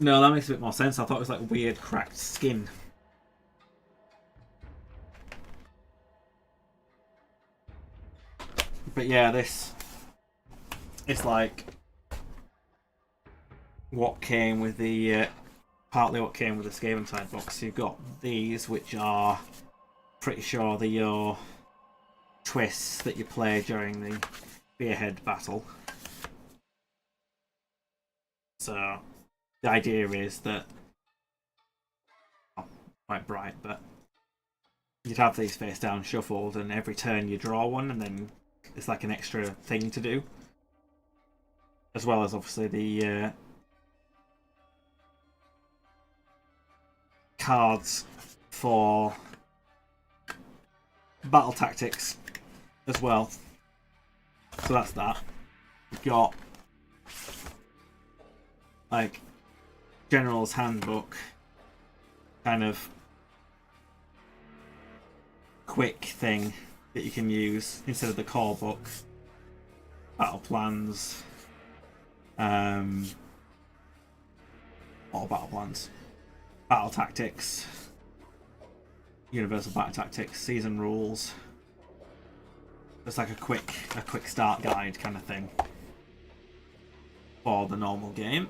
No, that makes a bit more sense. I thought it was like weird cracked skin. But yeah, this is like what came with the partly what came with the Skaventide box. You've got these, which are pretty sure they're your twists that you play during the spearhead battle. So the idea is that, quite bright, but you'd have these face down shuffled, and every turn you draw one, and then it's like an extra thing to do, as well as obviously the cards for battle tactics as well. So that's that. We've got like General's Handbook, kind of quick thing that you can use instead of the core book. Battle plans, all battle plans, battle tactics, universal battle tactics, season rules. It's like a quick start guide kind of thing for the normal game.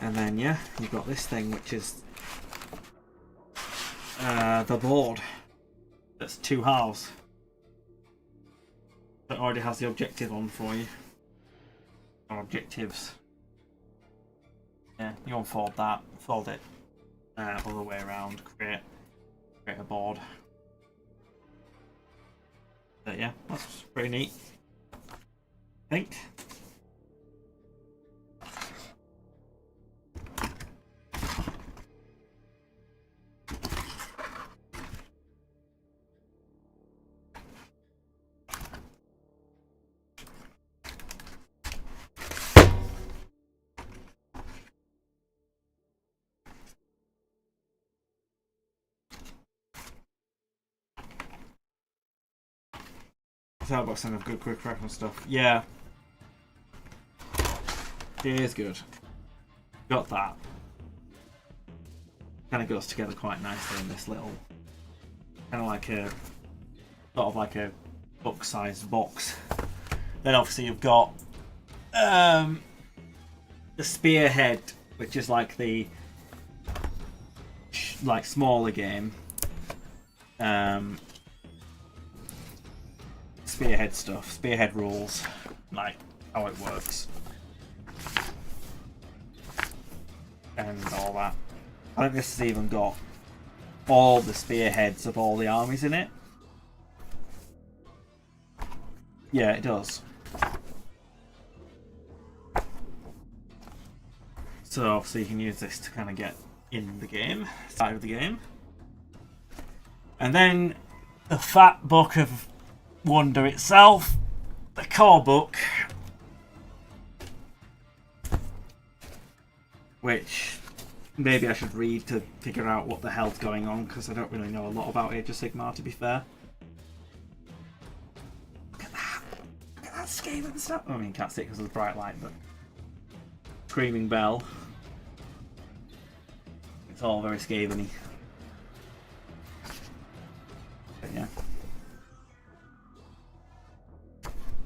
And then yeah, you've got this thing, which is the board. That's 2 halves. That already has the objective on for you. Or objectives. Yeah, you unfold that, fold it other way around, create a board. But yeah, that's pretty neat, I think. Talk about some of good quick reference stuff. Yeah, it is good. Got that. Kind of goes together quite nicely in this little, kind of like a sort of like a book-sized box. Then obviously you've got the spearhead, which is like the smaller game. Spearhead stuff, spearhead rules, like how it works, and all that. I think this has even got all the spearheads of all the armies in it. Yeah, it does. So obviously you can use this to kind of get in the game, side of the game. And then the fat book of wonder itself, the core book, which maybe I should read to figure out what the hell's going on, because I don't really know a lot about Age of Sigmar, to be fair. Look at that! Look at that Skaven stuff! I mean, you can't see it because of the bright light, but Screaming Bell. It's all very Skaven-y. But yeah.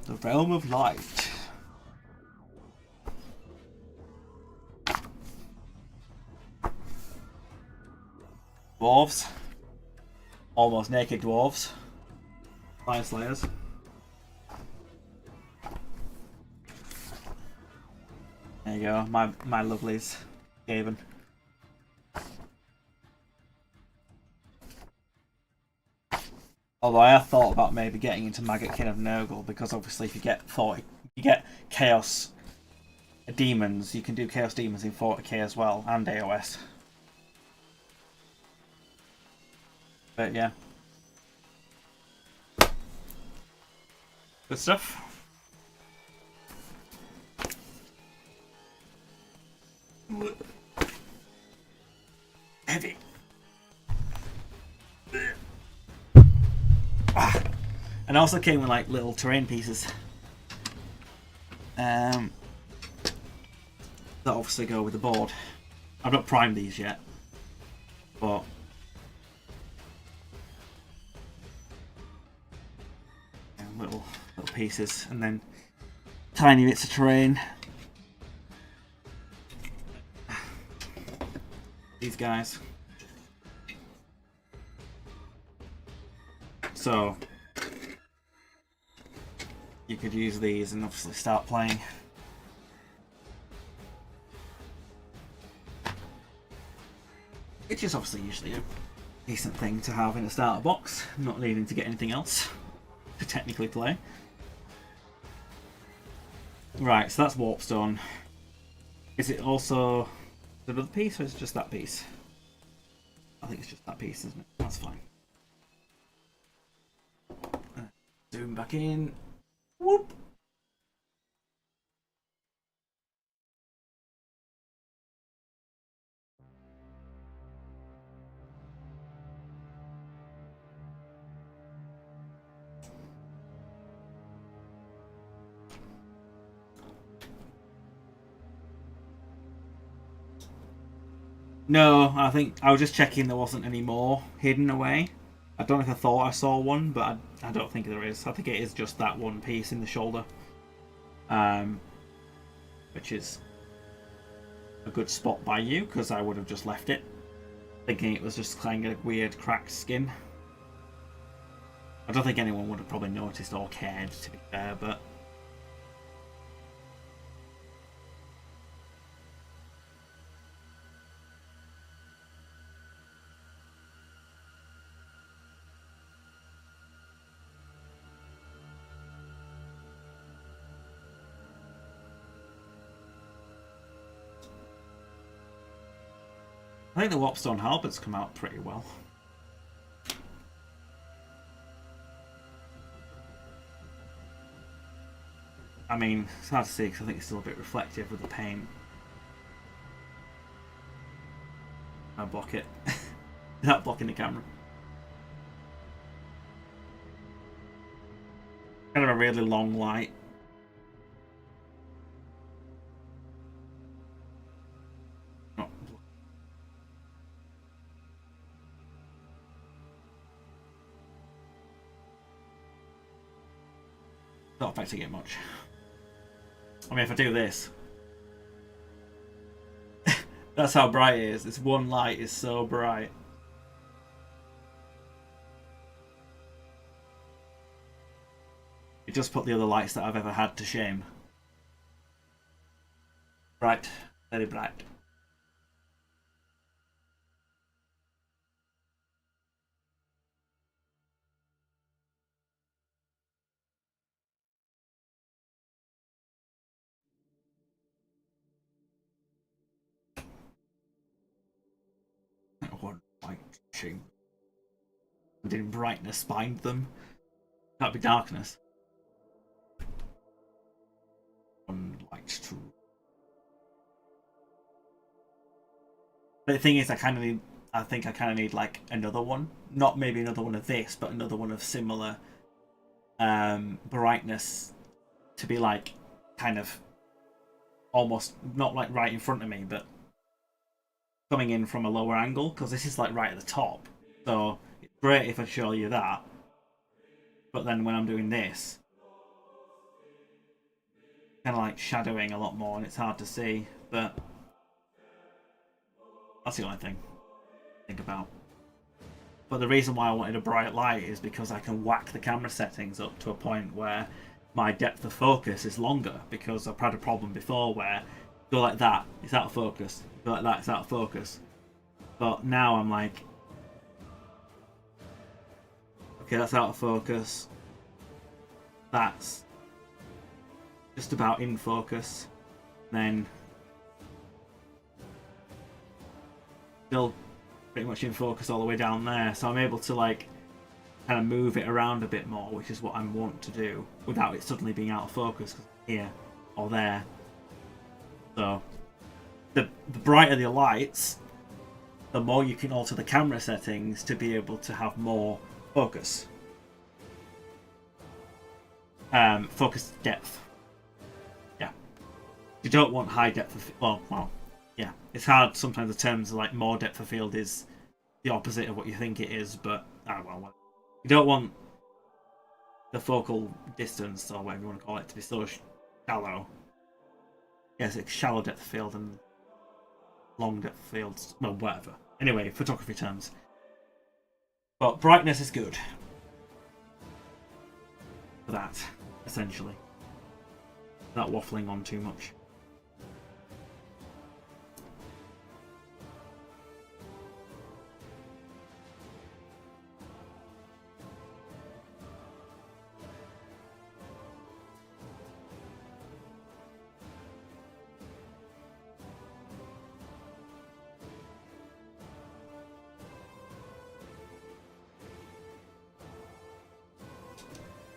The Realm of Light. Dwarves. Almost naked dwarves. Fire Slayers. There you go, my lovelies. Skaven. Although I have thought about maybe getting into Maggot King of Nurgle, because obviously if you get Chaos Demons, you can do Chaos Demons in 40k as well, and AOS. But yeah. Good stuff. Heavy. Ah. And also came with like little terrain pieces. That obviously go with the board. I've not primed these yet, but little pieces, and then tiny bits of terrain. These guys. So you could use these and obviously start playing. Which is obviously usually a decent thing to have in a starter box, not needing to get anything else to technically play. Right, so that's Warpstone. Is it also another piece, or is it just that piece? I think it's just that piece, isn't it? That's fine. Zoom back in. Whoop! No, I think I was just checking there wasn't any more hidden away. I don't know if I thought I saw one, but I don't think there is. I think it is just that one piece in the shoulder. Which is a good spot by you, because I would have just left it, thinking it was just kind of weird cracked skin. I don't think anyone would have probably noticed or cared, to be fair, but I think the Warpstone halberds come out pretty well. I mean, it's hard to see because I think it's still a bit reflective with the paint. I'll block it without blocking the camera. Kind of a really long light. Not affecting it much. I mean, if I do this, that's how bright it is. This one light is so bright. It just put the other lights that I've ever had to shame. Bright, very bright. One light shame. Did brightness bind them? That'd be darkness. One light to. But the thing is, I think I kind of need like another one. Not maybe another one of this, but another one of similar brightness to be like kind of almost not like right in front of me, but coming in from a lower angle, because this is like right at the top. So it's great if I show you that, but then when I'm doing this, kind of like shadowing a lot more and it's hard to see, but that's the only thing to think about. But the reason why I wanted a bright light is because I can whack the camera settings up to a point where my depth of focus is longer, because I've had a problem before where go like that, it's out of focus. Go like that, it's out of focus. But now I'm like, okay, that's out of focus. That's just about in focus. Then still pretty much in focus all the way down there. So I'm able to like kind of move it around a bit more, which is what I want to do, without it suddenly being out of focus here or there. So the brighter the lights, the more you can alter the camera settings to be able to have more focus. Focus depth. Yeah. You don't want high depth of well, yeah. It's hard sometimes the terms like more depth of field is the opposite of what you think it is, but well. You don't want the focal distance or whatever you want to call it to be so shallow. Yes, it's shallow depth of field and long depth of fields. Well, whatever. Anyway, photography terms. But brightness is good for that, essentially. Not waffling on too much.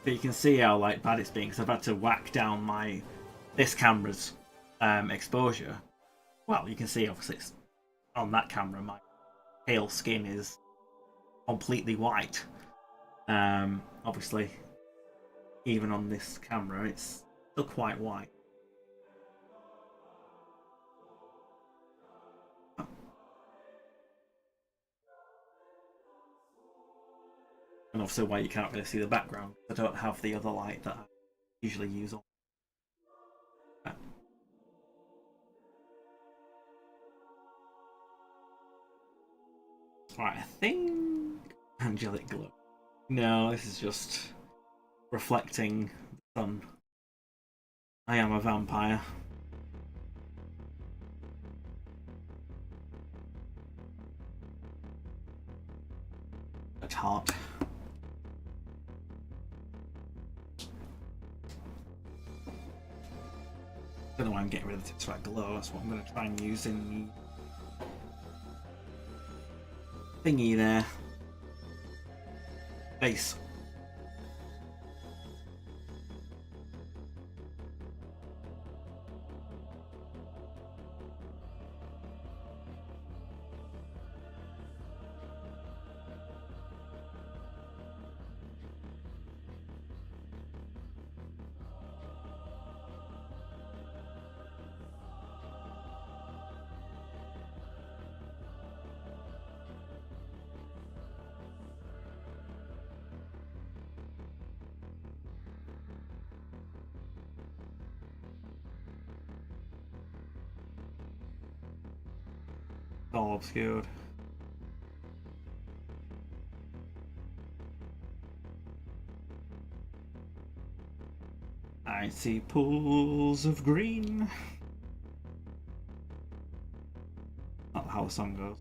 But you can see how like bad it's been because I've had to whack down this camera's exposure. Well, you can see obviously it's on that camera my pale skin is completely white. Obviously, even on this camera, it's still quite white. And also why you can't really see the background. I don't have the other light that I usually use on. Right, I think angelic glow. No, this is just reflecting the sun. I am a vampire. At heart. Don't know why I'm getting rid of the Tesseract glow. That's what I'm going to try and use in the thingy there. Base. All obscured. I see pools of green. Not how the song goes.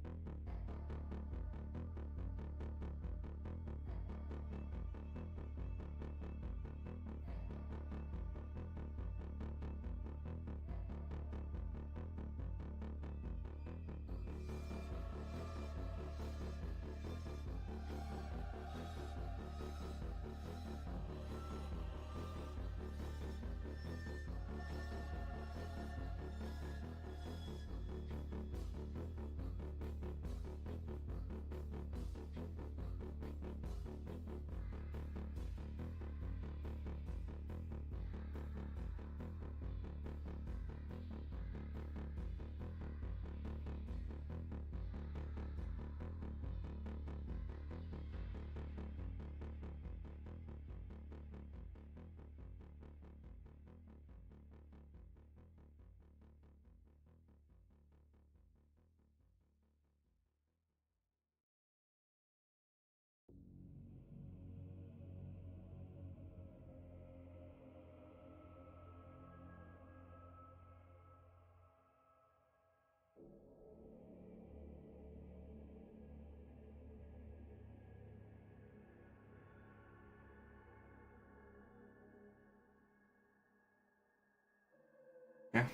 Yeah.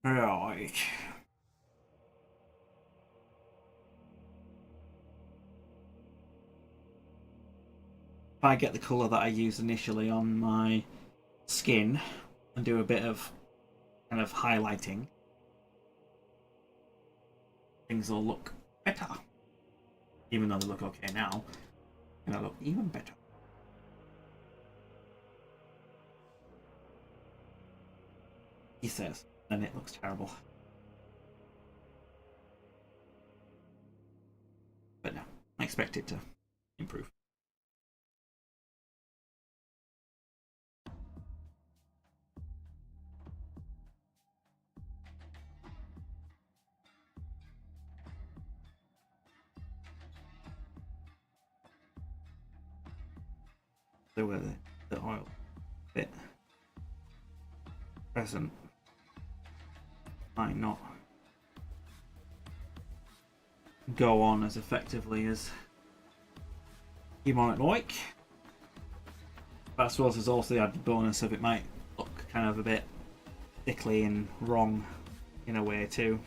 Right. If I get the colour that I used initially on my skin and do a bit of kind of highlighting, things will look better. Even though they look okay now, they'll look even better. He says, and it looks terrible. But no, I expect it to improve. So where the oil bit present might not go on as effectively as you might like. But I suppose there's also the added bonus of it might look kind of a bit thickly and wrong in a way too.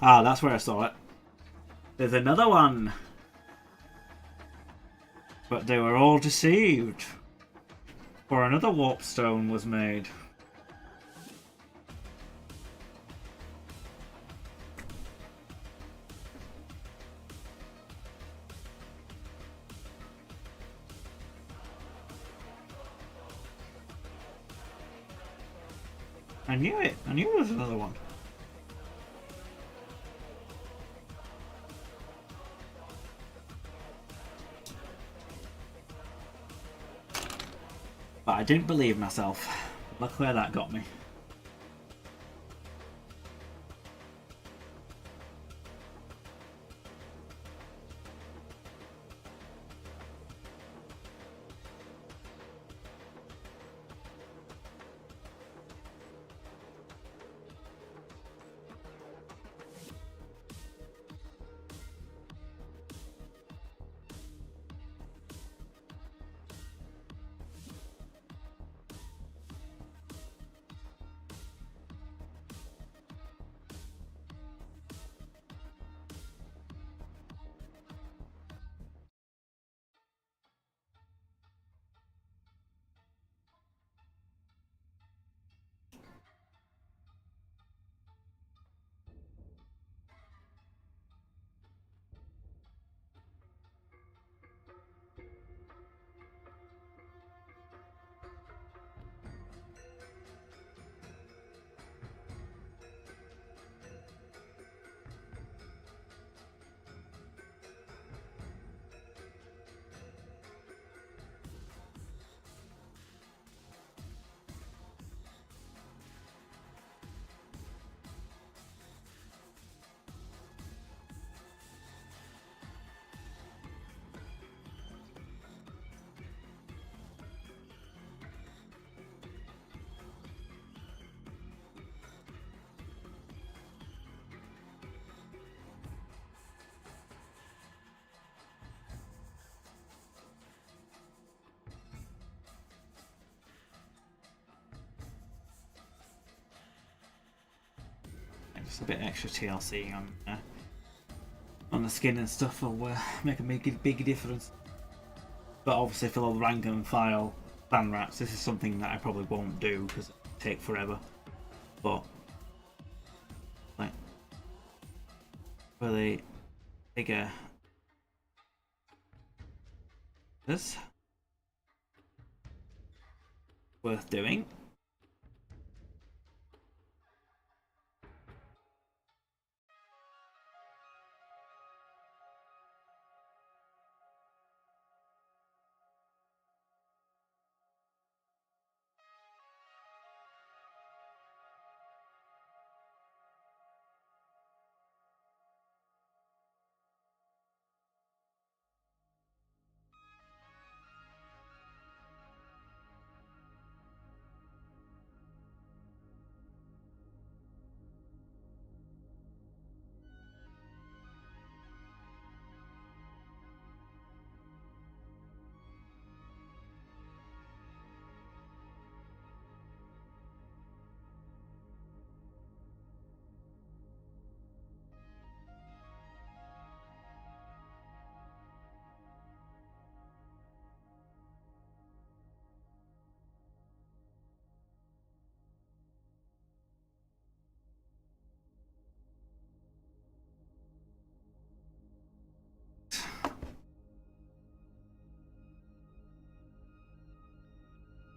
Ah, that's where I saw it. There's another one. But they were all deceived. For another warp stone was made. I knew it. I knew there was another one. But I didn't believe myself. Look where that got me. Just a bit extra TLC on the skin and stuff will make a big difference. But obviously for the rank and file ban rats, this is something that I probably won't do because it will take forever. But like for the bigger. This worth doing.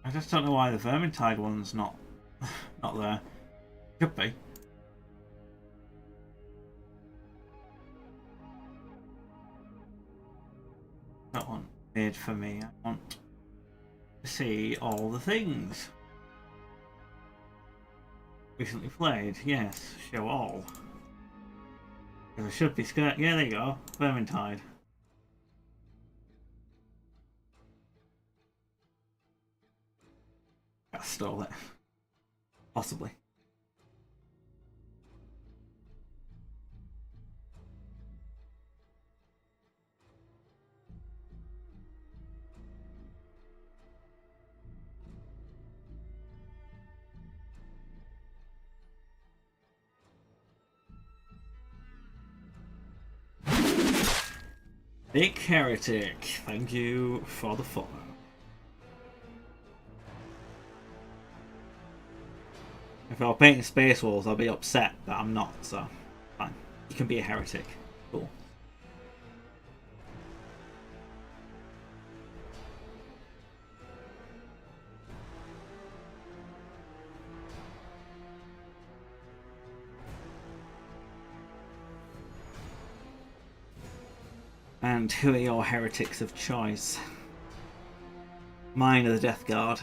I just don't know why the Vermintide one's not there. Could be. That one made for me. I want to see all the things. Recently played, yes. Show all. Because I should be scared. Yeah, there you go. Vermintide. I stole it. Possibly. Big Heretic, thank you for the follow. If I were painting Space Wolves, I'd be upset, but I'm not, so fine. You can be a heretic. Cool. And who are your heretics of choice? Mine are the Death Guard.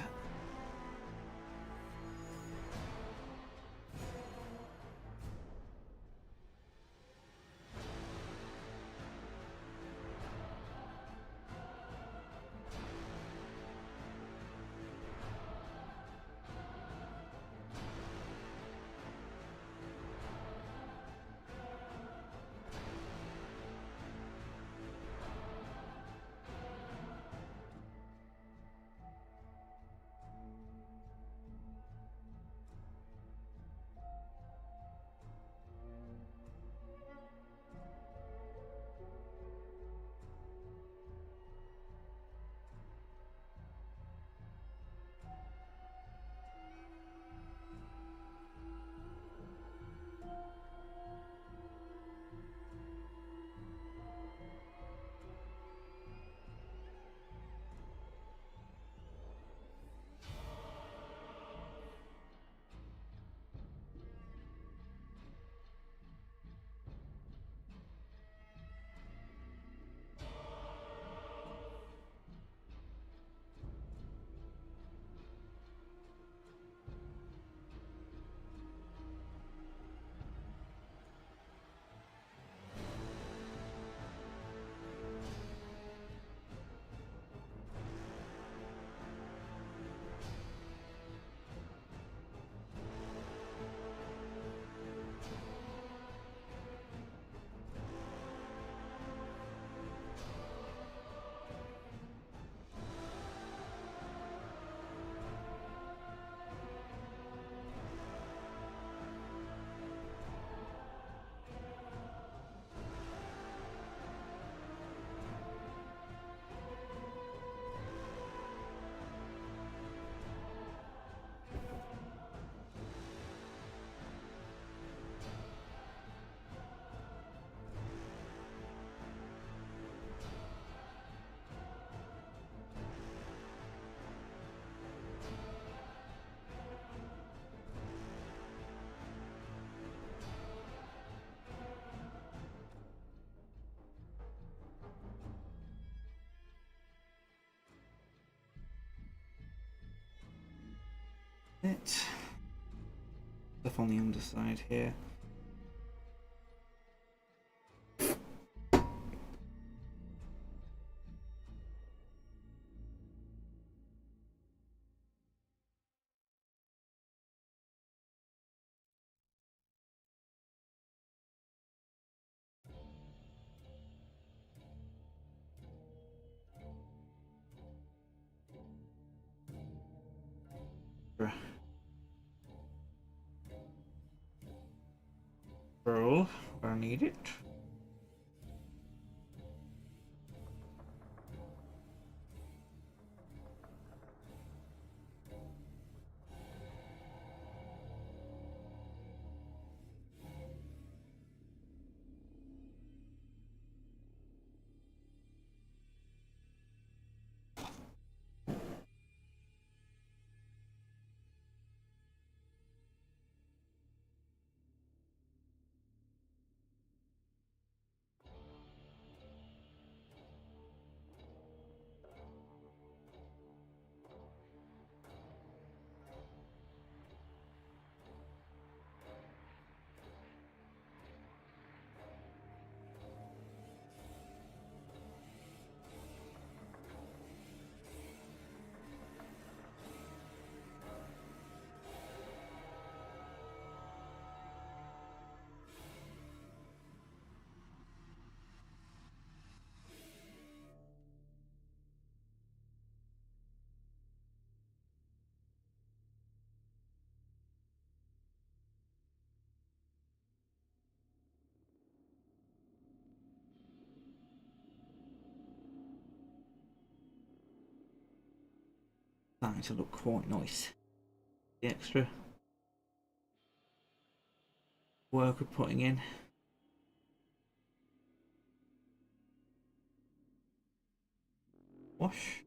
It. Stuff on the underside here. Roll where I need it. Starting to look quite nice. The extra work we're putting in. Wash.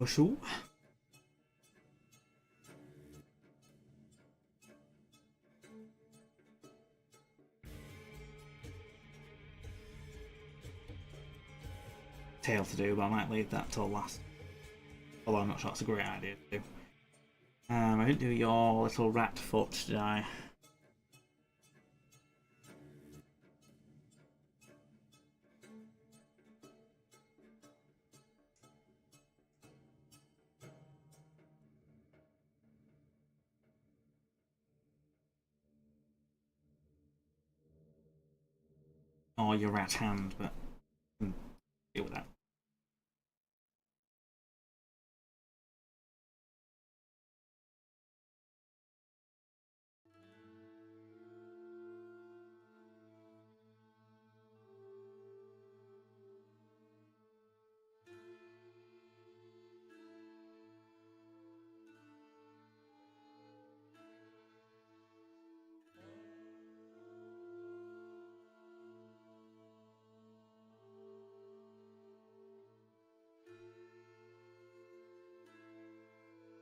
Bonjour. Tail to do, but I might leave that till last. Although I'm not sure that's a great idea to do. I didn't do your little rat foot, did I? Or your rat hand, but deal with that.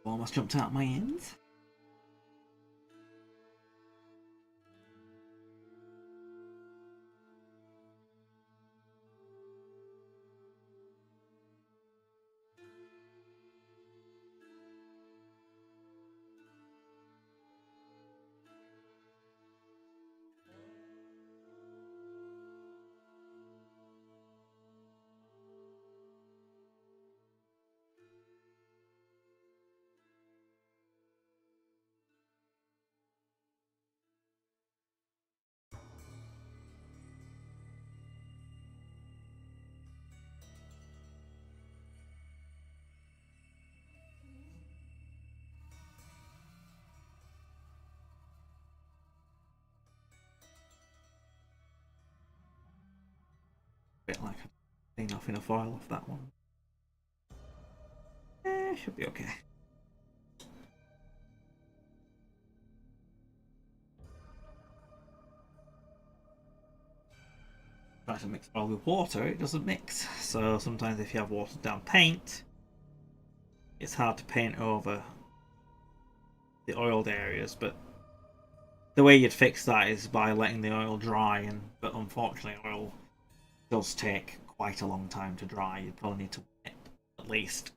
Almost jumped out my end. bit like I've seen off enough oil off that one. Should be okay. Try to mix oil with water, it doesn't mix. So sometimes if you have watered down paint, it's hard to paint over the oiled areas, but the way you'd fix that is by letting the oil dry, but unfortunately oil does take quite a long time to dry. You'd probably need to wait at least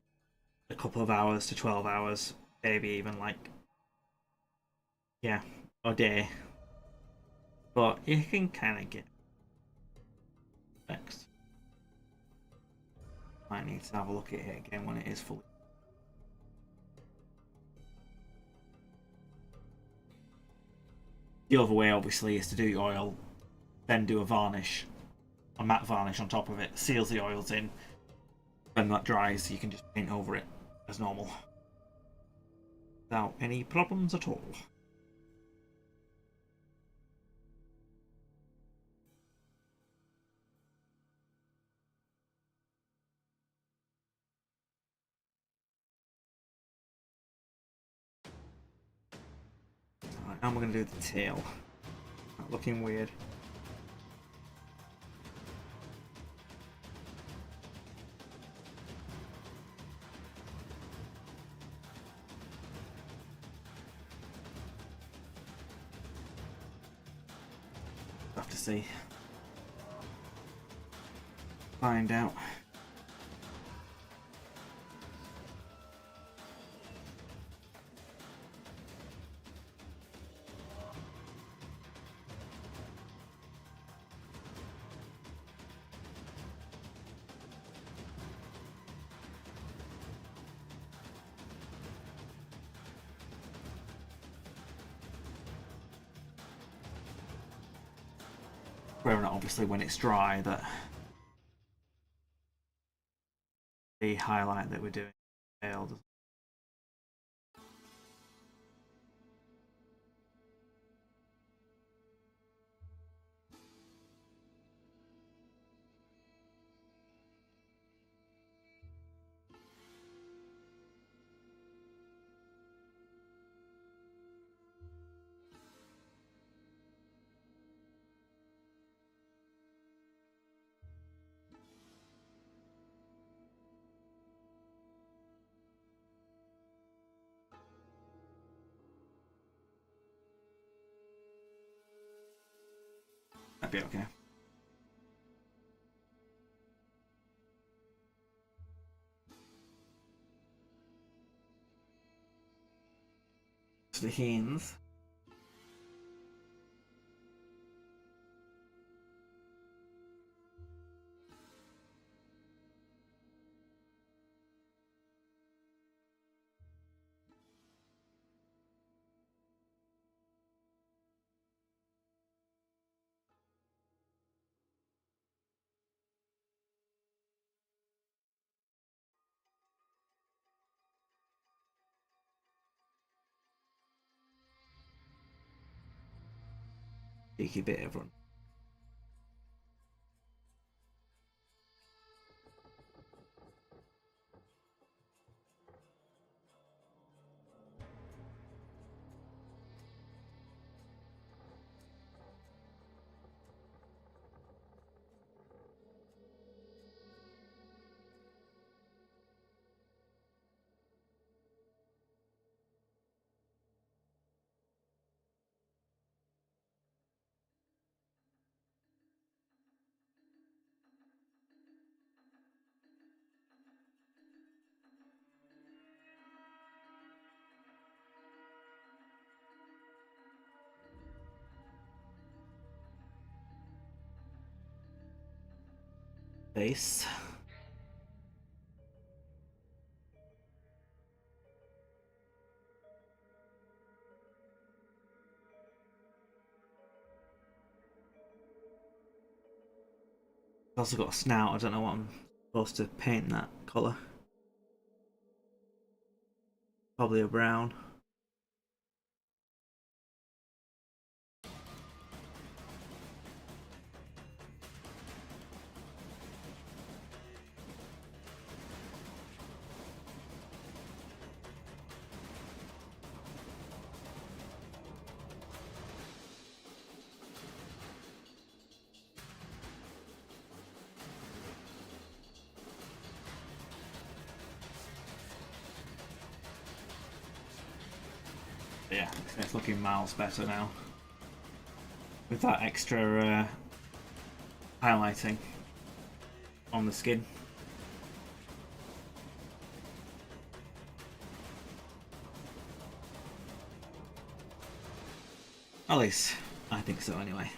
a couple of hours to 12 hours, maybe even like, yeah, a day. But you can kind of get fixed. Might need to have a look at it again when it is fully. The other way, obviously, is to do oil, then do a varnish, a matte varnish on top of it, seals the oils in. When that dries, you can just paint over it as normal, without any problems at all. Alright, now we're going to do the tail. Not looking weird. Have to see. Find out. Where obviously when it's dry that the highlight that we're doing failed. That'd be okay. The hands. Cheeky bit, everyone. Base. I've also got a snout. I don't know what I'm supposed to paint that colour. Probably a brown. Yeah, it's looking miles better now. With that extra highlighting on the skin. At least, I think so anyway.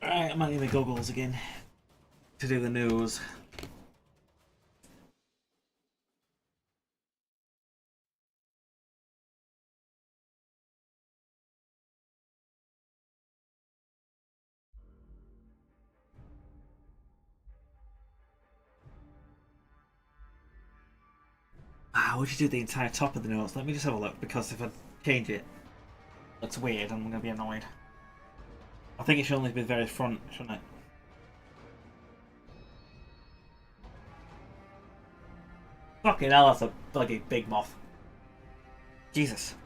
Alright, I might need the goggles again to do the nose. Would you do the entire top of the nose? Let me just have a look, because if I change it, it looks weird, I'm going to be annoyed. I think it should only be the very front, shouldn't it? Fucking hell, that's a bloody big moth. Jesus.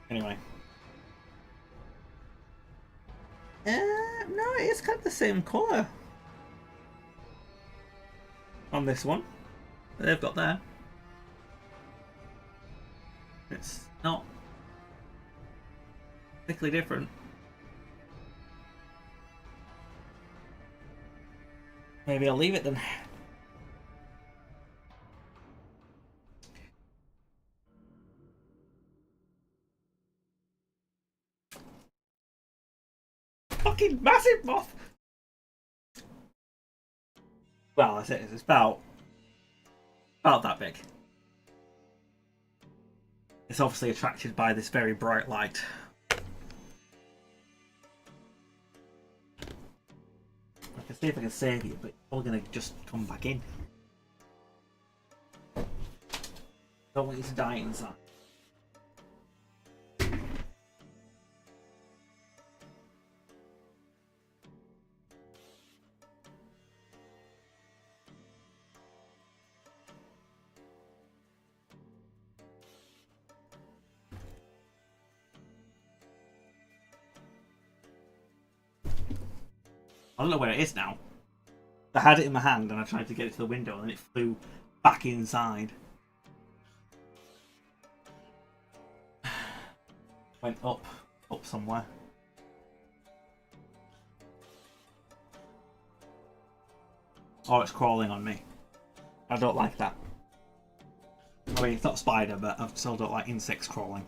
Anyway. No, it's kind of the same colour on this one that they've got there. It's not particularly different. Maybe I'll leave it then. Fucking massive moth! Well, that's it. It's about that big. It's obviously attracted by this very bright light. I can see if I can save you, but you're going to just come back in. Don't want you to die inside. I don't know where it is now. I had it in my hand and I tried to get it to the window and it flew back inside. Went up somewhere. Oh, it's crawling on me. I don't like that. I mean, it's not a spider, but I still don't like insects crawling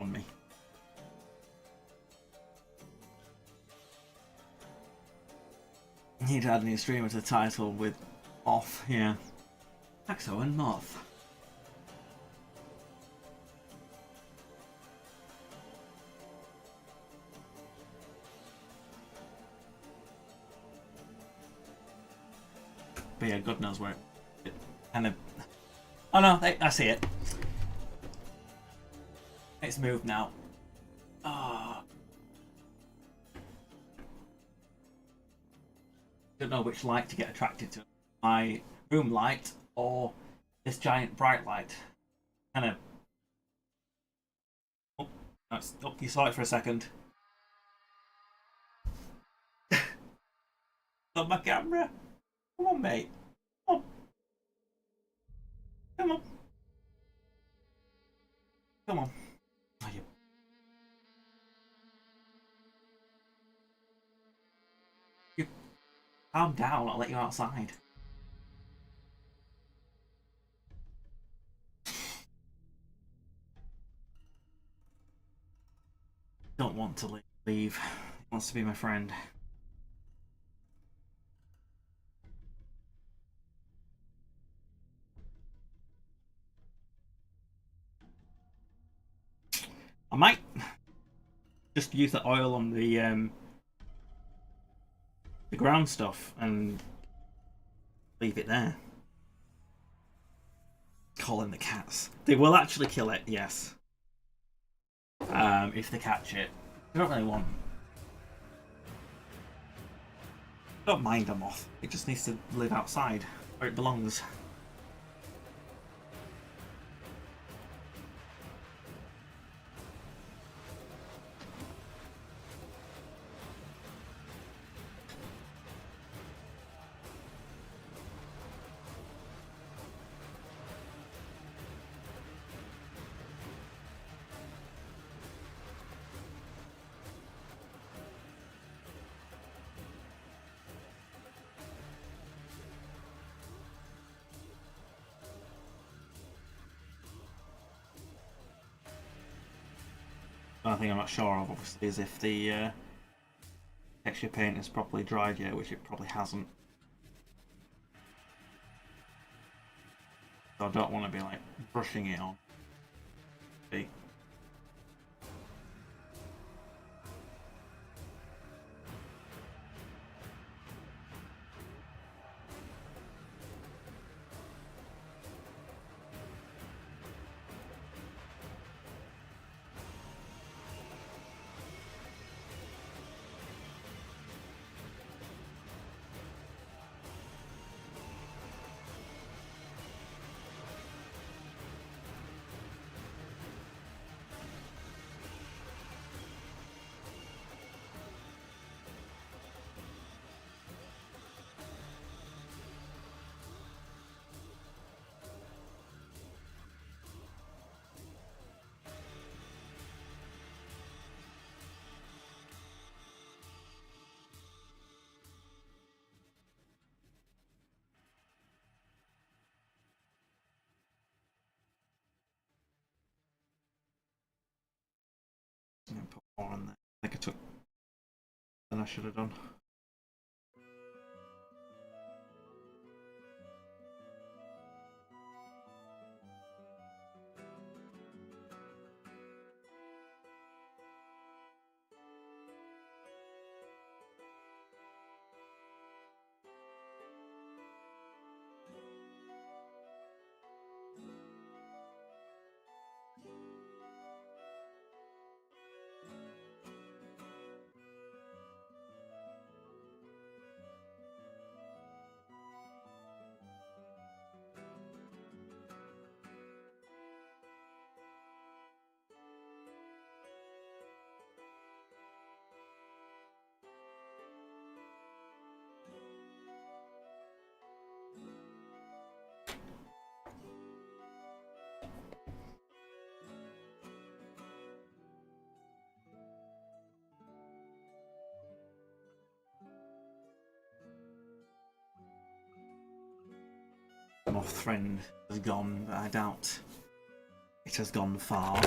on me. Need to add a new streamer to the title with moth, yeah. Taxo and moth. But yeah, God knows where it kind of... Oh no, I see it. It's moved now. Oh. Don't know which light to get attracted to. My room light or this giant bright light. Kind of... Oh, you saw it for a second. On my camera. Come on, mate. Come on. Come on. Come on. Oh, you calm down, I'll let you outside. Don't want to leave. He wants to be my friend. I might just use the oil on the ground stuff and leave it there. Calling the cats. They will actually kill it, yes. If they catch it. They don't really want. I don't mind a moth. It just needs to live outside where it belongs. One thing I'm not sure of, obviously, is if the texture paint is properly dried yet, which it probably hasn't. So I don't want to be like brushing it on. See? I'm gonna put more on there. I think I took than I should have done. Moth friend has gone, but I doubt it has gone far.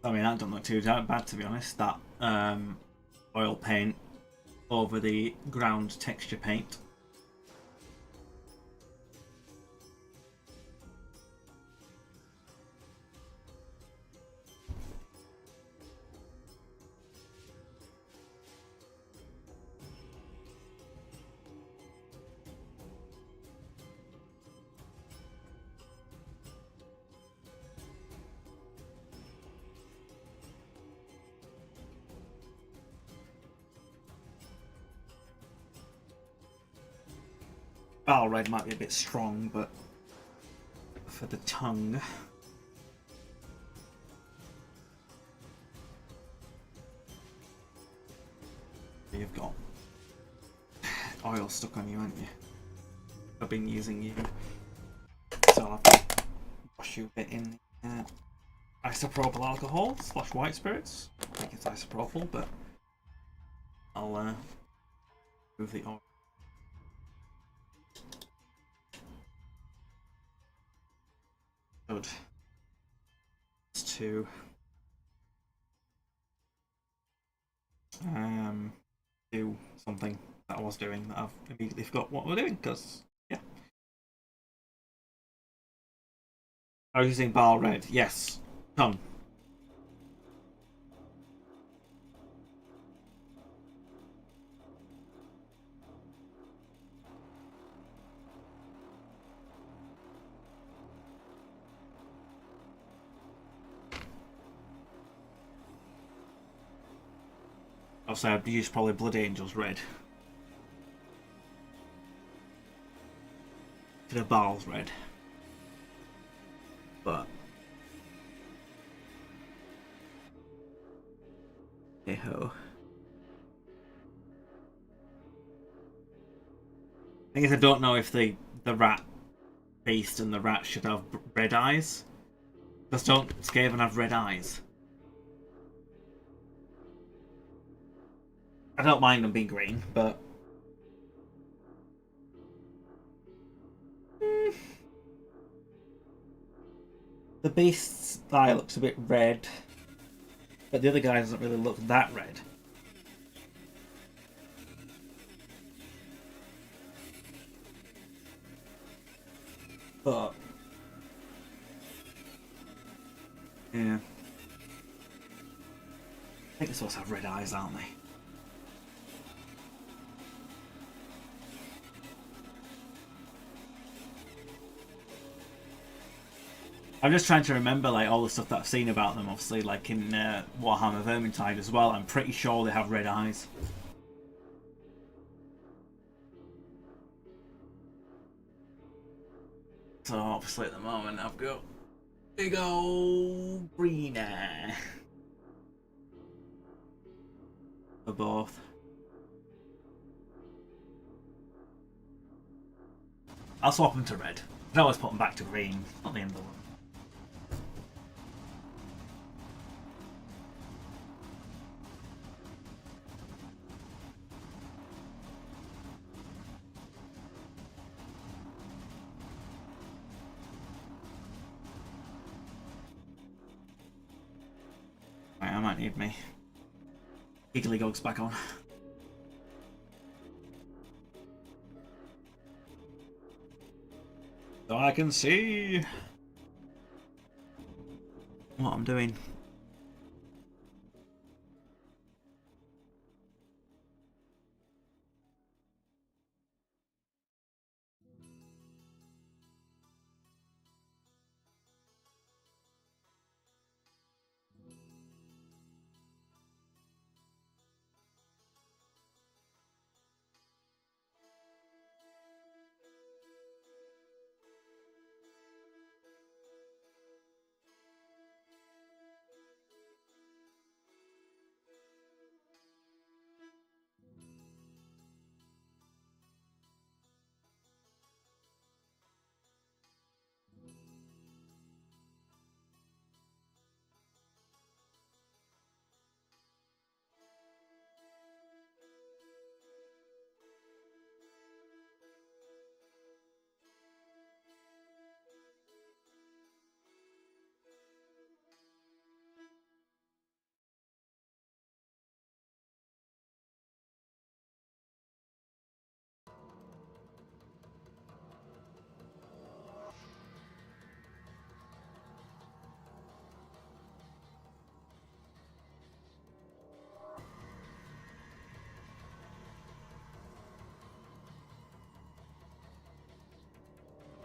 I mean, that doesn't look too bad, to be honest. That oil paint over the ground texture paint. Battle red might be a bit strong, but for the tongue. You've got oil stuck on you, haven't you? I've been using you, so I'll have to wash you a bit in isopropyl alcohol / white spirits. I think it's isopropyl, but I'll move the oil. Good. to do something that I was doing that I've immediately forgot what we're doing, because, yeah. I was using Bar Red, yes. Come. Also, I'd use probably Blood Angels Red. To the Baal's Red. But hey ho. I guess I don't know if the rat beast and the rat should have red eyes. Just don't Skaven have red eyes? I don't mind them being green, but the beast's eye looks a bit red, but the other guy doesn't really look that red. But yeah, I think they're supposed to have red eyes, aren't they? I'm just trying to remember like all the stuff that I've seen about them. Obviously, like in Warhammer Vermintide as well. I'm pretty sure they have red eyes. So obviously at the moment I've got big old green eye for both. I'll swap them to red. I can always put them back to green. Not the end of the world. Right, I might need me Giggly Gogs back on. So I can see what I'm doing.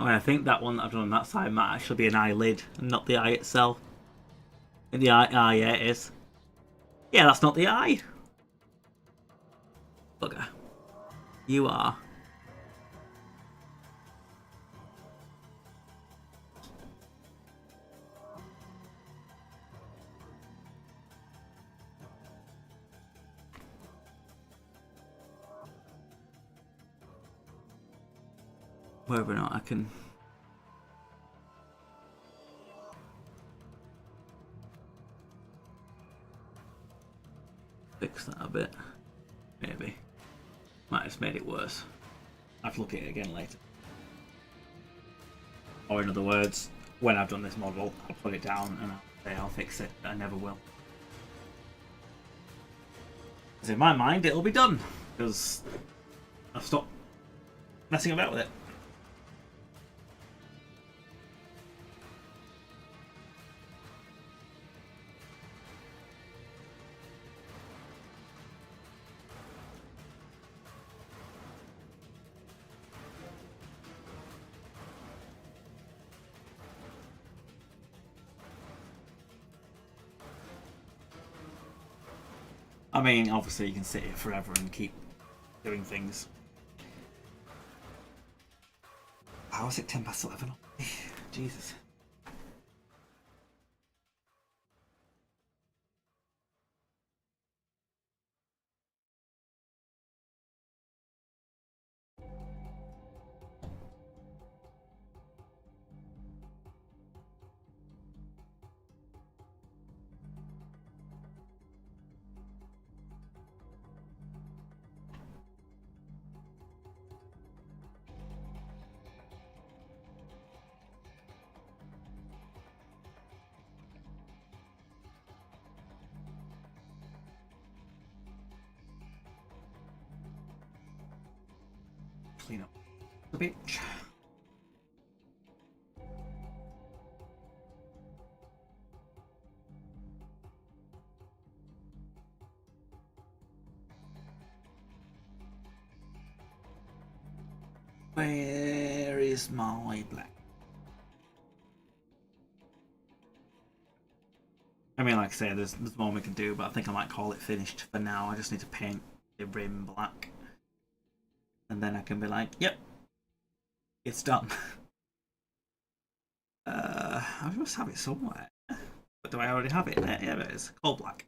Oh, I think that one that I've done on that side might actually be an eyelid and not the eye itself. And the eye, ah, yeah, it is. Yeah, that's not the eye. Bugger. You are. Whether or not I can fix that a bit. Maybe. Might have just made it worse. I have to look at it again later. Or in other words, when I've done this model, I'll put it down and I'll I'll fix it. I never will. Because in my mind, it'll be done. Because I've stopped messing about with it. I mean, obviously you can sit here forever and keep doing things. How is it 10 past 11? Jesus. Clean up the bitch. Where is my black? I mean, like I say, there's more we can do, but I think I might call it finished for now. I just need to paint the rim black. And then I can be like, yep, it's done. I must have it somewhere. But do I already have it? Yeah, it is. Coal black.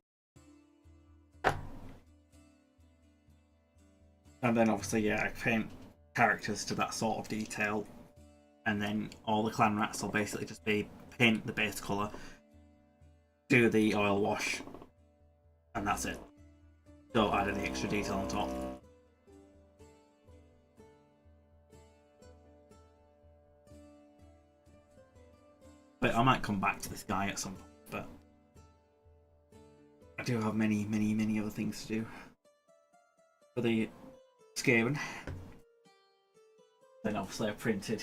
And then obviously, yeah, I paint characters to that sort of detail. And then all the clan rats will basically just be paint the base colour, do the oil wash, and that's it. Don't add any extra detail on top. But I might come back to this guy at some point, but I do have many other things to do for the Skaven. Then obviously I printed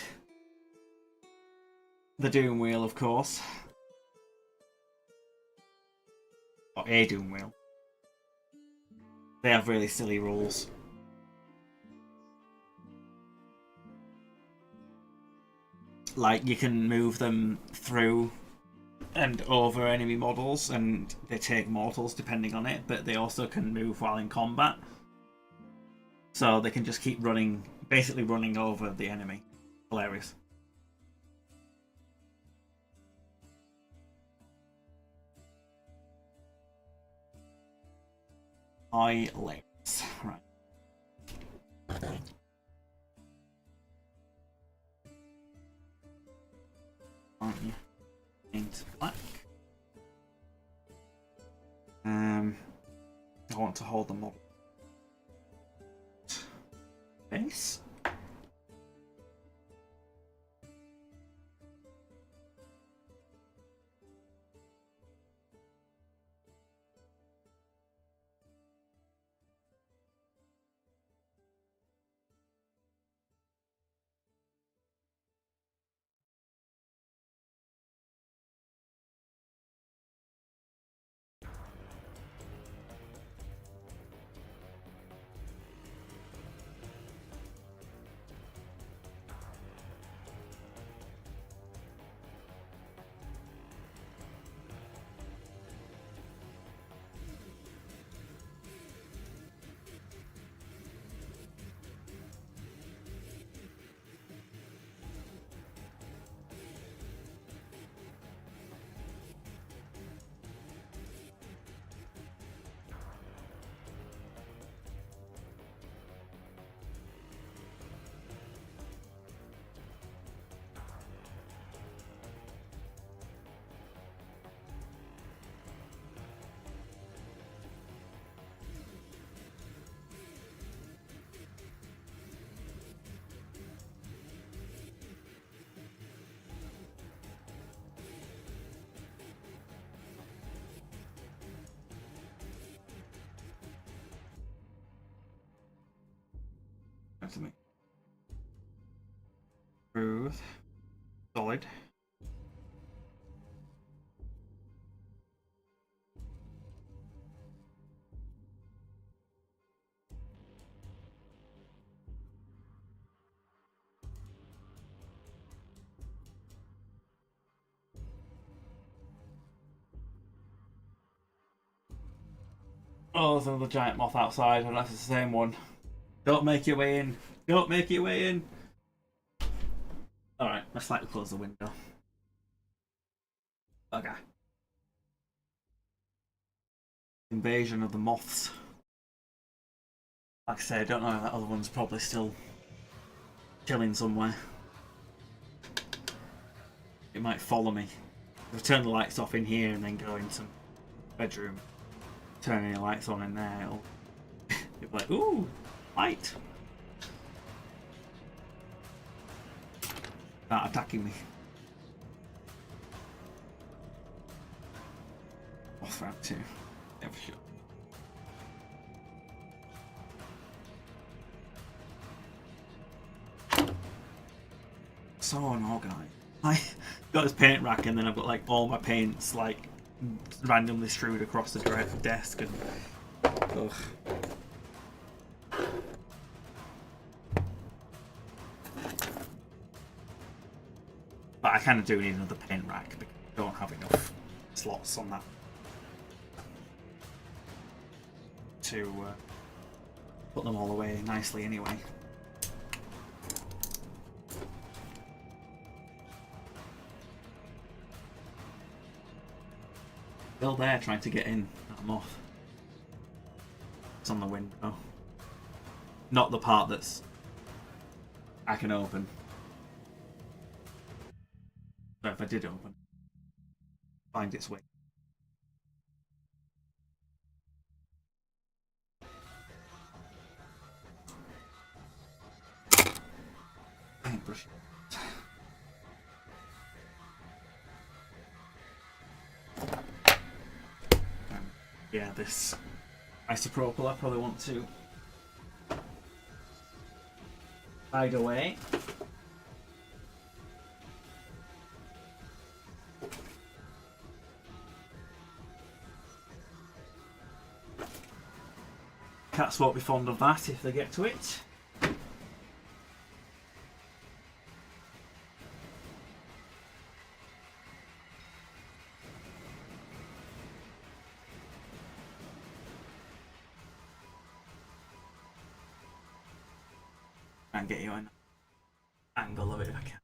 the Doom Wheel, of course. Or a Doom Wheel. They have really silly rules. Like, you can move them through and over enemy models, and they take mortals depending on it, but they also can move while in combat. So they can just keep running, basically running over the enemy. Hilarious. Hilarious. Right. Aren't you? Paint black. I want to hold the model base. To me. Smooth. Solid. Oh, there's another giant moth outside. I don't know if it's the same one. Don't make your way in. Don't make your way in. Alright, let's slightly close the window. Okay. Invasion of the moths. Like I say, I don't know if that other one's probably still chilling somewhere. It might follow me. If I turn the lights off in here and then go into the bedroom, turn any lights on in there, it'll be like, ooh, light. Start attacking me. Off round 2. Yeah, for sure. So unorganized. I got this paint rack and then I've got like all my paints like randomly strewed across the desk and ugh. But I kind of do need another paint rack because I don't have enough slots on that to put them all away nicely anyway. Still there trying to get in that moth. It's on the window. Not the part that's I can open. But if I did open, find its way. Paintbrush. Yeah, this isopropyl I probably want to hide away. Cats won't be fond of that if they get to it. And get you an angle of it if I can.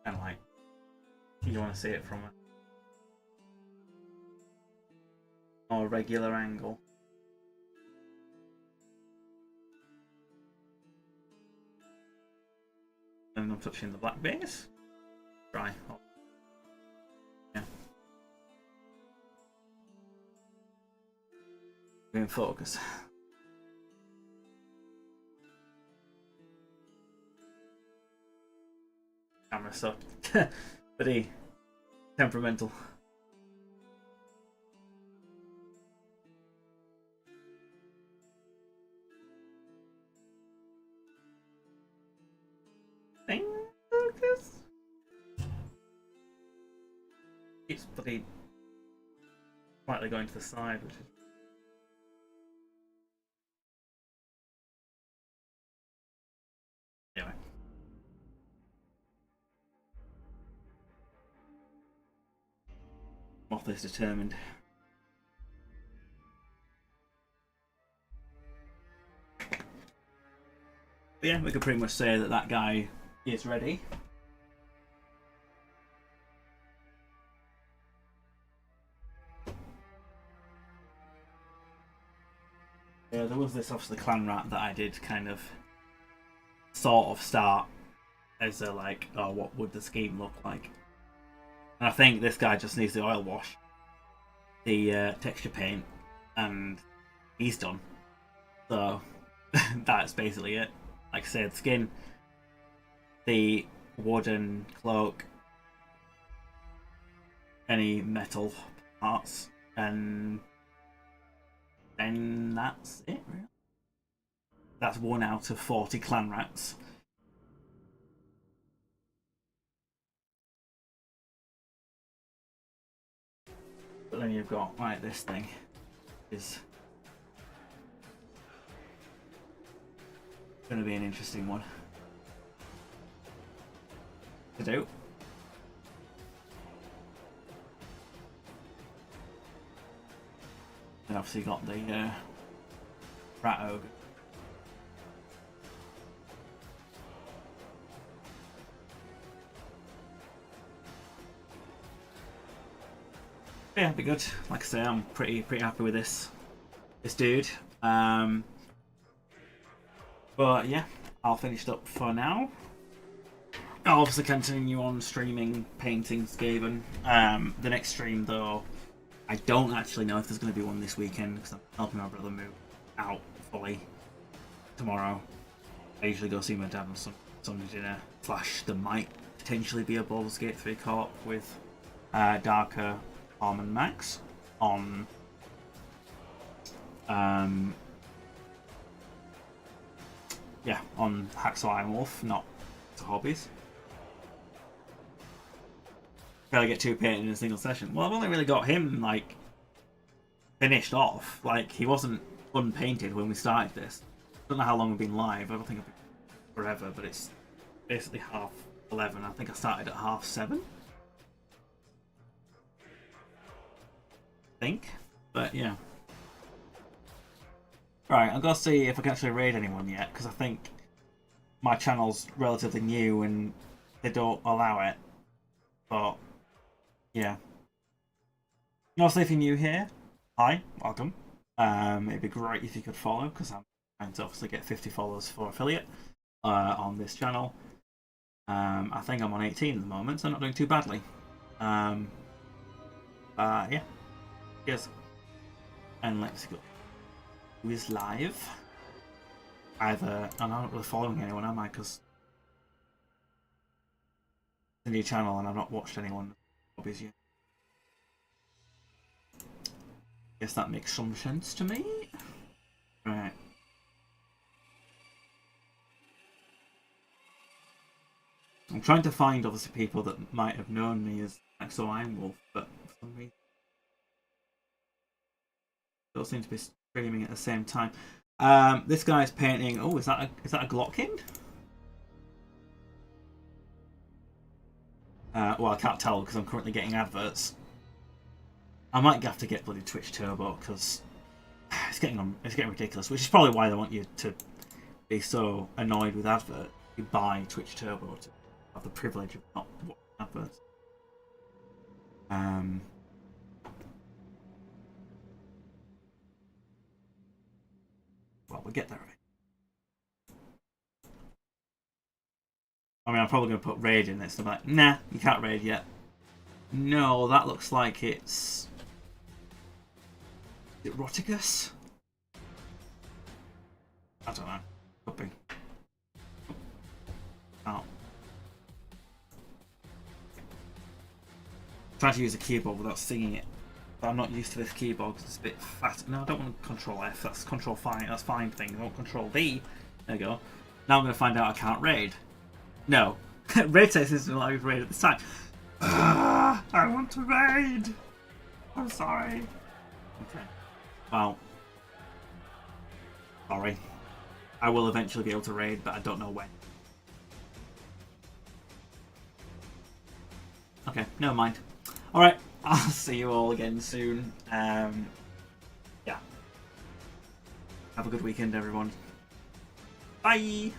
Kind of like you want to see it from a more regular angle. And I'm touching the black base. Try. Yeah. In focus. Camera so pretty temperamental. Focus. It's pretty slightly going to the side, which is anyway. Moth is determined. But yeah, we could pretty much say that that guy is ready. Yeah, there was this obviously clan rat that I did kind of sort of start as a like, oh, what would the scheme look like? And I think this guy just needs the oil wash, the texture paint, and he's done. So that's basically it. Like I said, skin, the wooden cloak, any metal parts, and then that's it, really. That's 1 out of 40 clan rats. But then you've got, right, this thing is going to be an interesting one to do. And obviously got the rat ogre. Yeah, it'd be good. Like I say, I'm pretty happy with this dude. But yeah, I'll finish it up for now. I'll obviously continue on streaming, painting Skaven. The next stream, though, I don't actually know if there's going to be one this weekend because I'm helping my brother move out fully tomorrow. I usually go see my dad on Sunday dinner. Flash, there might potentially be a Baldur's Gate 3 co-op with Darker, Arm and Max on on Hacksaw Iron Wolf, not to hobbies. Gotta get 2 painted in a single session. Well, I've only really got him like finished off. Like, he wasn't unpainted when we started this. I don't know how long we've been live. I don't think I've been forever, but it's basically 11:30. I think I started at 7:30. Think, but yeah. Right, I'm gonna see if I can actually raid anyone yet, because I think my channel's relatively new and they don't allow it. But yeah. Also, if you're new here, hi, welcome. It'd be great if you could follow, because I'm trying to obviously get 50 followers for affiliate on this channel. I think I'm on 18 at the moment, so I'm not doing too badly. Yeah. Yes. And let's go. Who is live? Either. I'm not really following anyone, am I? Because it's a new channel and I've not watched anyone hobbies yet. Guess that makes some sense to me. Right. I'm trying to find obviously people that might have known me as Axel Ironwolf, but for some reason don't seem to be streaming at the same time. This guy's painting. Oh, is that a Glockind? Well, I can't tell because I'm currently getting adverts. I might have to get bloody Twitch Turbo because it's getting ridiculous. Which is probably why they want you to be so annoyed with adverts. You buy Twitch Turbo to have the privilege of not watching adverts. Well, we'll get there. I mean, I'm probably going to put raid in this. I'm like, nah, you can't raid yet. No, that looks like it's... Is it Rotigus? I don't know. Could be. Oh. I'm trying to use a keyboard without singing it. But I'm not used to this keyboard because it's a bit fast. No, I don't want to control F. That's control fine. That's fine thing. I want control V. There you go. Now I'm going to find out I can't raid. No. Raid says this is allow you to raid at this time. I want to raid. I'm sorry. Okay. Well. Sorry. I will eventually be able to raid, but I don't know when. Okay, never mind. Alright. I'll see you all again soon. Yeah. Have a good weekend, everyone. Bye!